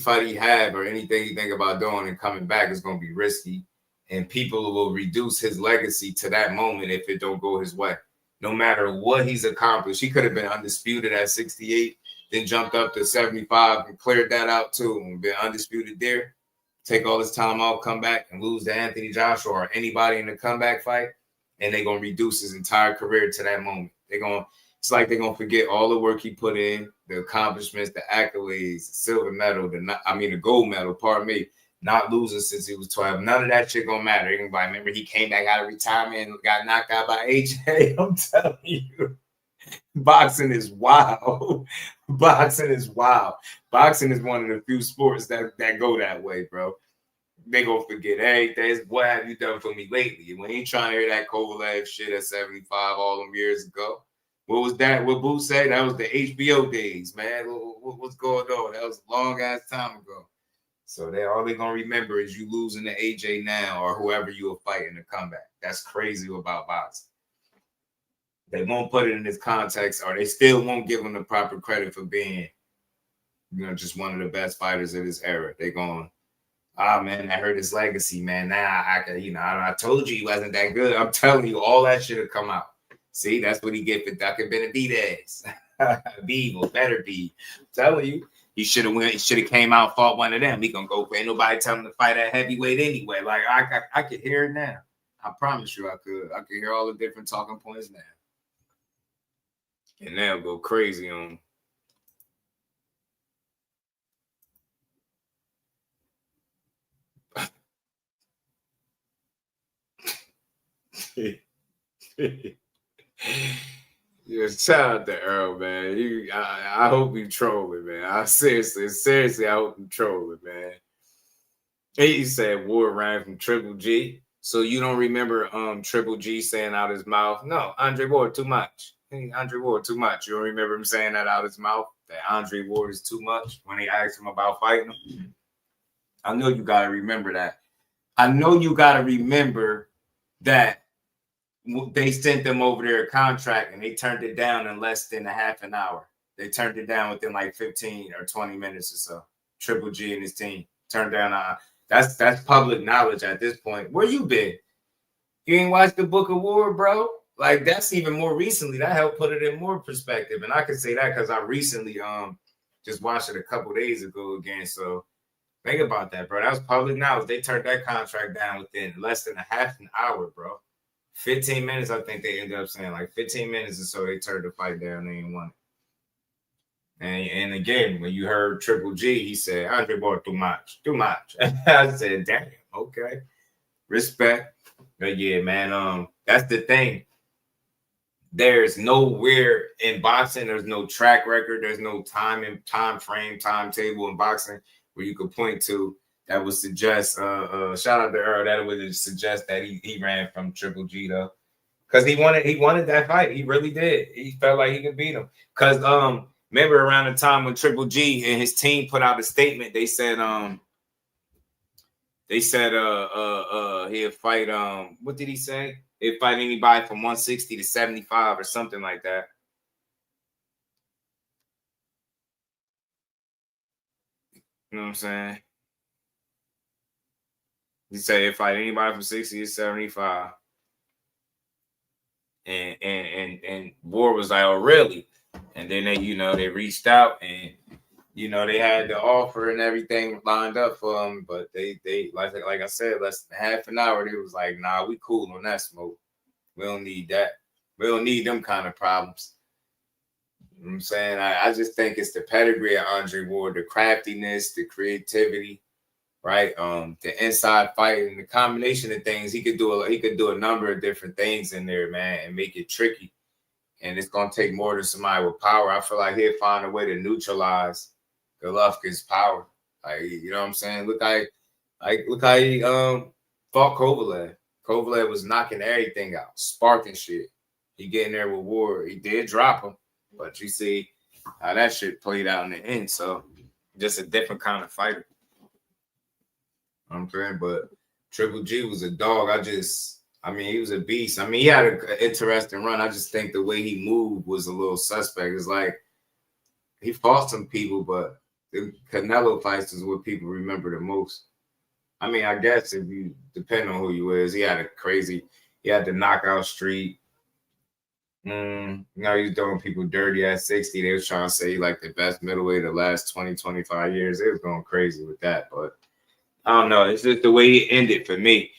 fight he have or anything he think about doing and coming back is going to be risky. And people will reduce his legacy to that moment if it don't go his way. No matter what he's accomplished. He could have been undisputed at 68. then jumped up to 75 and cleared that out too, and been undisputed there. Take all this time off, come back and lose to Anthony Joshua or anybody in the comeback fight, and they're gonna reduce his entire career to that moment. It's like they're gonna forget all the work he put in, the accomplishments, the accolades, the silver medal, the gold medal, pardon me, not losing since he was 12. None of that shit gonna matter. Anybody remember he came back out of retirement and got knocked out by AJ? I'm telling you. Boxing is wild. Boxing is wild. Boxing is one of the few sports that go that way, bro. They gonna forget everything. What have you done for me lately? When he trying to hear that Kovalev shit at 75 all them years ago. What was that? What Boo said? That was the HBO days, man. What's going on? That was a long ass time ago. So all they're gonna remember is you losing to AJ now or whoever you were fighting to come back. That's crazy about boxing. They won't put it in this context, or they still won't give him the proper credit for being, just one of the best fighters of this era. They're going, man, I heard his legacy, man. Now I told you he wasn't that good. I'm telling you, all that should have come out. See, that's what he get for ducking Benavidez. Beagle, better be. I'm telling you, he should have went. He should have came out, fought one of them. He gonna go. Ain't nobody tell him to fight at heavyweight anyway. Like I could hear it now. I promise you, I could. I could hear all the different talking points now. And they'll go crazy on yeah, shout out to Earl, man. I hope you trolling, man. I seriously, I hope you trolling, man. He said Ward ran from Triple G. So you don't remember Triple G saying out his mouth, no, Andre Ward too much. Andre Ward too much. You don't remember him saying that out his mouth, that Andre Ward is too much when they asked him about fighting him? I know you got to remember that. I know you got to remember that they sent them over their contract and they turned it down in less than a half an hour. They turned it down within like 15 or 20 minutes or so. Triple G and his team turned down. That's public knowledge at this point. Where you been? You ain't watched the Book of War, bro? Like, that's even more recently. That helped put it in more perspective. And I can say that because I recently just watched it a couple days ago again. So think about that, bro. That was public knowledge. They turned that contract down within less than a half an hour, bro. 15 minutes, I think they ended up saying. Like 15 minutes or so, they turned the fight down. They didn't want it. And again, when you heard Triple G, he said, Andre Ward too much. Too much. I said, damn, okay. Respect. But yeah, man, that's the thing. There's nowhere in boxing, there's no track record, there's no time frame, timetable in boxing where you could point to that would suggest, shout out to Earl, that would suggest that he ran from Triple G though. Because he wanted that fight. He really did. He felt like he could beat him. Because remember around the time when Triple G and his team put out a statement, they said he'd fight what did he say? He'd fight anybody from 160 to 75 or something like that. You know what I'm saying? He said he'd fight anybody from 60 to 75. And Ward was like, oh, really? And then they reached out and they had the offer and everything lined up for him, but they like I said, less than half an hour, they was like, nah, we cool on that smoke. We don't need that. We don't need them kind of problems. You know what I'm saying? I just think it's the pedigree of Andre Ward, the craftiness, the creativity, right? The inside fighting, the combination of things. He could do a number of different things in there, man, and make it tricky. And it's gonna take more than somebody with power. I feel like he'll find a way to neutralize Golovkin's power. Like, you know what I'm saying? Look how he fought Kovalev. Kovalev was knocking everything out, sparking shit. He getting there with Ward. He did drop him, but you see how that shit played out in the end. So just a different kind of fighter. You know what I'm saying? But Triple G was a dog. He was a beast. He had an interesting run. I just think the way he moved was a little suspect. It's like he fought some people, but the Canelo fights is what people remember the most. I guess if you depend on who you is, he had the knockout streak. He's doing people dirty at 60. They was trying to say he like the best middleweight of the last 20, 25 years. They was going crazy with that, but I don't know. It's just the way it ended for me.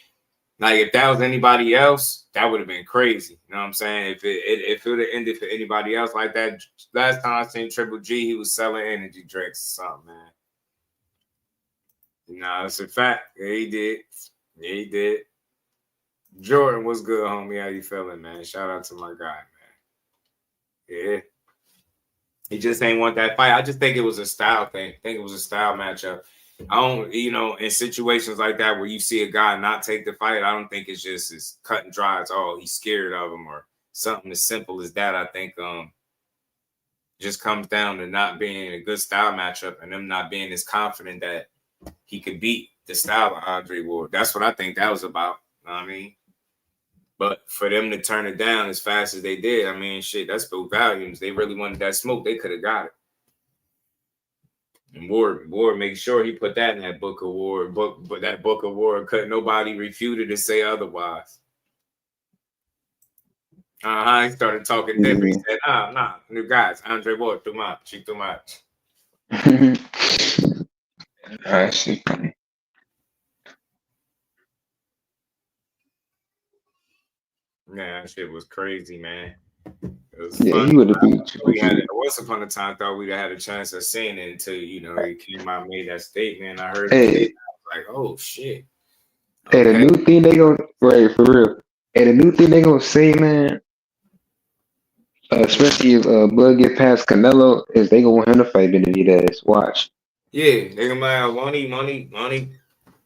Like if that was anybody else, that would have been crazy. You know what I'm saying? If it would have ended for anybody else like that, last time I seen Triple G, he was selling energy drinks or something, man. Nah, it's a fact. Yeah, he did. Yeah, he did. Jordan, what's good, homie? How you feeling, man? Shout out to my guy, man. Yeah. He just ain't want that fight. I just think it was a style thing. I think it was a style matchup. I don't, in situations like that where you see a guy not take the fight, I don't think it's just as cut and dry as, oh, he's scared of him or something as simple as that. I think just comes down to not being a good style matchup and them not being as confident that he could beat the style of Andre Ward. That's what I think that was about. You know what I mean? But for them to turn it down as fast as they did, I mean, shit, that spoke volumes. They really wanted that smoke. They could have got it. And Ward made sure he put that in that book award. But that book award, nobody refuted to say otherwise. He started talking different. He said, nah, new guys, Andre Ward, too much. Too much. That's funny. Yeah, that shit was crazy, man. It was yeah, fun. he would have beat you. Once upon a time, thought we'd have had a chance of seeing it until he came out and made that statement. I heard it. I was like, oh shit. Okay. Hey, the new thing they gonna for real. Hey, the new thing they gonna say, man. Especially if Bud get past Canelo, is they gonna want him to fight Benavidez. Watch. Yeah, they gonna have money go to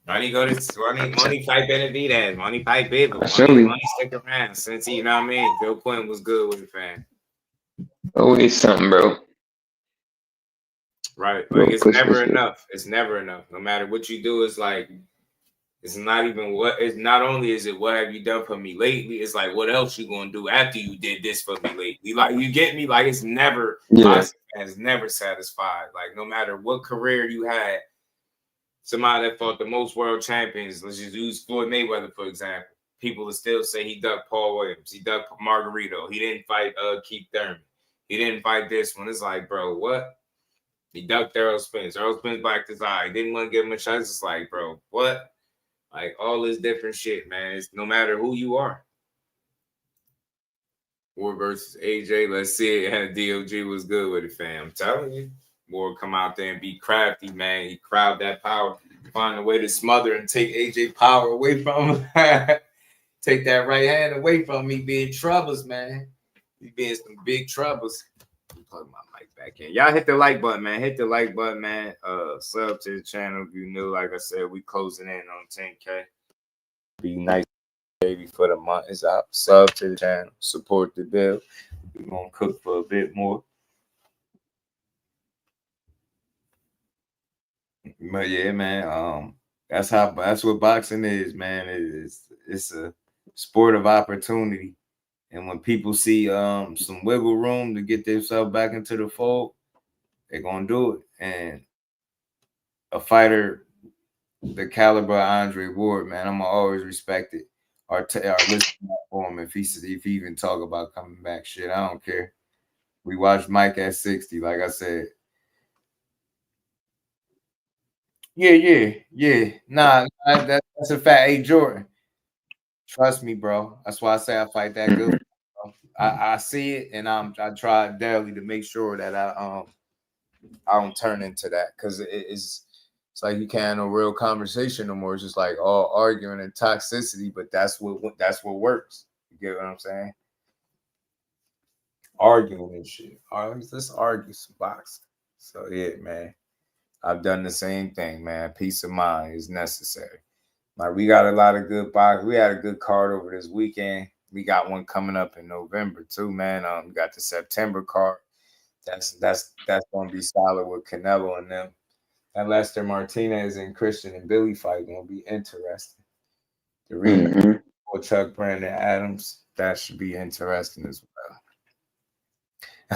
money fight Benavidez, money fight Bibba, money stick around since you know what I mean. Joe Quinn was good with the fan. Always something, bro. Right, like it's never enough. It's never enough. No matter what you do, it's like it's not even what. It's not only is it what have you done for me lately. It's like what else you gonna do after you did this for me lately. Like you get me. Like it's never. It's never satisfied. Like no matter what career you had, somebody that fought the most world champions. Let's just use Floyd Mayweather for example. People will still say he ducked Paul Williams. He ducked Margarito. He didn't fight Keith Thurman. He didn't fight this one. It's like, bro, what? He ducked Errol Spence. Errol Spence blacked his eye. He didn't want to give him a chance. It's like, bro, what? Like all this different shit, man. It's no matter who you are. Ward versus AJ. Let's see it. And DOG was good with it, fam. I'm telling you. Ward come out there and be crafty, man. He crowd that power. Find a way to smother and take AJ power away from him. Take that right hand away from me. Be in troubles, man. He be in some big troubles. Plug my mic back in. Y'all hit the like button, man. Hit the like button, man. Sub to the channel if you new. Like I said, we closing in on 10K. Be nice, baby, for the month is out. Sub to the channel. Support the build. We're gonna cook for a bit more. But yeah, man. That's what boxing is, man. It's a sport of opportunity. And when people see some wiggle room to get themselves back into the fold, they're going to do it. And a fighter the caliber of Andre Ward, man, I'm going to always respect it. Or listen for him if he even talk about coming back. Shit, I don't care. We watched Mike at 60, like I said. Yeah. Nah, that's a fact. Hey, Jordan, trust me, bro. That's why I say I fight that good. I see it, and I try daily to make sure that I don't turn into that because it's like you can't have no real conversation no more. It's just like all arguing and toxicity, but that's what works. You get what I'm saying? Arguing and shit. Let's argue some boxing. So yeah, man. I've done the same thing, man. Peace of mind is necessary. Like we got a lot of good boxing. We had a good card over this weekend. We got one coming up in November too, man. We got the September card. That's gonna be solid with Canelo and them. And Lester Martinez and Christian and Billy fight gonna be interesting. The rematch for Chuck Brandon Adams, that should be interesting as well.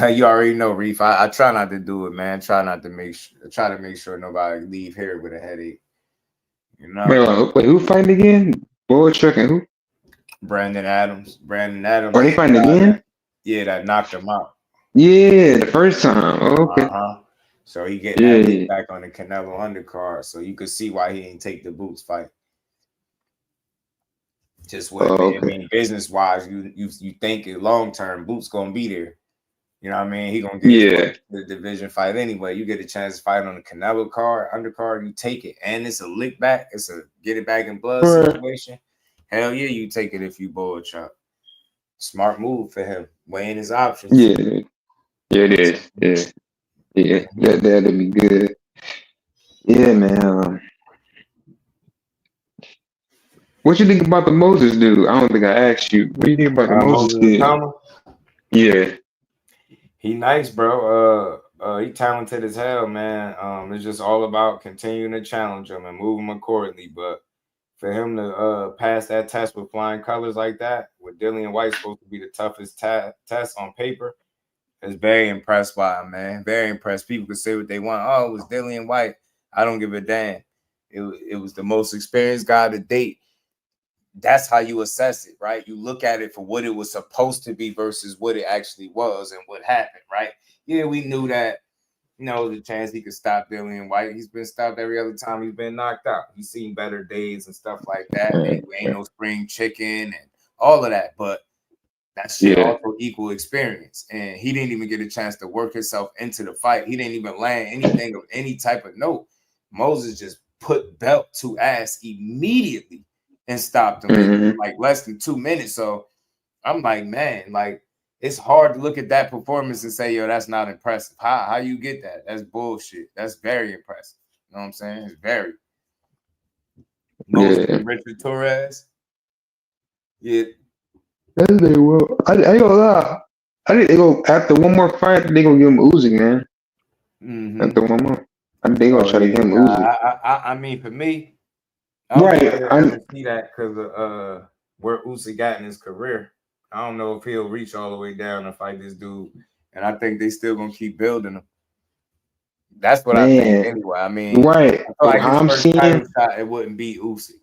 You already know, Reef. I try not to do it, man. Try to make sure nobody leave here with a headache. You know. Wait, who fighting again? Boy, Chuck and who? Brandon Adams. Are they fighting again? Yeah, that knocked him out. Yeah, the first time. Oh, okay. So he getting that lick back on the Canelo undercard. So you could see why he didn't take the Boots fight. Just what I mean, business wise, you think long term, Boots gonna be there. You know what I mean? He gonna get the division fight anyway. You get a chance to fight on the Canelo undercard, you take it, and it's a lick back. It's a get it back in blood situation. Hell yeah, you take it if you bull chop. Smart move for him, weighing his options. Yeah, it is. Yeah, that'd be good. Yeah, man. What you think about the Moses dude? I don't think I asked you. What do you think about the Moses dude? Yeah. He nice, bro. He talented as hell, man. It's just all about continuing to challenge him and move him accordingly. But for him to pass that test with flying colors like that, with Dillian White supposed to be the toughest test on paper, is very impressed by him, man. Very impressed. People could say what they want. Oh, it was Dillian White. I don't give a damn. It was the most experienced guy to date. That's how you assess it, right? You look at it for what it was supposed to be versus what it actually was and what happened, right? Yeah, we knew that, the chance he could stop Dillian White. He's been stopped every other time he's been knocked out. He's seen better days and stuff like that. Maybe ain't no spring chicken and all of that, but that's also equal experience. And he didn't even get a chance to work himself into the fight. He didn't even land anything of any type of note. Moses just put belt to ass immediately and stopped him in like less than 2 minutes. So I'm like, man, like it's hard to look at that performance and say, yo, that's not impressive. How you get that? That's bullshit. That's very impressive. You know what I'm saying? It's very. Richard Torres. Yeah. That's they will. I ain't gonna lie. I think they go after one more fight. They gonna give him Uzi, man. After one more, I think they gonna try to give him Uzi. I mean, for me, I see that because of where Uzi got in his career. I don't know if he'll reach all the way down and fight this dude, and I think they still gonna keep building him. That's what I think anyway. I mean, I feel like his first title shot, it wouldn't be Uzi.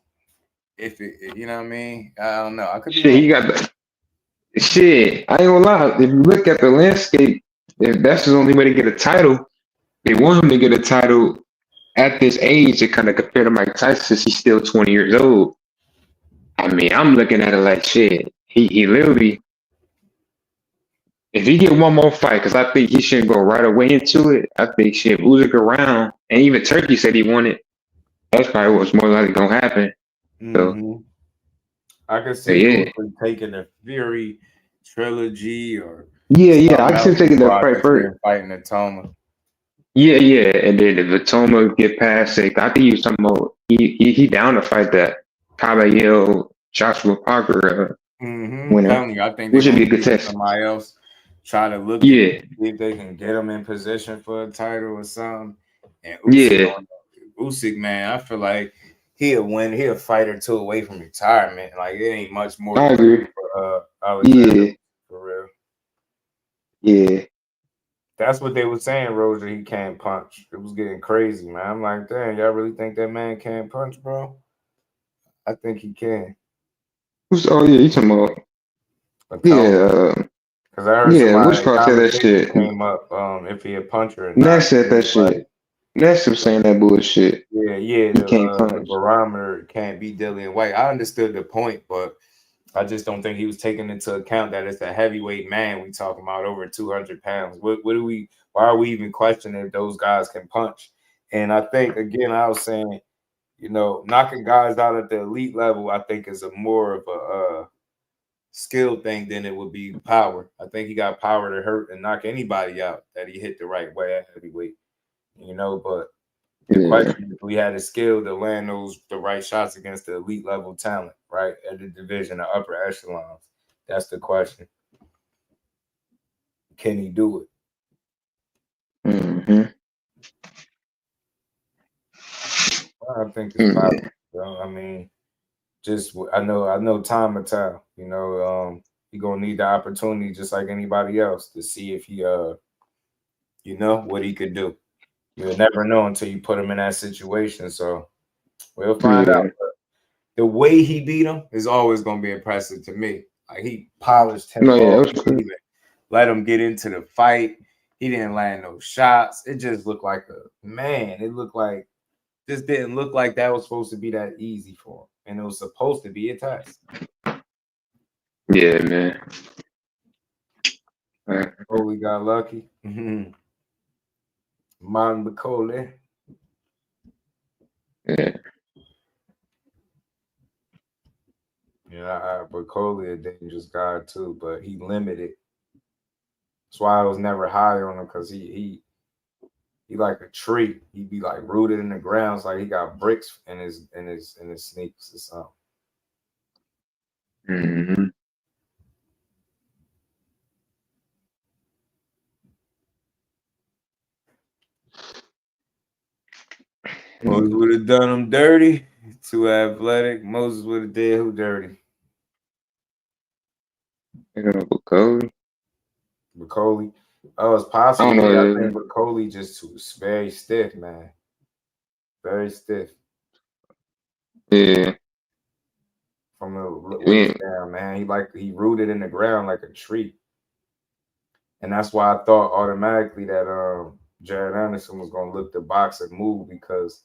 If it, you know what I mean? I don't know. I could be wrong. He got the shit. I ain't gonna lie. If you look at the landscape, if that's the only way to get a title, they want him to get a title at this age to kind of compare to Mike Tyson since he's still 20 years old. I mean, I'm looking at it like shit. He literally, if he get one more fight, because I think he shouldn't go right away into it. I think shit, Usyk around, and even Turkey said he wanted. That's probably what's more likely gonna happen. So I could see taking a Fury trilogy or I can see taking that fight first, fighting the Toma. Yeah, and then if the Toma get past it, I think he was talking about he down to fight that Caballero Joshua Parker winner. I think which would be a good test. Somebody else try to look see if they can get him in position for a title or something. And Usyk, man, I feel like he'll win. He'll a fight or two away from retirement. Like it ain't much more. I agree. For real. Yeah. That's what they were saying, Roger. He can't punch. It was getting crazy, man. I'm like, damn, y'all really think that man can't punch, bro? I think he can. Oh yeah, you talking about? Because I heard somebody said that shit. Came up if he a puncher. Nash said that shit. Nash was saying that bullshit. Yeah. The barometer can't be Dillian White. I understood the point, but I just don't think he was taking into account that it's a heavyweight man we talking about over 200 pounds. Why are we even questioning if those guys can punch? And I think, again, I was saying, knocking guys out at the elite level, I think is a more of a skill thing than it would be power. I think he got power to hurt and knock anybody out that he hit the right way at heavyweight, but the question is, we had a skill to land the right shots against the elite level talent, right? At the division, the upper echelons. That's the question. Can he do it? I think it's possible. I mean, I know time will tell. He gonna need the opportunity just like anybody else to see if he what he could do. You'll never know until you put him in that situation. So we'll find out. But the way he beat him is always going to be impressive to me. Like he polished him. let him get into the fight. He didn't land no shots. It just looked like it looked like just didn't look like that was supposed to be that easy for him. And it was supposed to be a test. Yeah, man. Oh, we got lucky. Martin Bacole. Yeah. Yeah, Bacole a dangerous guy too, but he limited. That's why I was never high on him, because he like a tree. He be like rooted in the ground. It's like he got bricks in his sneakers or something. Mm-hmm. Moses would have done him dirty. Too athletic. Moses would have did who dirty? Bacole. Oh, it's possible. I don't know. I think Bacole just was very stiff, man. Very stiff. Yeah. From the waist down, man. He rooted in the ground like a tree. And that's why I thought automatically that Jaron Anderson was gonna look to box and move, because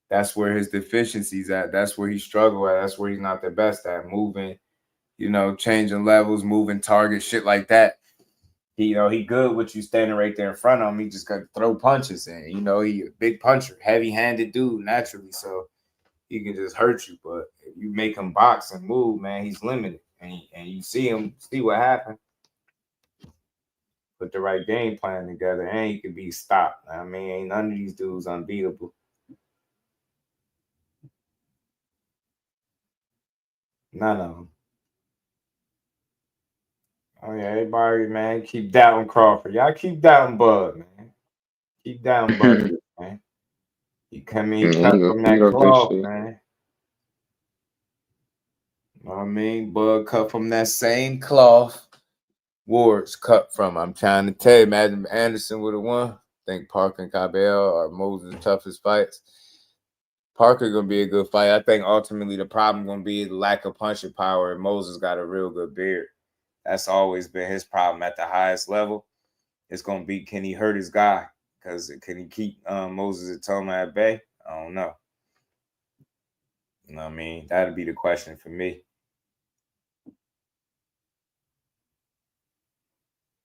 that's where his deficiencies at. That's where he struggled at. That's where he's not the best at, moving, changing levels, moving targets, shit like that. He good with you standing right there in front of him. He just got to throw punches in. He a big puncher, heavy-handed dude naturally, so he can just hurt you. But if you make him box and move, man, he's limited. And you see what happened. Put the right game plan together, and he could be stopped. I mean, ain't none of these dudes unbeatable. None of them. Oh, yeah, everybody, man, keep doubting Crawford. Y'all keep doubting Bud, man. Keep doubting Bud, man. He cut from that cloth, man. You know what I mean? Bud cut from that same cloth Ward's cut from. I'm trying to tell you, imagine Anderson would have won. I think Parker and Cabell are Moses' toughest fights. Parker going to be a good fight. I think ultimately the problem going to be the lack of punching power, and Moses got a real good beard. That's always been his problem at the highest level. It's going to be, can he hurt his guy? Because can he keep Moses and Toma at bay? I don't know. You know what I mean? That'd be the question for me.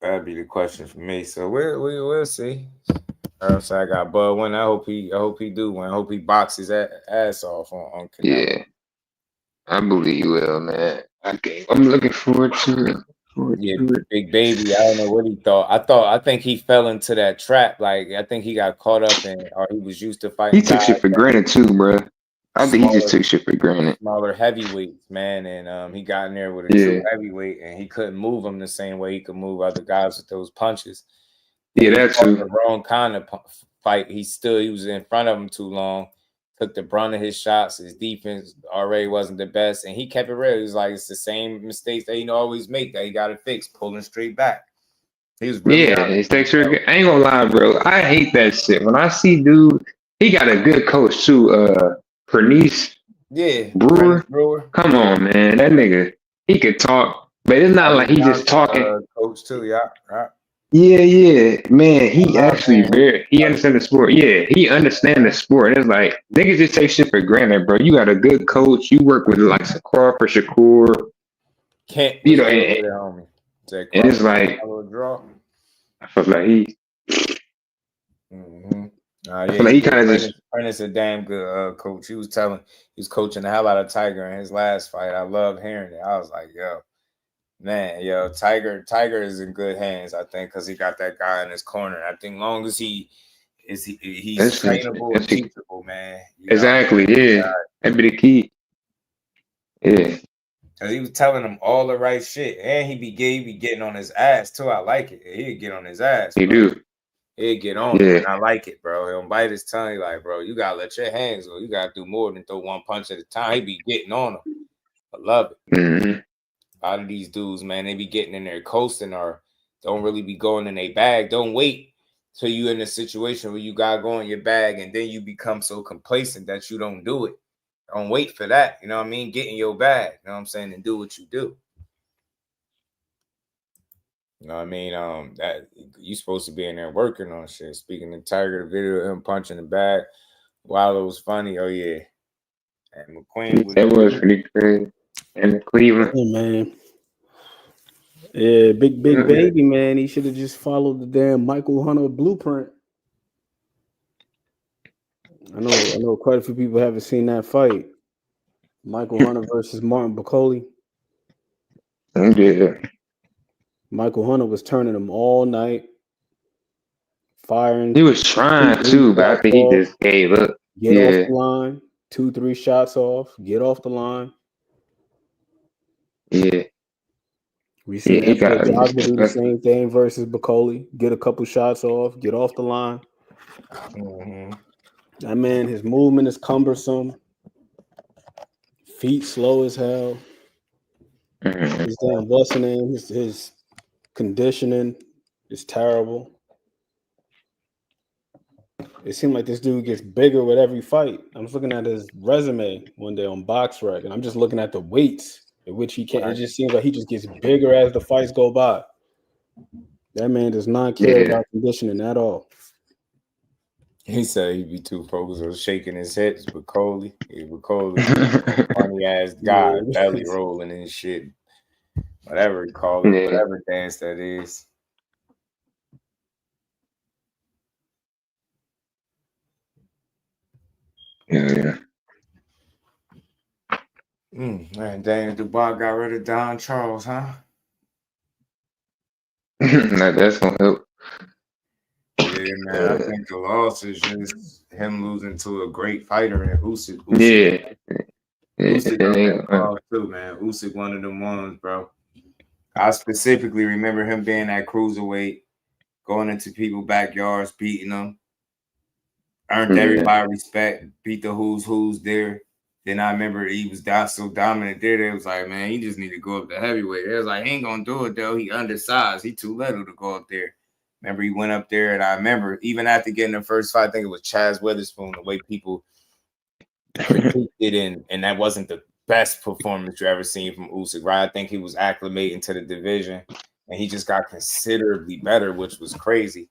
That'd be the question for me. So we'll see. So I got Bud win. I hope he do win. I hope he boxes his ass off on Canelo. Yeah, I believe he will, man. I'm looking forward to it. Big baby. I don't know what he thought. I think he fell into that trap. Like, I think he got caught up in, or he was used to fighting. He took shit for granted too, bro. I think he just took shit for granted. Smaller heavyweights, man, and he got in there with a true heavyweight, and he couldn't move him the same way he could move other guys with those punches. Yeah, that's the wrong kind of fight. He was in front of him too long. Took the brunt of his shots. His defense already wasn't the best, and he kept it real. He was like, it's the same mistakes that he always make that he got to fix, pulling straight back. He was really his texture. I ain't gonna lie, bro. I hate that shit. When I see dude, he got a good coach too. Pernice. Yeah, Brewer. Come on, man. That nigga, he could talk, but it's not like he just talking. Coach too, yeah. Right. Yeah, man. He actually he understands the sport. Yeah, he understands the sport. It's like niggas just take shit for granted, bro. You got a good coach. You work with like Crawford, Shakur. And it's like I feel like he. I feel like he kind of just. Prentice a damn good coach. He was coaching the hell out of Tiger in his last fight. I loved hearing it. I was like, Tiger is in good hands, I think, because he got that guy in his corner. I think long as he's trainable and teachable, man. Exactly, yeah. That'd be the key. Yeah. Because he was telling him all the right shit. And he be getting on his ass, too. I like it. He'd get on his ass. He do. He'd get on him, and I like it, bro. He'll bite his tongue. He like, bro, you got to let your hands go. You got to do more than throw one punch at a time. He be getting on him. I love it. Mm-hmm. A lot of these dudes, man, they be getting in there coasting or don't really be going in their bag. Don't wait till you in a situation where you got to go in your bag and then you become so complacent that you don't do it. Don't wait for that. You know what I mean? Get in your bag. You know what I'm saying? And do what you do. You know what I mean? That you supposed to be in there working on shit. Speaking of Tiger, the video of him punching the bag, while it was funny, oh yeah. And McQueen That was pretty crazy. And Cleveland. Hey, man. Yeah, big baby, man. He should have just followed the damn Michael Hunter blueprint. I know quite a few people haven't seen that fight. Michael Hunter versus Martin Bacoli. Yeah. Michael Hunter was turning him all night, firing. He was trying too, but I think he just gave up. Get off the line, 2-3 shots off, get off the line. Yeah. We see Josh do the same thing versus Bacoli. Get a couple shots off, get off the line. Mm-hmm. That man, his movement is cumbersome. Feet slow as hell. His damn what's name? His conditioning is terrible. It seemed like this dude gets bigger with every fight. I was looking at his resume one day on BoxRec, and I'm just looking at the weights at which he can. It just seems like he just gets bigger as the fights go by. That man does not care about conditioning at all. He said he'd be too focused on shaking his hips. Bacoli, funny ass guy, belly rolling and shit. Whatever he called it, whatever dance that is. Yeah. And Daniel Dubois got rid of Don Charles, huh? That's gonna help. Yeah, man. I think the loss is just him losing to a great fighter in Usyk. Usyk too, man. Usyk one of them ones, bro. I specifically remember him being at cruiserweight, going into people's backyards, beating them. Earned everybody respect, beat the who's there. Then I remember he was so dominant there. They was like, man, he just need to go up to heavyweight. They was like, he ain't gonna do it though. He undersized. He too little to go up there. Remember, he went up there, and I remember even after getting the first fight, I think it was Chaz Witherspoon, the way people critiqued it, and that wasn't the best performance you ever seen from Usyk, right? I think he was acclimating to the division, and he just got considerably better, which was crazy.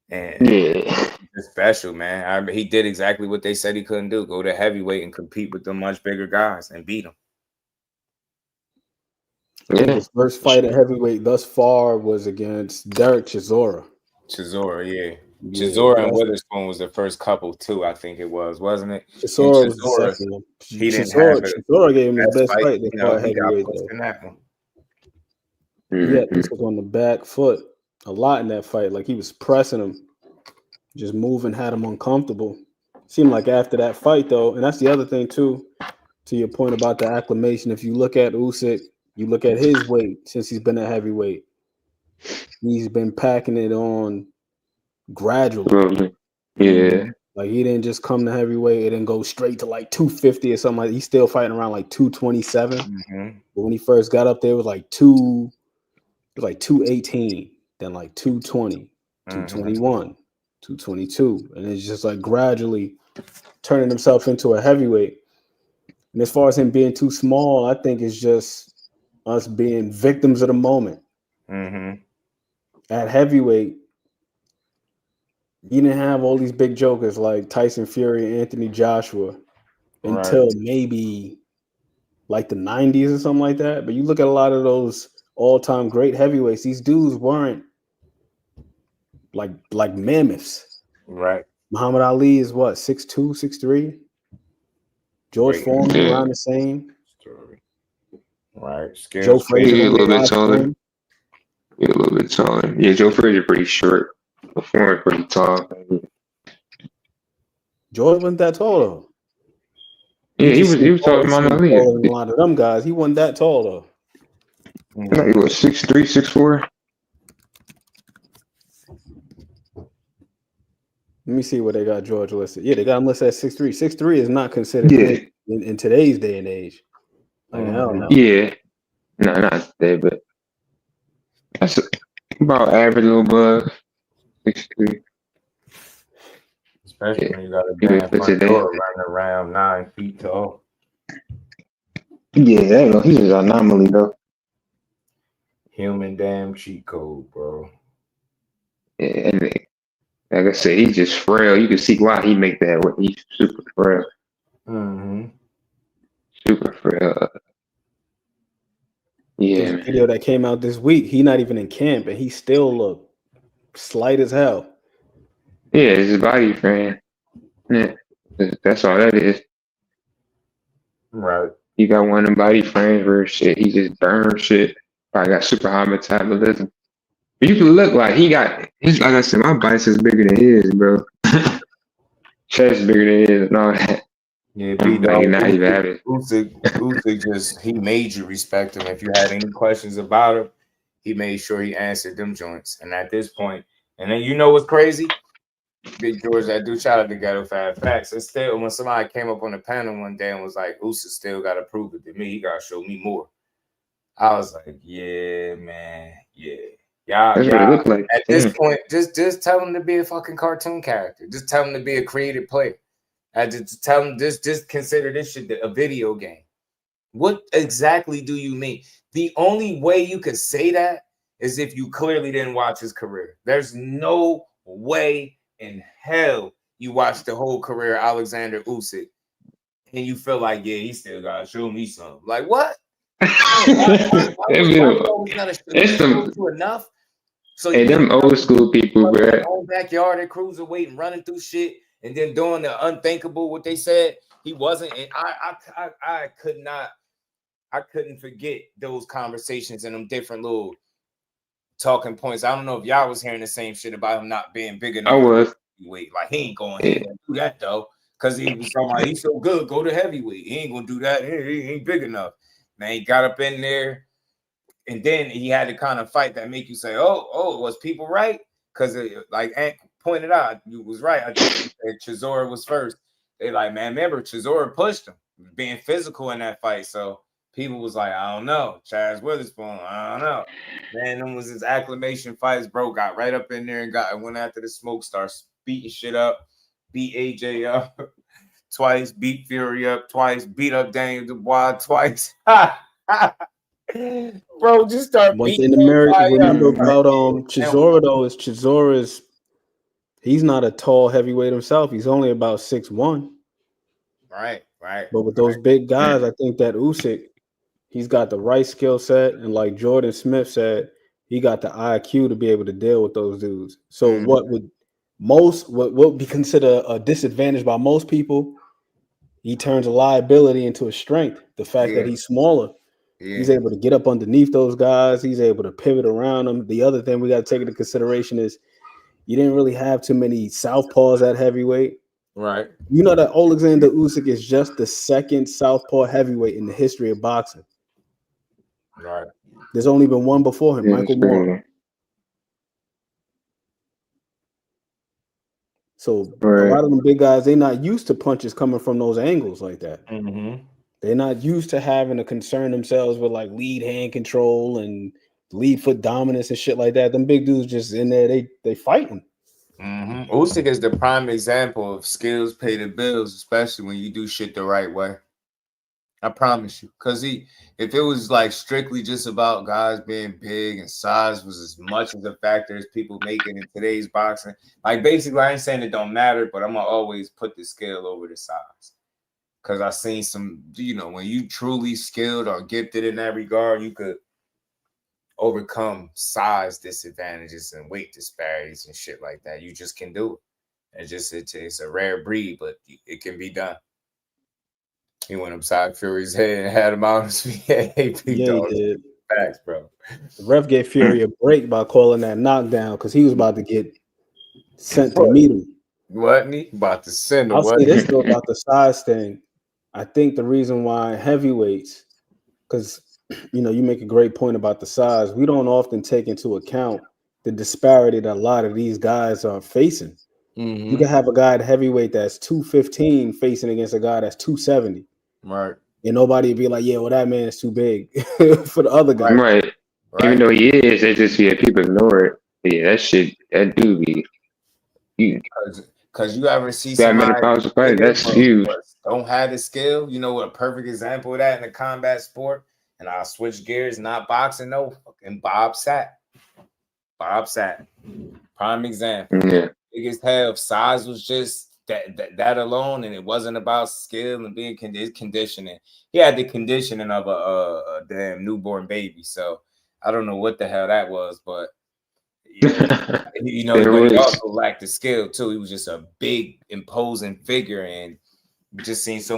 And it's special, man. He did exactly what they said he couldn't do: go to heavyweight and compete with the much bigger guys and beat them. His first fight at heavyweight thus far was against Derek Chisora. Chisora and Witherspoon was the first couple too. I think it was, wasn't it? Chisora was the second one. He didn't have it. Chisora gave him his best fight. He got pushed in that one. Yeah, this was on the back foot a lot in that fight. Like he was pressing him, just moving, had him uncomfortable. Seemed like after that fight though, and that's the other thing too, to your point about the acclimation. If you look at Usyk, you look at his weight since he's been at heavyweight, he's been packing it on gradually. Yeah. Like he didn't just come to heavyweight, it didn't go straight to like 250 or something. Like he's still fighting around like 227. But when he first got up there, it was like 218, then like 220, 221, 222. And it's just like gradually turning himself into a heavyweight. And as far as him being too small, I think it's just us being victims of the moment. At heavyweight, you didn't have all these big jokers like Tyson Fury and Anthony Joshua until maybe like the 90s or something like that. But you look at a lot of those all-time great heavyweights, these dudes weren't like mammoths. Right. Muhammad Ali is what, 6'2", 6'3"? George Foreman around the same. Right. Joe Frazier a little bit taller. Yeah, a little bit taller. Yeah, Joe Frazier pretty short. Foreman pretty tall. George wasn't that tall though. Yeah, he was taller than Ali. A lot of them guys, he wasn't that tall though. He was 6'3", 6'4". Let me see what they got George listed. Yeah, they got him listed at 6'3". 6'3" is not considered big in today's day and age. Like, hell no. Yeah. No, not today, but that's about average, a little above 6'3". Especially when you got a damn front door running around 9 feet tall. Yeah, I know. He's an anomaly, though. Human damn cheat code, bro. Yeah, and like I said, he's just frail. You can see why he make that. He's super frail. Mm-hmm. Super frail. Yeah, There's a man. video that came out this week. He not even in camp, and he still look slight as hell. Yeah, it's his body frame. Yeah, that's all that is. Right. You got one of them body frames where shit, he just burns shit. Probably got super high metabolism. But you can look like he got his. Like I said, my biceps bigger than his, bro. Chest bigger than his and all that. Yeah, I'm like not even have it. Usyk just he made you respect him. If you had any questions about him, he made sure he answered them joints. And at this point, and then you know what's crazy? Big George, I do shout out to Ghetto Fat Facts. And still, when somebody came up on the panel one day and was like, Usyk still got to prove it to me. He got to show me more. I was like, yeah, man. Yeah. That's what it looked like. At this point, just tell him to be a fucking cartoon character. Just tell him to be a creative player. I just tell him just consider this shit a video game. What exactly do you mean? The only way you could say that is if you clearly didn't watch his career. There's no way in hell you watch the whole career of Alexander Usyk and you feel like, yeah, he still gotta show me something. Like what? It's enough. So hey, them old school people, bro. In own backyard at cruiserweight and running through shit and then doing the unthinkable. What they said he wasn't, and I couldn't forget those conversations and them different little talking points. I don't know if y'all was hearing the same shit about him not being big enough. I was. Like he ain't going to do that though, because he was talking about he's so good. Go to heavyweight. He ain't gonna do that. He ain't big enough. Man, he got up in there. And then he had to kind of fight that make you say, oh, was people right? Because like Ant pointed out, you was right. I think Chisora was first. They like, man, remember Chisora pushed him, being physical in that fight. So people was like, I don't know. Chaz Witherspoon, I don't know. Man, them was his acclamation fights, bro. Got right up in there and went after the smoke, started beating shit up, beat AJ up twice, beat Fury up twice, beat up Daniel Dubois twice. Bro, just start. One thing America remember about Chisora though is Chisora's he's not a tall heavyweight himself. He's only about 6'1". Right. But with those big guys, I think that Usyk, he's got the right skill set, and like Jordan Smith said, he got the IQ to be able to deal with those dudes. So what would be considered a disadvantage by most people, he turns a liability into a strength. The fact that he's smaller. He's able to get up underneath those guys. He's able to pivot around them. The other thing we got to take into consideration is you didn't really have too many southpaws at heavyweight. Right. You know that Alexander Usyk is just the second southpaw heavyweight in the history of boxing. Right. There's only been one before him, Michael Moore. So a lot of them big guys, they're not used to punches coming from those angles like that. Mm-hmm. They're not used to having to concern themselves with like lead hand control and lead foot dominance and shit like that. Them big dudes just in there, they fighting. Mm-hmm. Usyk is the prime example of skills pay the bills, especially when you do shit the right way. I promise you. Because if it was like strictly just about guys being big and size was as much of a factor as people make it in today's boxing, like basically I ain't saying it don't matter, but I'm gonna always put the skill over the size. Because I've seen some, when you truly skilled or gifted in that regard, you could overcome size disadvantages and weight disparities and shit like that. You just can do it. It's a rare breed, but it can be done. He went upside Fury's head and had him out on his feet. He did. Facts, bro. The ref gave Fury a break by calling that knockdown because he was about to get sent to meet him. Wasn't he? About to send him. I'll say this though about the size thing. I think the reason why heavyweights, because you make a great point about the size, we don't often take into account the disparity that a lot of these guys are facing. Mm-hmm. You can have a guy at heavyweight that's 215 facing against a guy that's 270. Right. And nobody would be like, yeah, well, that man is too big for the other guy. Right. Even though he is, they just people ignore it. Yeah, that do be because you ever see somebody that's huge. Don't have the skill. You know what a perfect example of that in a combat sport? And I'll switch gears, not boxing, no. Fucking Bob Sapp. Bob Sapp. Prime example. Yeah. Biggest hell. Size was just that alone, and it wasn't about skill and being conditioning. He had the conditioning of a damn newborn baby. So I don't know what the hell that was, but but he also lacked the skill too. He was just a big, imposing figure, and just seen so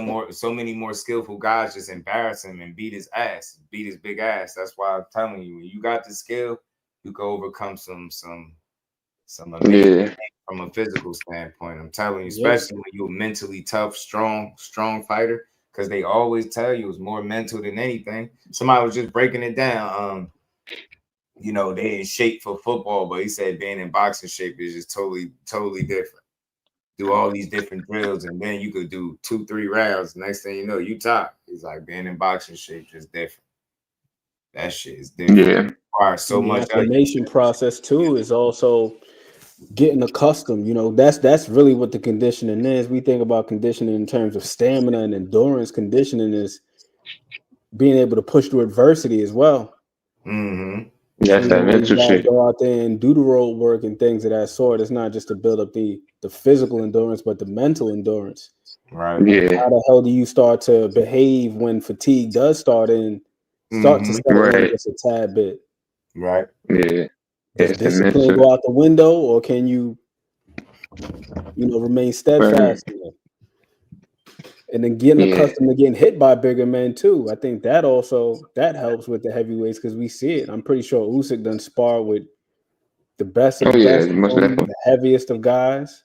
many more skillful guys just embarrass him and beat his big ass. That's why I'm telling you, when you got the skill, you can overcome some amazing things from a physical standpoint. I'm telling you, especially when you're a mentally tough, strong fighter, because they always tell you it's more mental than anything. Somebody was just breaking it down. They in shape for football, but he said being in boxing shape is just totally different. Do all these different drills, and then you could do 2-3 rounds. Next thing you know, you top. He's like, being in boxing shape is different. That shit is different. Yeah. It requires so much. The acclimation process too is also getting accustomed. That's really what the conditioning is. We think about conditioning in terms of stamina and endurance. Conditioning is being able to push through adversity as well. Mm-hmm. That's that mental shit. Go out there and do the road work and things of that sort. It's not just to build up the physical endurance, but the mental endurance. Right. Yeah. How the hell do you start to behave when fatigue does start to settle in just a tad bit? Right. Yeah. Does discipline go out the window, or can you remain steadfast? And then getting accustomed to getting hit by bigger men too. I think that helps with the heavyweights, because we see it. I'm pretty sure Usyk done spar with the best of the best, the heaviest of guys,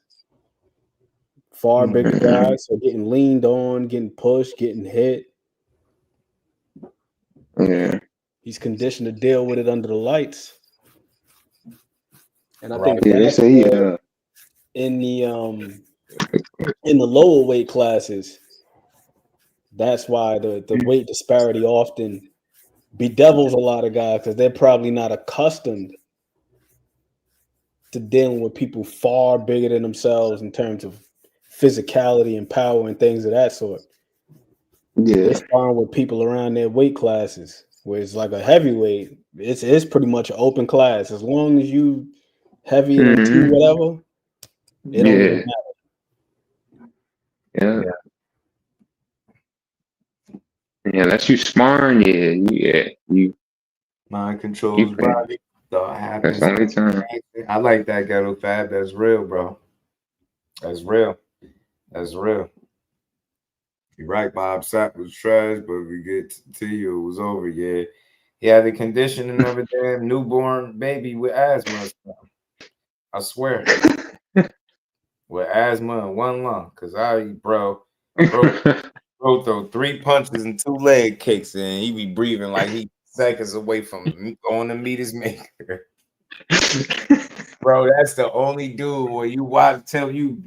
far bigger guys. So getting leaned on, getting pushed, getting hit. Yeah. He's conditioned to deal with it under the lights. And I think they say in the lower weight classes, that's why the weight disparity often bedevils a lot of guys, because they're probably not accustomed to dealing with people far bigger than themselves in terms of physicality and power and things of that sort. Yeah. They're sparring with people around their weight classes, where it's like a heavyweight. It's pretty much an open class. As long as you heavier than 2 whatever, it don't even matter. Yeah. Yeah, unless you sparring, you mind controls body. That's the only time. I like that ghetto fab. That's real, bro. That's real. You're right. Bob Sapp was trash, but if we get to you, it was over. Yeah. He had the conditioning of a damn newborn baby with asthma. I swear. With asthma in one lung. Because bro throw 3 punches and 2 leg kicks, and he be breathing like he seconds away from going to meet his maker. Bro, that's the only dude where you watch till you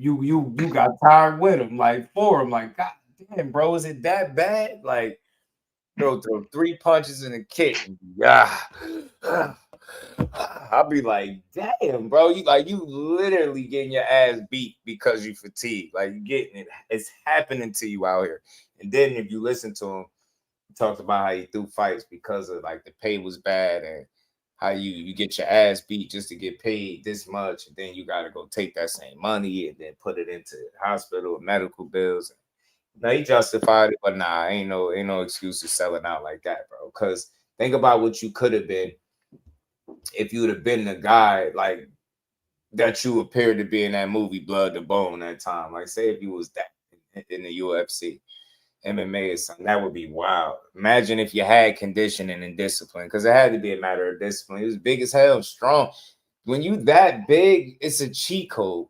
got tired with him, like for him, like, God damn, bro, is it that bad? Like, bro, throw 3 punches and a kick. I'll be like, damn, bro, you literally getting your ass beat because you fatigued. Like, you getting it, it's happening to you out here. And then if you listen to him, he talks about how he threw fights because of like the pay was bad, and how you get your ass beat just to get paid this much, and then you got to go take that same money and then put it into hospital and medical bills. Now he justified it, but nah, ain't no excuse to selling out like that, bro. Because think about what you could have been if you would have been the guy like that you appeared to be in that movie Blood and Bone that time. Like, say if you was that in the UFC, MMA or something, that would be wild. Imagine if you had conditioning and discipline, because it had to be a matter of discipline. He was big as hell, strong. When you that big, it's a cheat code.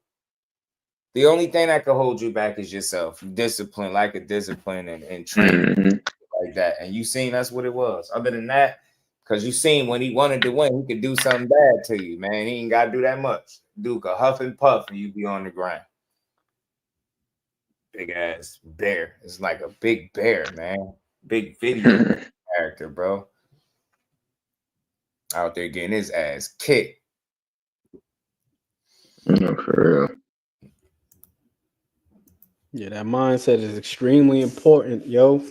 The only thing that can hold you back is yourself. Discipline, like a discipline and training like that. And you seen that's what it was. Other than that, because you seen when he wanted to win, he could do something bad to you, man. He ain't got to do that much. Dude could huff and puff and you be on the ground. Big ass bear. It's like a big bear, man. Big video character, bro. Out there getting his ass kicked. No, for real. Yeah, that mindset is extremely important, yo.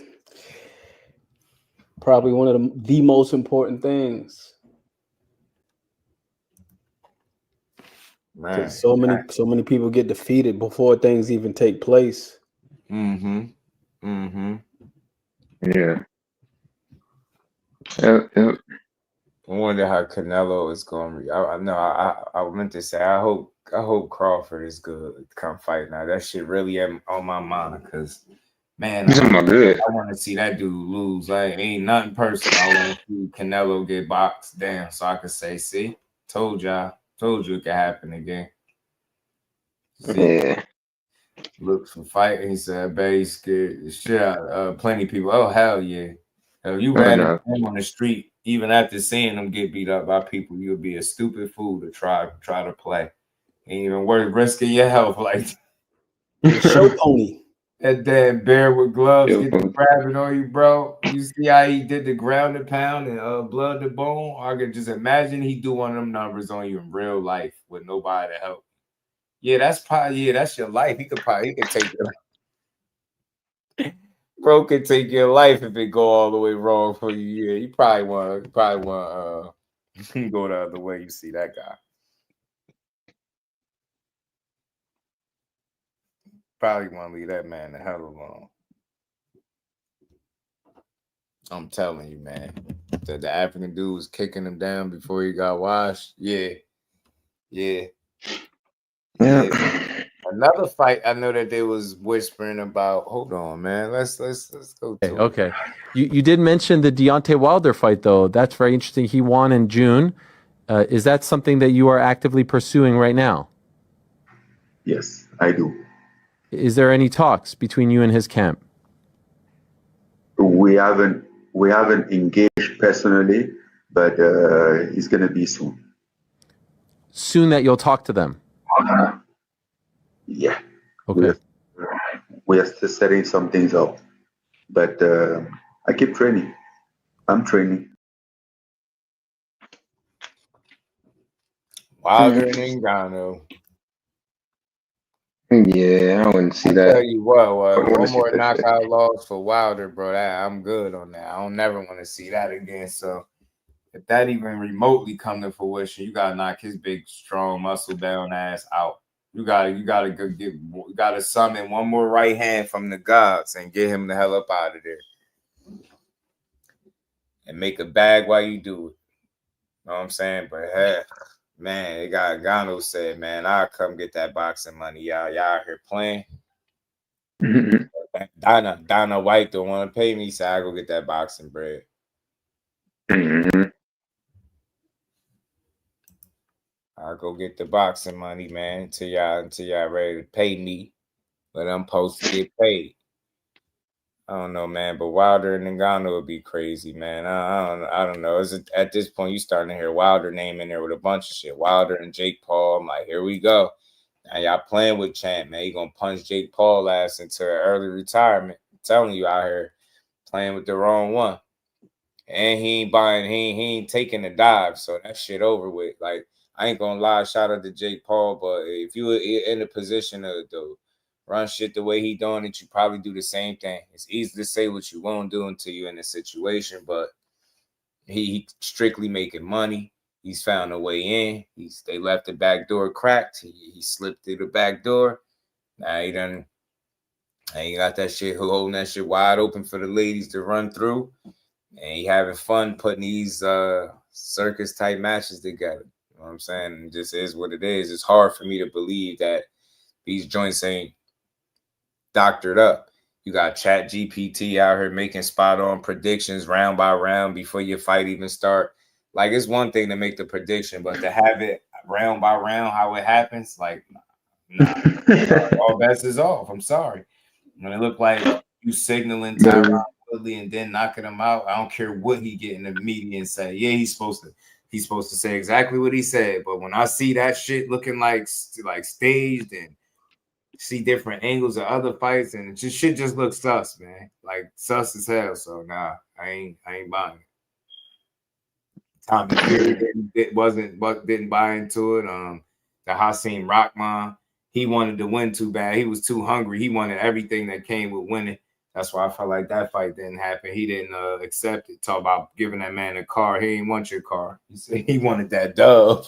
Probably one of the most important things. Man, Because so many people get defeated before things even take place. Yeah. Yep. I wonder how Canelo is going to be. I know. I meant to say. I hope Crawford is good. Come fight now. That shit really on my mind. Cause man, I want to see that dude lose. Like ain't nothing personal. I want to see Canelo get boxed down so I could say, see, told you it could happen again. See? Yeah. Look for fighting. He said, I bet he's scared the shit out. Plenty of people. Oh hell yeah. If you ran into him on the street, even after seeing him get beat up by people, you'll be a stupid fool to try to play. Ain't even worth risking your health like show pony. That damn bear with gloves get to grabbing on you, bro. You see how he did the ground and pound and blood to bone? I could just imagine he do one of them numbers on you in real life with nobody to help. Yeah, that's your life. He could take your life. Bro could take your life if it go all the way wrong for you. Yeah, you probably want go the other way. You see that guy. Probably want to leave that man the hell alone. I'm telling you, man. The African dude was kicking him down before he got washed. Yeah. Another fight I know that they was whispering about. Hold on, man. Let's go to Okay. You did mention the Deontay Wilder fight, though. That's very interesting. He won in June. Is that something that you are actively pursuing right now? Yes, I do. Is there any talks between you and his camp? We haven't engaged personally, but it's gonna be soon. Soon that you'll talk to them. Yeah. Okay. We are still setting some things up, but I keep training. I'm training. Wilder and Ngannou. Yeah, I wouldn't see that. Tell you what, one more knockout loss for Wilder, bro. I'm good on that. I don't never want to see that again. So if that even remotely come to fruition, you gotta knock his big, strong, muscle bound ass out. You gotta summon one more right hand from the gods and get him the hell up out of there. And make a bag while you do it. You know what I'm saying? But hey, man, they got Gano said, man, I'll come get that boxing money. Y'all out here playing. Donna White don't want to pay me, so I go get that boxing bread. I'll go get the boxing money, man, until y'all ready to pay me. But I'm supposed to get paid. I don't know, man, but Wilder and Ngannou would be crazy, man. I don't know. At this point, you starting to hear Wilder name in there with a bunch of shit. Wilder and Jake Paul. I'm like, here we go. Now y'all playing with Champ, man. You gonna punch Jake Paul ass into early retirement. I'm telling you out here playing with the wrong one. And he ain't taking the dive, so that shit over with. Like, I ain't gonna lie, shout out to Jake Paul, but if you were in a position to run shit the way he doing it, you probably do the same thing. It's easy to say what you won't do until you're in a situation, but he strictly making money. He's found a way in. They left the back door cracked. He slipped through the back door. Now he got that shit holding that shit wide open for the ladies to run through. And he having fun putting these circus type matches together. You know what I'm saying? It just is what it is. It's hard for me to believe that these joints ain't doctored up. You got Chat GPT out here making spot on predictions round by round before your fight even start. Like, it's one thing to make the prediction, but to have it round by round how it happens, like, nah. All bets is off. I'm sorry. When it looked like you signaling Tyron Woodley and then knocking him out, I don't care what he get in the media and say. Yeah, he's supposed to say exactly what he said. But when I see that shit looking like staged and see different angles of other fights, and shit just looks sus, man. Like, sus as hell. So nah, I ain't buying it. Tommy Fury didn't buy into it. The Hasim Rahman, he wanted to win too bad. He was too hungry. He wanted everything that came with winning. That's why I felt like that fight didn't happen. He didn't accept it. Talk about giving that man a car. He didn't want your car. He said he wanted that dub.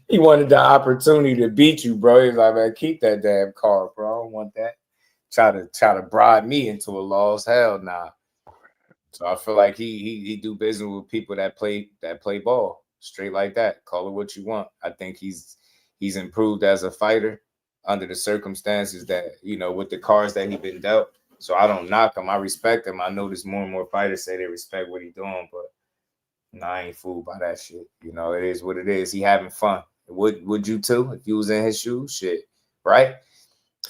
He wanted the opportunity to beat you, bro. He's like, man, keep that damn car, bro. I don't want that. Try to bribe me into a loss. Hell nah. So I feel like he do business with people that play ball straight like that. Call it what you want. I think he's improved as a fighter under the circumstances that, you know, with the cards that he's been dealt. So I don't knock him. I respect him. I notice more and more fighters say they respect what he's doing, but I ain't fooled by that shit. You know, it is what it is. He having fun. Would you too if you was in his shoes? Shit, right?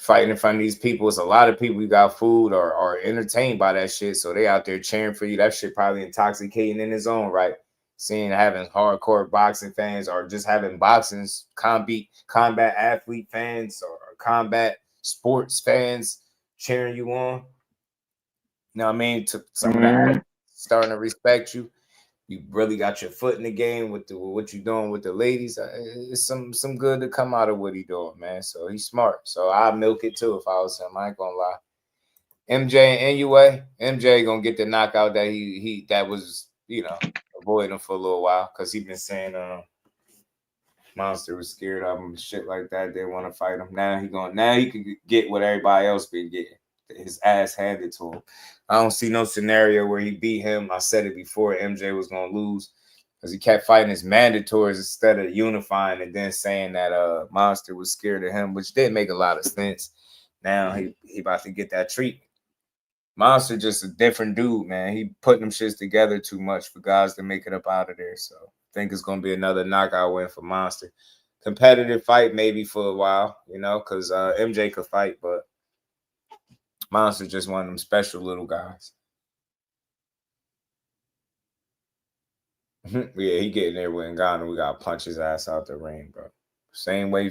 Fighting in front of these people, it's a lot of people who got food or are entertained by that shit. So they out there cheering for you. That shit probably intoxicating in his own right. Having hardcore boxing fans or just having boxing's combat athlete fans or combat sports fans cheering you on. You know what I mean? To some of the athletes starting to respect you. You really got your foot in the game with what you're doing with the ladies. It's some good to come out of what he's doing, man. So he's smart. So I'll milk it too if I was him. I ain't gonna lie. MJ and NUA, MJ gonna get the knockout that he that was, you know, avoid him for a little while because he been saying Monster was scared of him and shit like that. They want to fight him. Now he can get what everybody else been getting. His ass handed to him. I don't see no scenario where he beat him. I said it before, MJ was gonna lose because he kept fighting his mandatories instead of unifying and then saying that Monster was scared of him, which didn't make a lot of sense. Now he about to get that treatment. Monster just a different dude, man. He putting them shits together too much for guys to make it up out of there. So I think it's gonna be another knockout win for Monster. Competitive fight maybe for a while, you know, because MJ could fight, but Monster just one of them special little guys. Yeah, he getting there with Ngannou. We gotta punch his ass out the ring, bro. Same way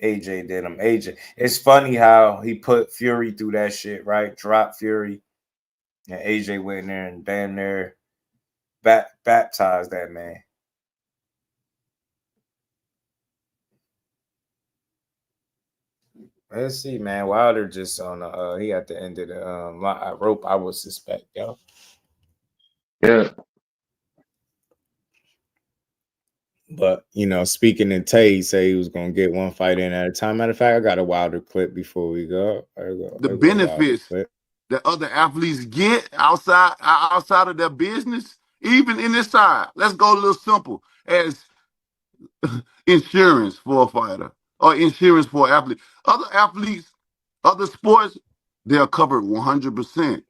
AJ did him. AJ, it's funny how he put Fury through that shit, right? Drop Fury, and AJ went in there and damn near baptized that man. Let's see, man. Wilder just on he at the end of the rope, I would suspect, yo. Yeah. But you know, speaking in Tay, he said he was gonna get one fight in at a time. Matter of fact, I got a Wilder clip before we go. The benefits that other athletes get outside of their business, even in this side. Let's go a little simple as insurance for a fighter or insurance for an athlete. Other athletes, other sports, they're covered 100%.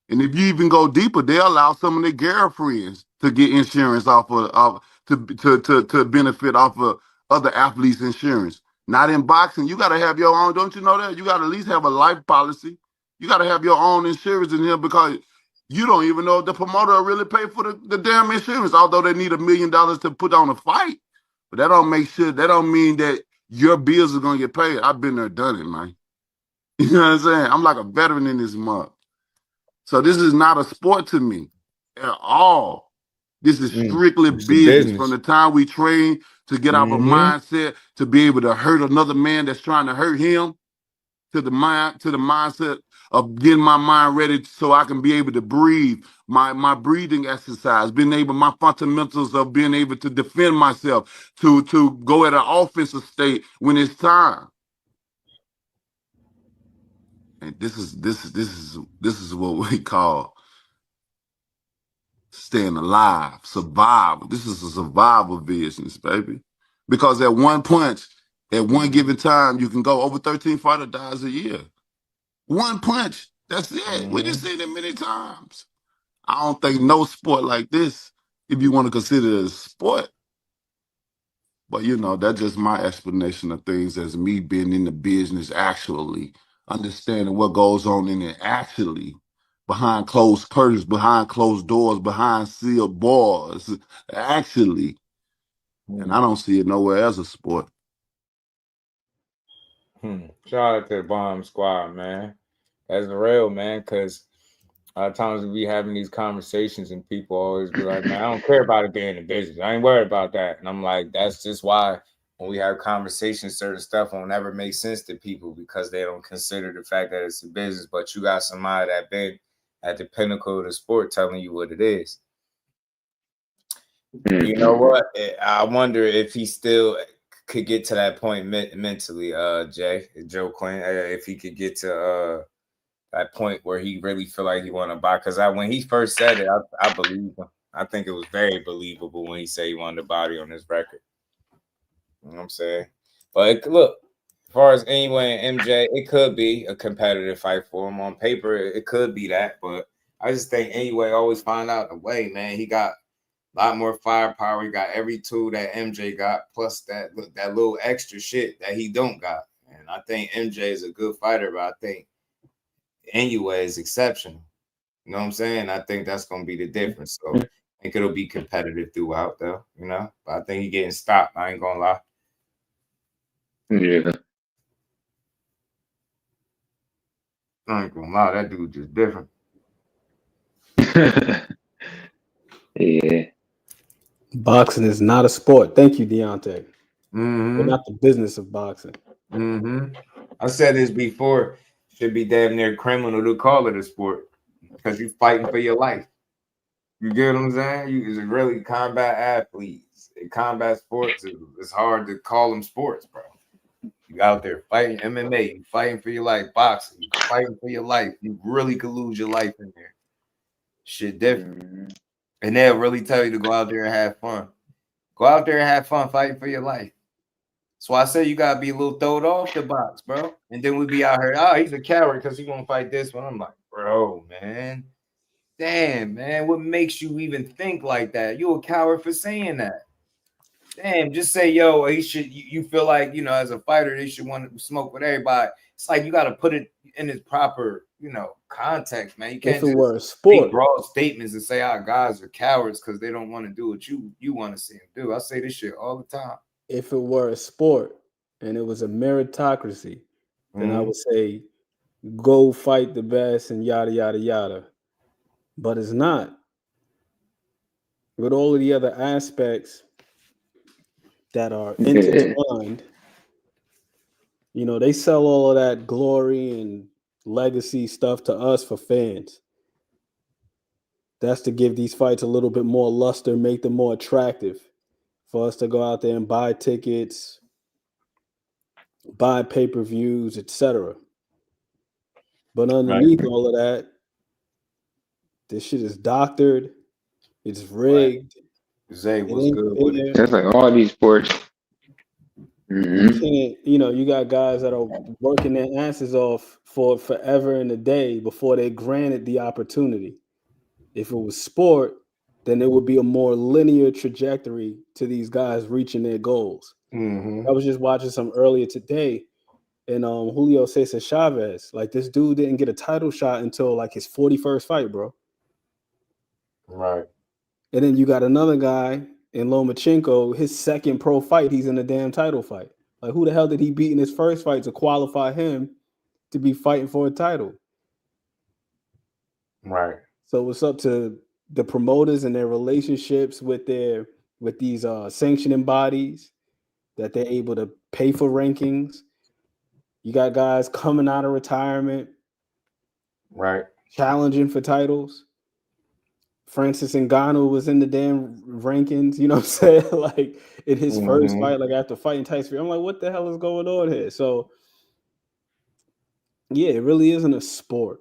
And if you even go deeper, they allow some of their girlfriends to get insurance off of to benefit off of other athletes' insurance. Not in boxing. You got to have your own. Don't you know that? You got to at least have a life policy. You got to have your own insurance in here because you don't even know if the promoter will really pay for the damn insurance, although they need $1 million to put on a fight. But that don't mean that your bills are going to get paid. I've been there, done it, man. You know what I'm saying? I'm like a veteran in this month. So this is not a sport to me at all. This is strictly business. From the time we train to get our mindset to be able to hurt another man that's trying to hurt him, to the mindset of getting my mind ready so I can be able to breathe, my breathing exercise, my fundamentals of being able to defend myself, to go at an offensive state when it's time. And this is what we call staying alive, survival. This is a survival business, baby. Because at one punch, at one given time, you can go over 13 fighter dies a year. One punch, that's it. We just seen it many times. I don't think no sport like this, if you want to consider it a sport. But you know, that's just my explanation of things as me being in the business, actually understanding what goes on in it, actually behind closed curtains, behind closed doors, behind sealed doors, actually. And I don't see it nowhere as a sport. Shout out to the Bomb Squad, man. That's real, man, because a lot of times we be having these conversations and people always be like, man, I don't care about it being in business. I ain't worried about that. And I'm like, that's just why when we have conversations, certain stuff won't ever make sense to people because they don't consider the fact that it's a business. But you got somebody that been at the pinnacle of the sport telling you what it is. You know what? I wonder if he still could get to that point mentally, Joe Quinn, if he could get to that point where he really feel like he want to buy. Because when he first said it, I believe him. I think it was very believable when he said he wanted a body on his record. You know what I'm saying? But look, as far as anyway, MJ, it could be a competitive fight for him. On paper, it could be that. But I just think anyway, always find out a way, man. He got a lot more firepower. He got every tool that MJ got, plus that little extra shit that he don't got. And I think MJ is a good fighter, but I think anyway is exceptional. You know what I'm saying? I think that's going to be the difference. So I think it'll be competitive throughout, though, you know? But I think he's getting stopped. I ain't going to lie. Yeah. I ain't going to lie. That dude just different. Yeah. Boxing is not a sport. Thank you, Deontay. Mm-hmm. We're not the business of boxing. Mm-hmm. I said this before. Should be damn near criminal to call it a sport because you're fighting for your life. You get what I'm saying? You is really combat athletes. In combat sports, it's hard to call them sports, bro. You out there fighting MMA, you fighting for your life. Boxing, you fighting for your life. You really could lose your life in there. Shit different. And they'll really tell you to go out there and have fun. Go out there and have fun fighting for your life. So I say you gotta be a little throwed off the box, bro. And then we be out here, oh, he's a coward because he won't fight this one. I'm like, bro, man. Damn, man, what makes you even think like that? You a coward for saying that. Damn, just say, yo, he should. You feel like, you know, as a fighter, they should want to smoke with everybody. It's like you got to put it in its proper, you know, context, man. You can't just make broad statements and say our guys are cowards because they don't want to do what you want to see them do. I say this shit all the time. If it were a sport and it was a meritocracy, then I would say go fight the best and yada, yada, yada. But it's not. With all of the other aspects that are intertwined, you know, they sell all of that glory and legacy stuff to us for fans. That's to give these fights a little bit more luster, make them more attractive for us to go out there and buy tickets, buy pay-per-views, etc. But underneath all of that, this shit is doctored. It's rigged. Zay was good with it. That's like all these sports. You can't, you know, you got guys that are working their asses off for forever and a day before they granted the opportunity. If it was sport, then it would be a more linear trajectory to these guys reaching their goals. I was just watching some earlier today, and Julio Cesar Chavez, like this dude didn't get a title shot until like his 41st fight, bro. Right. And then you got another guy in Lomachenko, his second pro fight, he's in a damn title fight. Like, who the hell did he beat in his first fight to qualify him to be fighting for a title? Right. So it's up to the promoters and their relationships with these sanctioning bodies that they're able to pay for rankings. You got guys coming out of retirement, right, challenging for titles. Francis Ngannou was in the damn rankings, you know what I'm saying? Like in his first fight, like after fighting Tyson Fury. I'm like, what the hell is going on here? So yeah, it really isn't a sport.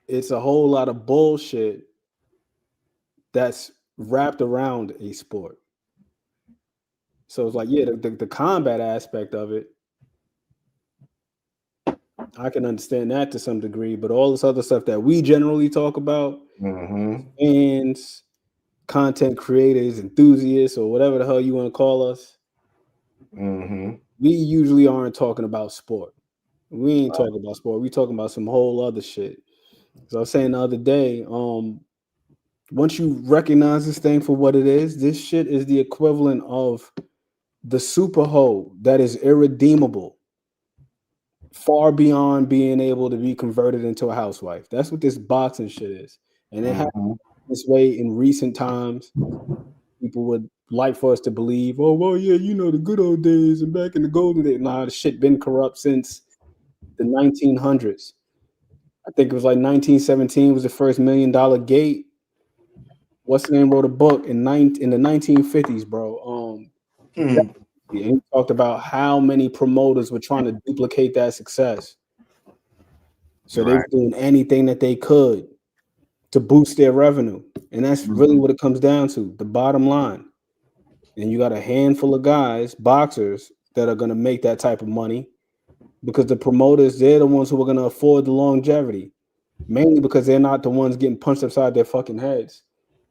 It's a whole lot of bullshit that's wrapped around a sport. So it's like, yeah, the combat aspect of it, I can understand that to some degree, but all this other stuff that we generally talk about, fans, content creators, enthusiasts, or whatever the hell you want to call us, we usually aren't talking about sport. We ain't talking about sport. We talking about some whole other shit. So I was saying the other day, once you recognize this thing for what it is, this shit is the equivalent of the super hoe that is irredeemable, far beyond being able to be converted into a housewife. That's what this boxing shit is. And it happened this way in recent times. people would like for us to believe, oh, well, yeah, you know, the good old days and back in the golden days. Nah, the shit been corrupt since the 1900s. I think it was like 1917 was the first $1 million gate. What's the name wrote a book in the 1950s, bro. And he talked about how many promoters were trying to duplicate that success. So they were doing anything that they could to boost their revenue. And that's really what it comes down to, the bottom line. And you got a handful of guys, boxers, that are going to make that type of money because the promoters, they're the ones who are going to afford the longevity, mainly because they're not the ones getting punched upside their fucking heads.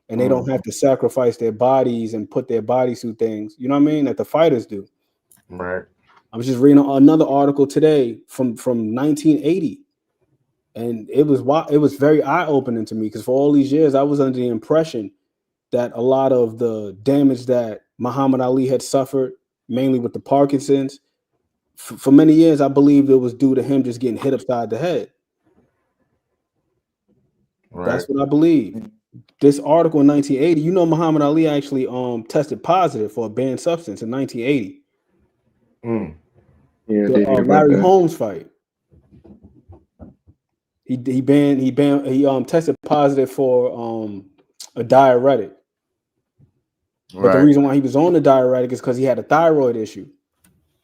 And they don't have to sacrifice their bodies and put their bodies through things, you know what I mean, that the fighters do. Right. I was just reading another article today from 1980. And it was very eye-opening to me because for all these years, I was under the impression that a lot of the damage that Muhammad Ali had suffered, mainly with the Parkinson's, for many years, I believed it was due to him just getting hit upside the head. Right. That's what I believe. This article in 1980, you know, Muhammad Ali actually tested positive for a banned substance in 1980. Yeah, The Larry Holmes fight. He tested positive for a diuretic. But the reason why he was on the diuretic is because he had a thyroid issue.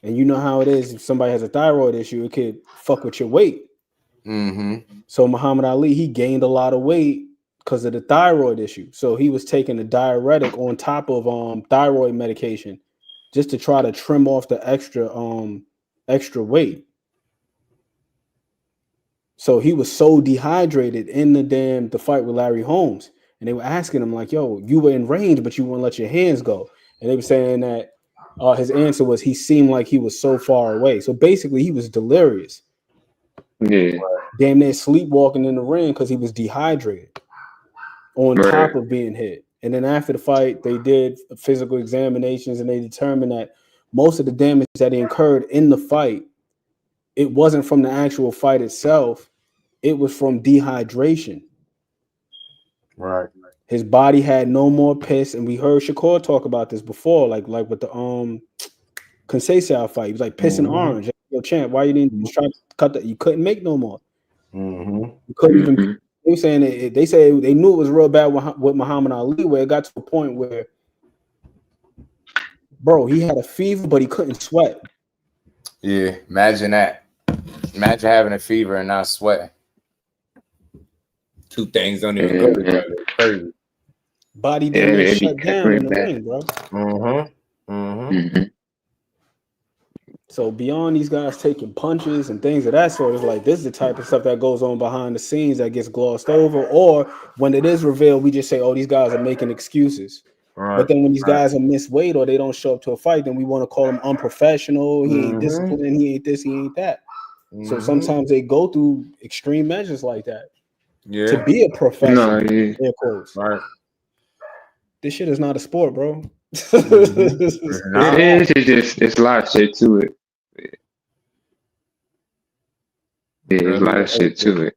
And you know how it is, if somebody has a thyroid issue, it could fuck with your weight. So Muhammad Ali, he gained a lot of weight because of the thyroid issue. So he was taking a diuretic on top of thyroid medication just to try to trim off the extra weight. So he was so dehydrated in the fight with Larry Holmes. And they were asking him like, yo, you were in range, but you wouldn't let your hands go. And they were saying that his answer was he seemed like he was so far away. So basically he was delirious. Yeah. Damn near sleepwalking in the ring because he was dehydrated on top of being hit. And then after the fight, they did physical examinations and they determined that most of the damage that he incurred in the fight, it wasn't from the actual fight itself. It was from dehydration. Right. His body had no more piss. And we heard Shakur talk about this before, like with the Conceição fight. He was like pissing orange. Yo, champ, why you didn't try to cut that? You couldn't make no more. You couldn't even. They were saying they say they knew it was real bad with Muhammad Ali, where it got to a point where, bro, he had a fever, but he couldn't sweat. Yeah, imagine that. Imagine having a fever and not sweating. Two things don't even go together. It's crazy. Body didn't shut down in the ring, bro. So beyond these guys taking punches and things of that sort, it's like this is the type of stuff that goes on behind the scenes that gets glossed over, or when it is revealed, we just say, "Oh, these guys are making excuses." But then when these guys are miss weight or they don't show up to a fight, then we want to call them unprofessional. He ain't disciplined. He ain't this. He ain't that. So sometimes they go through extreme measures like that to be a professional. Air quotes. This shit is not a sport, bro. It is. It's a lot of shit to it. Yeah, there's a lot of shit to it.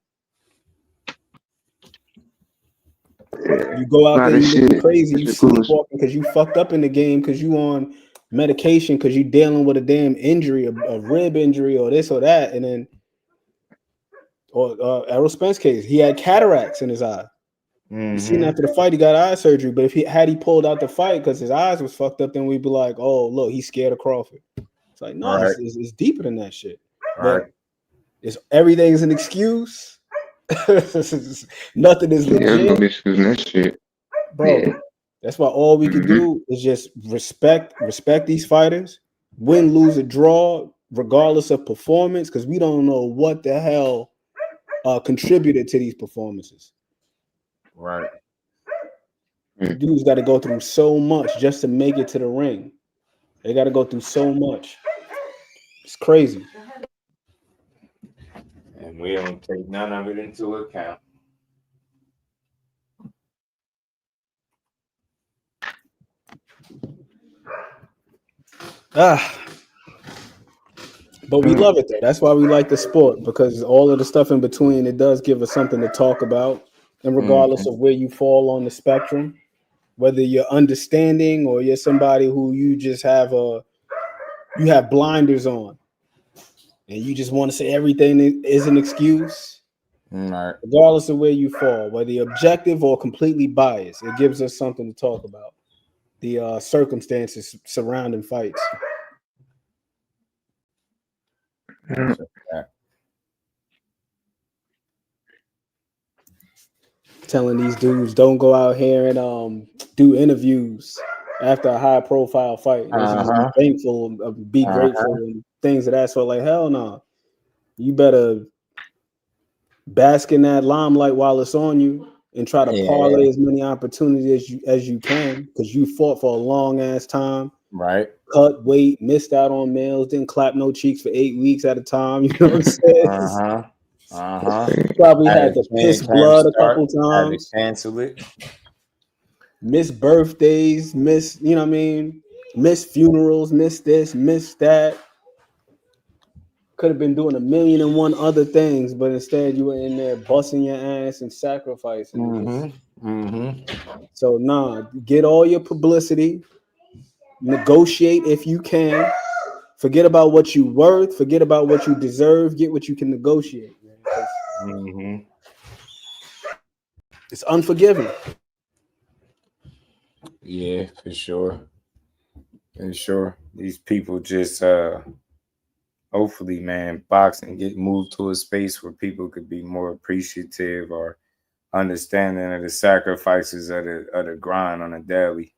You go out there, you look crazy, you sleepwalking because you fucked up in the game because you on medication because you dealing with a damn injury, a rib injury or this or that, and then Errol Spence case, he had cataracts in his eye. You seen after the fight, he got eye surgery, but if he pulled out the fight because his eyes was fucked up, then we'd be like, oh, look, he's scared of Crawford. It's like, no, it's deeper than that shit. But everything's an excuse. Nothing is legit. That shit. Bro, that's why all we can do is just respect these fighters, win, lose, or draw, regardless of performance, because we don't know what the hell contributed to these performances. Dudes got to go through so much just to make it to the ring. They got to go through so much. It's crazy. And we don't take none of it into account. But we love it though. That's why we like the sport, because all of the stuff in between, it does give us something to talk about. And regardless of where you fall on the spectrum, whether you're understanding or you're somebody who you just have blinders on, and you just want to say everything is an excuse. Right. Regardless of where you fall, whether you're objective or completely biased, it gives us something to talk about. The circumstances surrounding fights. Telling these dudes don't go out here and do interviews after a high profile fight. They should just be thankful, be grateful, and things of that sort. Like, hell no. You better bask in that limelight while it's on you and try to parlay as many opportunities as you can, because you fought for a long ass time. Right. Cut weight, missed out on meals, didn't clap no cheeks for 8 weeks at a time. You know what I'm saying? Probably had to piss blood a couple times. Had to cancel it. Miss birthdays, you know what I mean? Miss funerals, miss this, miss that. Could have been doing 1,000,001 other things, but instead you were in there busting your ass and sacrificing. So nah, get all your publicity, negotiate if you can. Forget about what you worth, forget about what you deserve, get what you can negotiate, man. It's unforgiving. Yeah, for sure. For sure. These people just hopefully, man, boxing get moved to a space where people could be more appreciative or understanding of the sacrifices of the grind on a daily.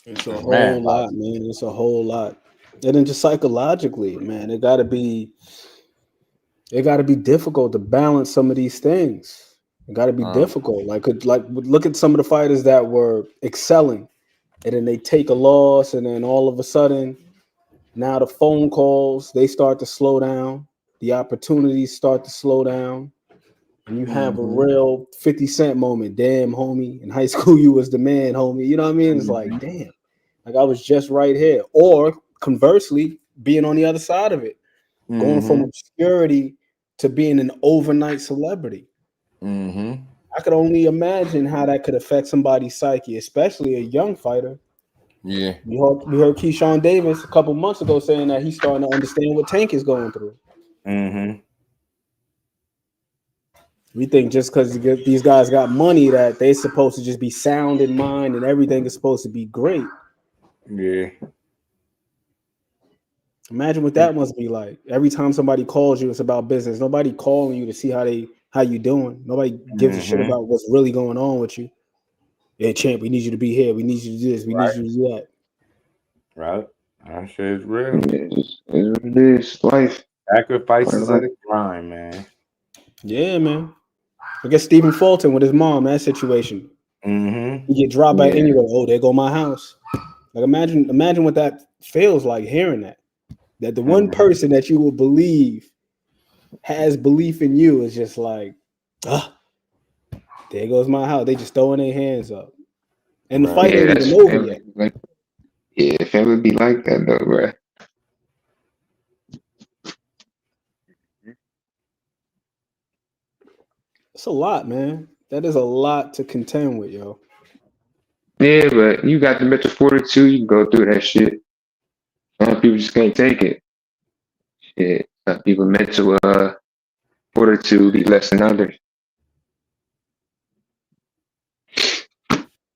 It's a whole lot, man. It's a whole lot. And then just psychologically, man, it gotta be difficult to balance some of these things. It gotta be difficult. Like look at some of the fighters that were excelling, and then they take a loss, and then all of a sudden, now the phone calls, they start to slow down, the opportunities start to slow down, and you have a real 50 Cent moment. Damn, homie, in high school you was the man, homie. You know what I mean? It's like, damn, like I was just right here. Or conversely, being on the other side of it, going from obscurity to being an overnight celebrity. I could only imagine how that could affect somebody's psyche, especially a young fighter. Yeah. We heard Keyshawn Davis a couple months ago saying that he's starting to understand what Tank is going through. We think just because these guys got money that they're supposed to just be sound in mind and everything is supposed to be great. Yeah. Imagine what that must be like. Every time somebody calls you, it's about business. Nobody calling you to see how you doing. Nobody gives a shit about what's really going on with you. Hey, champ, we need you to be here. We need you to do this. We need you to do that. Right. That shit is real. It's what it is. Life. Sacrifices of the grind, man. Yeah, man. I guess Stephen Fulton with his mom, that situation. He get dropped by anywhere. Oh, there go my house. Like imagine what that feels like hearing that. That the one person that you will believe has belief in you is just like, there goes my house. They just throwing their hands up. And the fight ain't even over yet. Like, if it would be like that though, bro. It's a lot, man. That is a lot to contend with, yo. Yeah, but you got the mental fortitude, you can go through that shit. Some people just can't take it. Shit. Some people mental fortitude be less than others.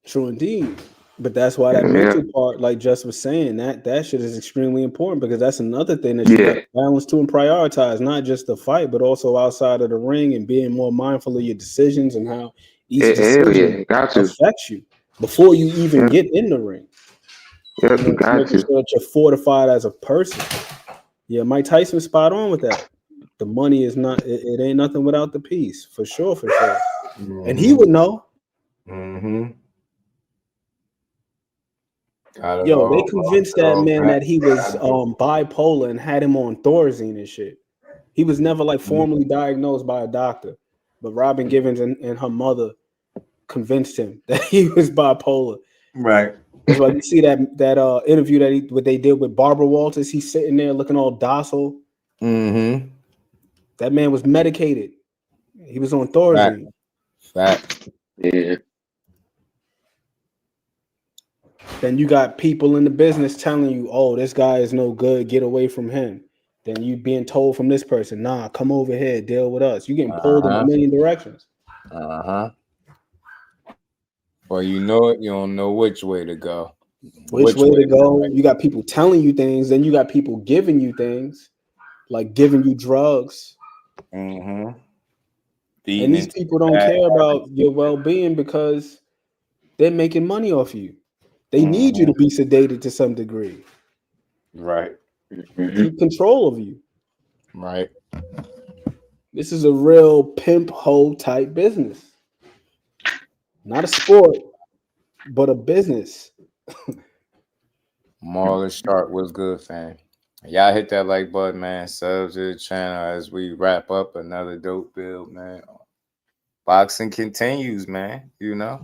True indeed. But that's why that mental part, like Just was saying, that shit is extremely important, because that's another thing that you got to balance to and prioritize, not just the fight, but also outside of the ring and being more mindful of your decisions and how each decision affects you before you even get in the ring. Yeah, you got making sure that you're fortified as a person. Yeah, Mike Tyson was spot on with that. The money is not, it ain't nothing without the peace, for sure. And he would know. Yo, they convinced that man that he was bipolar and had him on Thorazine and shit. He was never like formally diagnosed by a doctor, but Robin Givens and her mother convinced him that he was bipolar. Right. That's why you see that interview that what they did with Barbara Walters. He's sitting there looking all docile. That man was medicated. He was on Thorazine. Fact. Yeah. Then you got people in the business telling you, "Oh, this guy is no good. Get away from him." Then you being told from this person, "Nah, come over here, deal with us." You getting pulled in a million directions. Well, you know it. You don't know which way to go. Which way to go? You got people telling you things. Then you got people giving you things, like giving you drugs. Mm-hmm. And these people don't care about your well-being because they're making money off you. They need you to be sedated to some degree. Right. Keep control of you. Right. This is a real pimp hoe type business. Not a sport, but a business. Marlon Sharp, what's good, fam? Y'all hit that like button, man. Sub to the channel as we wrap up another dope build, man. Boxing continues, man. You know,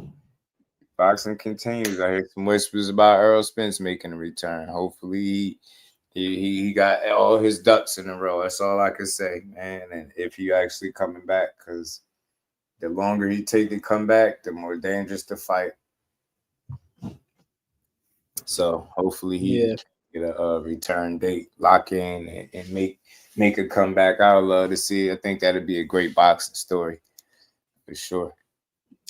boxing continues. I heard some whispers about Earl Spence making a return. Hopefully, he got all his ducks in a row. That's all I can say, man. And if he actually coming back, because the longer he take to come back, the more dangerous to fight. So hopefully he get a return date, lock in, and make a comeback. I would love to see it. I think that'd be a great boxing story for sure.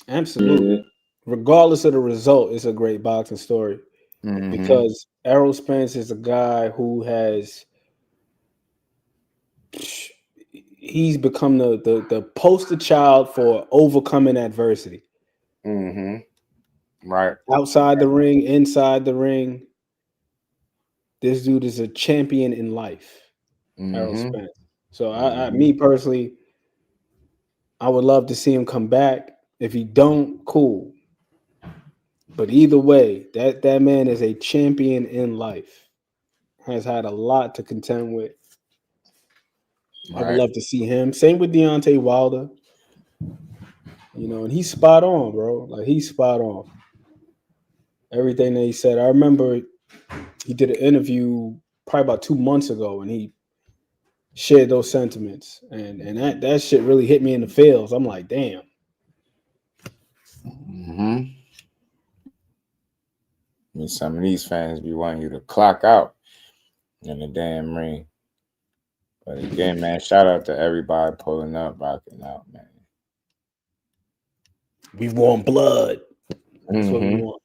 Absolutely. Regardless of the result, it's a great boxing story because Errol Spence is a guy who he's become the poster child for overcoming adversity. Right. Outside the ring, inside the ring. This dude is a champion in life. Errol Spence. So me personally, I would love to see him come back. If he don't, cool. But either way, that man is a champion in life. Has had a lot to contend with. I would love to see him. Same with Deontay Wilder. You know, and he's spot on, bro. Like, he's spot on. Everything that he said. I remember he did an interview probably about 2 months ago, and he shared those sentiments. And that shit really hit me in the feels. I'm like, damn. Some of these fans be wanting you to clock out in the damn ring. But again, man, shout out to everybody pulling up, rocking out, man. We want blood. That's what we want.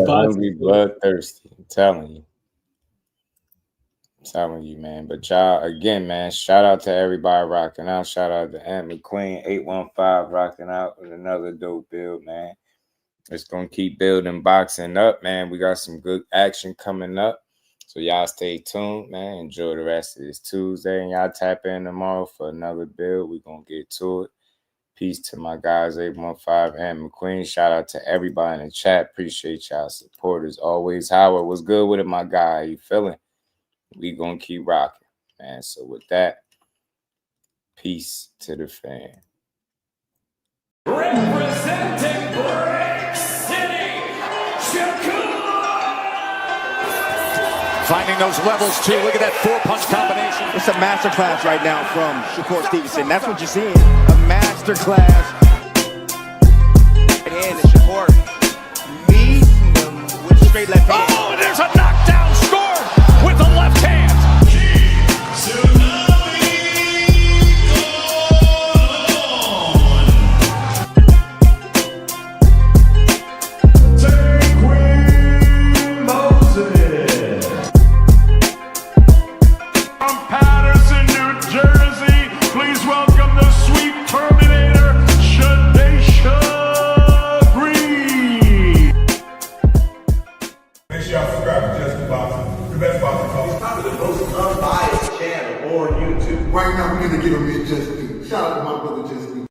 Hungry, bloodthirsty. I'm telling you, man. But y'all, again, man, shout out to everybody rocking out. Shout out to Ant McQueen, 815 rocking out with another dope build, man. It's going to keep building boxing up, man. We got some good action coming up. So y'all stay tuned, man. Enjoy the rest of this Tuesday. And y'all tap in tomorrow for another build. We're going to get to it. Peace to my guys, 815 and McQueen. Shout out to everybody in the chat. Appreciate y'all support as always. Howard, what's good with it, my guy? How you feeling? We going to keep rocking, man. So with that, peace to the fan. Representing Brick City, Finding those levels, too. Look at that four-punch combination. It's a masterclass right now from Shakur Stevenson. That's what you're seeing. A masterclass. And Shakur meeting them with straight left hand. Oh, there's a knockdown scored with the left hand. Right now, we're going to give him his just due. Shout out to my brother Just Due.